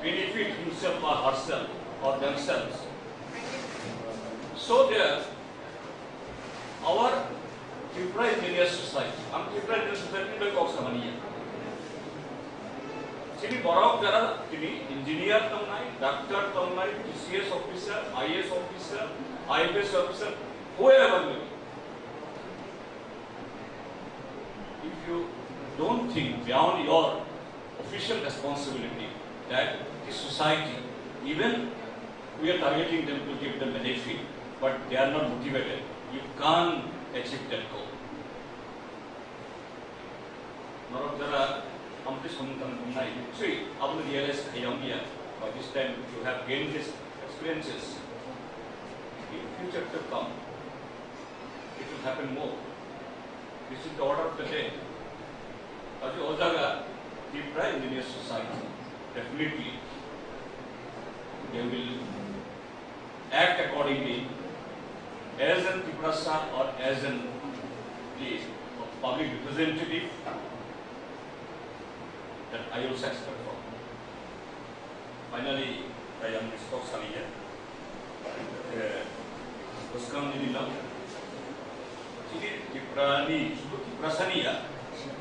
benefit himself or herself or themselves. So there, our TIPRA Engineer Society, TIPRA Engineer Society by Koksamania. Sini borok jara, sini engineer tamnai, doctor tamnai, TCS officer, IS officer, IFS officer, whoever may be. If you don't think beyond your official responsibility that the society, even we are targeting them to give them benefit, but they are not motivated, you can't achieve that goal. Norok jara, amti sumtan kumnai. See, abnu realize kayamia. By this time, you have gained these experiences. In future to come, it will happen more. This is the order of the day. As you ojaga, TIPRA Engineer Society, definitely they will act accordingly. As an TIPRA or as an public representative that I also expect from. Finally, I am Mr. Saliya. Uskam Nidila. TIPRA Saniya,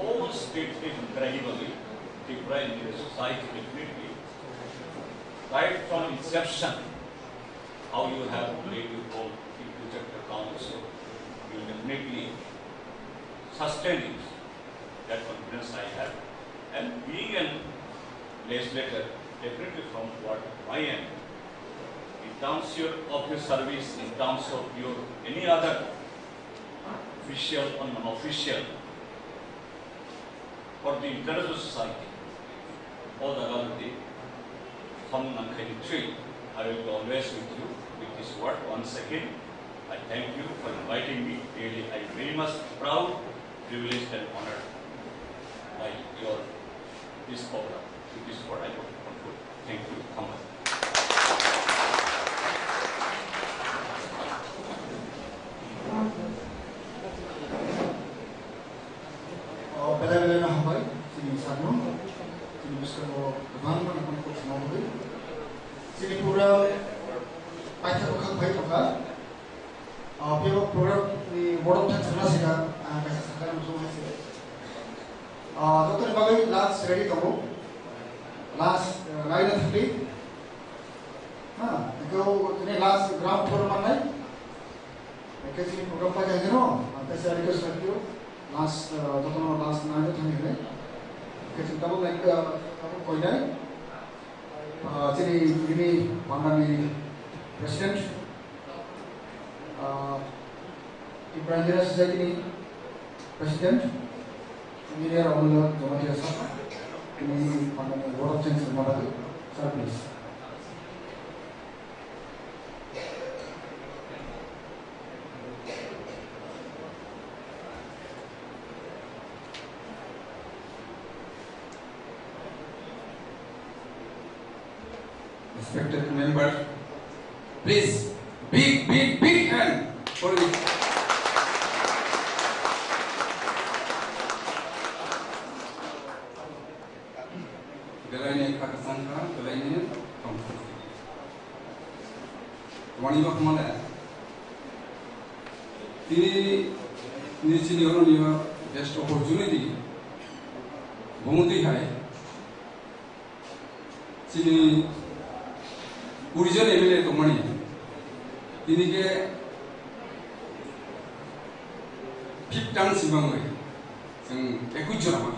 all states incredibly, TIPRA Engineer Society definitely, right from inception, how you have played your role. Council, you will definitely sustain it. That confidence I have. And being a legislator, definitely from what I am, in terms of your service, in terms of your any other official or non-official, for the interest of society, all the Gandhi, I will be always with you with this word. Once again, I thank you for inviting me. Really, I am very much proud, privileged, and honored by this program. This is what I want to conclude. Thank you. Humble. Bela-bela na hambai, sini sarno, sini bisa ko bang mana pun ko semua boleh. Sini pura paitha ko khang bhai toka. Pero program ni board of chana sila kaisa sakar musuh hasil. Doktor bagai last ready tomo, last line of three. Itu ini last ground floor mana? Mereka sini program pada yang no, antara saya request lagi last total last night thang ini. Kita kamu naik kamu koi naik. Jadi ini mana ni president TIPRA Engineer Society ni president engineer HON'BLE MLAs ini mana ni board of chancellor mana tu, sir please. Respected members, please, big hand for this. Delaine Kakasanga, Delaine, Wani Bakumala. Tini Nichini Oronia, best opportunity, Bomuti High, Chini. Original MLA to money. Ini ke 5 tahun sebelumnya, yang ikut jualan.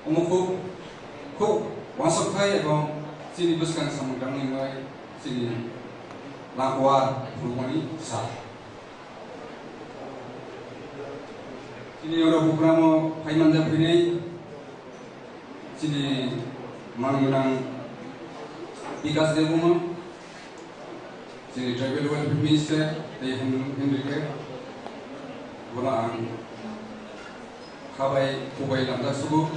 Umumku, wasok saya bang, sini buskan sama kami mulai sini lakuar perumani sah. Sini orang program Haimanjab ini, sini menang Vikas Devuma, sini Tribal Welfare Minister, Teh Hendrike, Bulan Kabai Kubai Lamda Subu,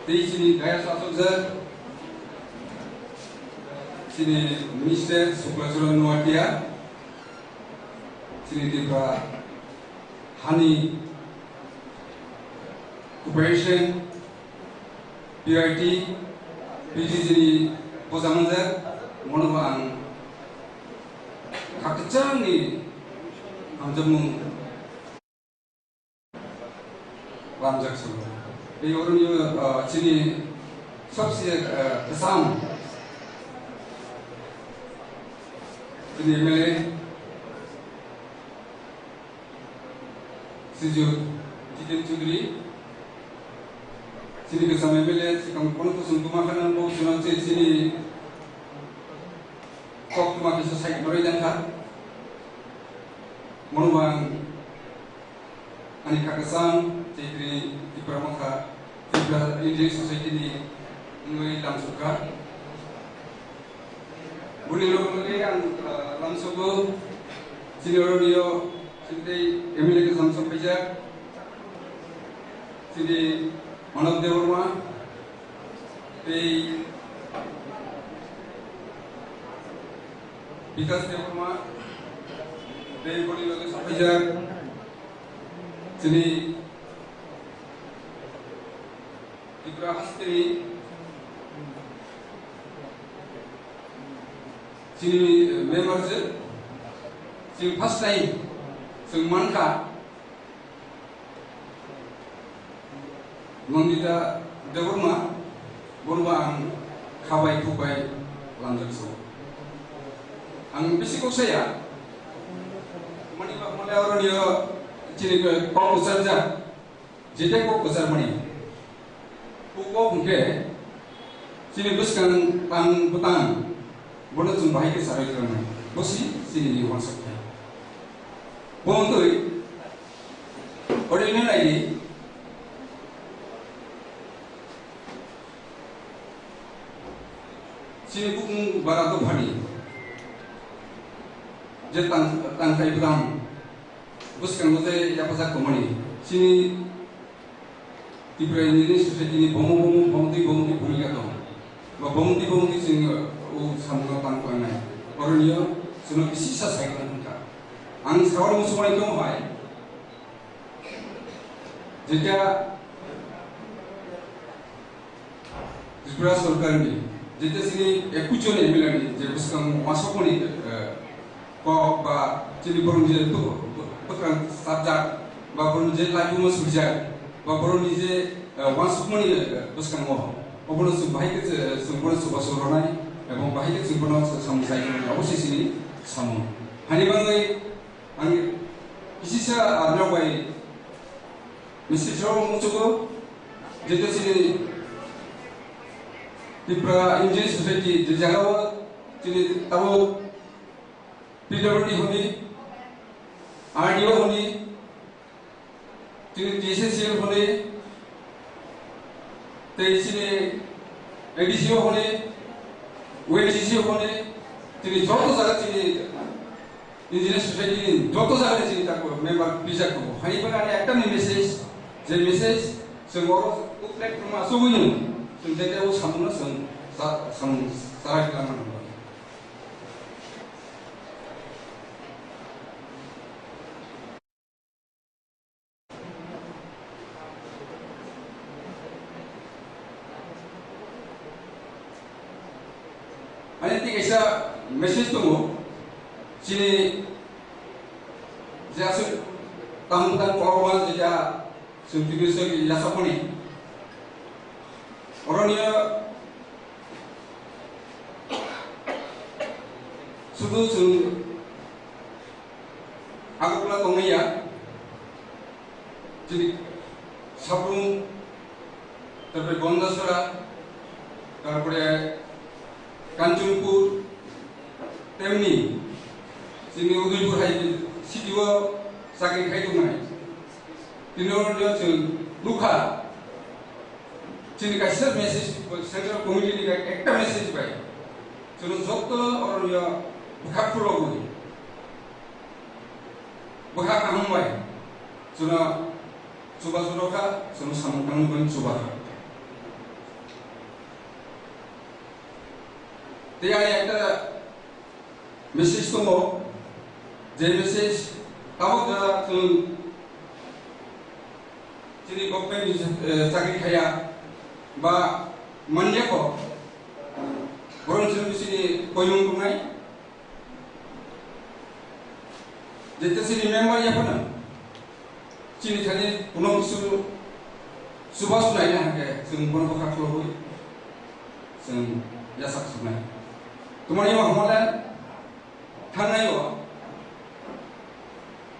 Teh sini Gaya Sasukzer, sini Minister Suklasuran Nuatia, sini TIPRA Honey Cooperation, PIT, PGC Posamanzer, Monobang Kakacang ni Hamjamu Lamjak Sulu. Ini orang ni sini सबसे किसान sini MLA Siju Jitin Chudri sini bersama MLA sekarang pun kusum makanan bau sunan sini kok cuma bisa saya beri jangan menubang anika kesan jadi di pramuka TIPRA Engineering Society ni ngai langsung ka boleh lo yang langsung go sini orang dia sini MLA ke langsung pejak sini Manab Dewarma, Vikas Dewarma, Boli Lotus Apajar, sini TIPRA Hastri, sini members, sini first time, sini Manka. Mengita Dewarma, Borwang Kabai Kubai Lanjakso. Ang bisiko saya, Manipa mulai orang dia ciri kau besar je, jadi kau besar mani. Kau mungkin sini buskan pang petang, boleh jumpai ke sarai kerana, bosi sini di masuk. Bom tu, orang ini lagi. Sini bukan barato bani, je tang kai bram buskan mote ya pasak komani sini TIPRA Engineering Society ni bomti bhumika to ba bomti sing o samga tang ko nai orniyo suno isi sa sai kan ka ang sawar musumai ko hai jeta Tripura सरकार ni jeta sini ekujon emilani je buskan masokoni ko ba chili borong je to pekan subject ba borong je lagu mas bijak ba borong ni je wansukmani buskan mo obono su bahike sumbono su basoronai ebong bahike sumbono samsai obossi sini samu hani bangai ang isisa arnabai misi jero mutugo jeta sini TIPRA Engineering Society di Jakarta sini tahu PWD honi RDO honi sini TCCL honi te sini ADCO honi ONGC honi sini joto jaga sini Engineering Society joto jaga sini taku member bisa ko hani bagane ekta ni message je message semua utlek rumah subuhnya sendiri aku samuna sarai kelangan. Ani tiga isa message tu sini jasa tamu korban saja sendiri segi jasa poni. Orangnya sudah aku pulang kong ya, jadi sabun terus Gondasura, terus Kancungpur, temni sini Udaypur hai sidiwa sakit hai tu mana, ini orang dia luka. Sini kasih message central community ka ekta message bai suno jotto orang ya buka pulau gui buka kahum bai suno coba ka suno samutang pun coba dia ekta message tu mo je message tahu dah tu sini government sakit kaya ba manja ko borom sini sini koyung kumai jeta sini member ya pana sini thani punong subas nai na ke sing borom ka klo hui sing yasak sunai tumani ma homolan thangai yo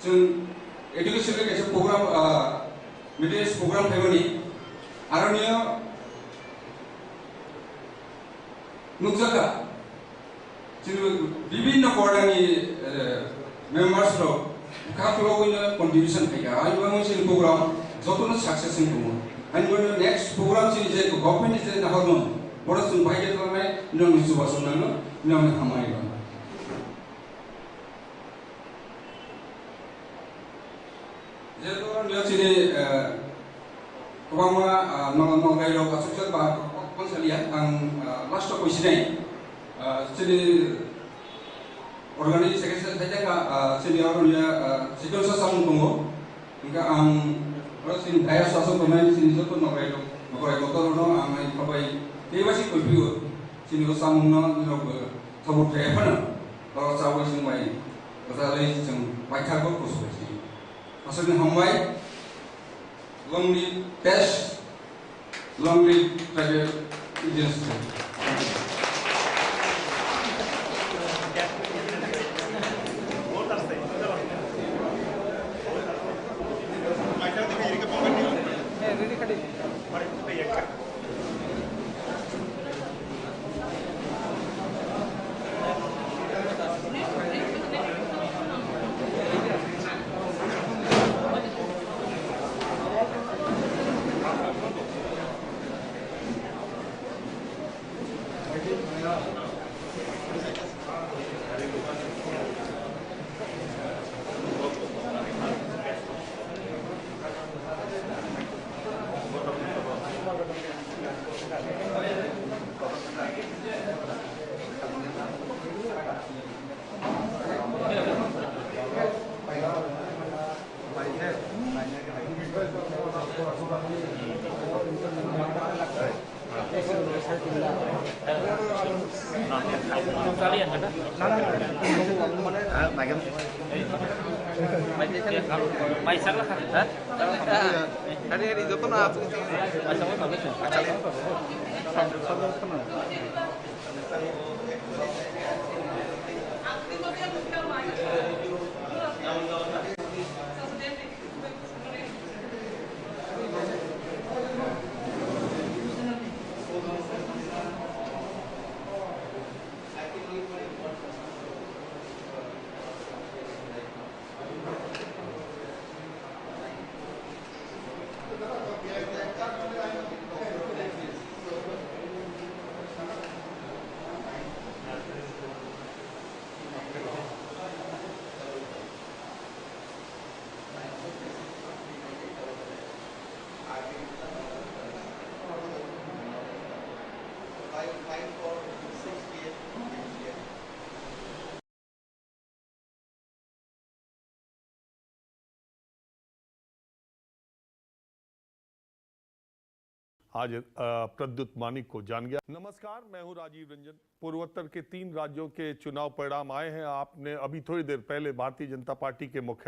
sing education ke program media program family aroniyo nukjaka sini bibinno korani members ro kaklo wina contribution thaiga ai bang sini program jotono success in kumo and when next program sini je government is na hormon bora sun bhai ke tarmai nong su basuna no nong hamai ba je to nyo sini kawama no gai ro kasuk ba konsalia ang last ko sini sini organisasi saja ka sini orang ya sikul sasam tunggu hingga ang sini daya sasam tunai sini satu nagai motor no ang kapai dewa si kuipiu sini sasam no thabut thai pana kalau sawo sing mai kasale sing paikha ko kusu sini asal hambai longli test longli private agency आज प्रद्युत मानिक को जान गया। नमस्कार, मैं हूं राजीव रंजन। पूर्वोत्तर के 3 राज्यों के चुनाव परिणाम आए हैं। आपने अभी थोड़ी देर पहले भारतीय जनता पार्टी के मुख्य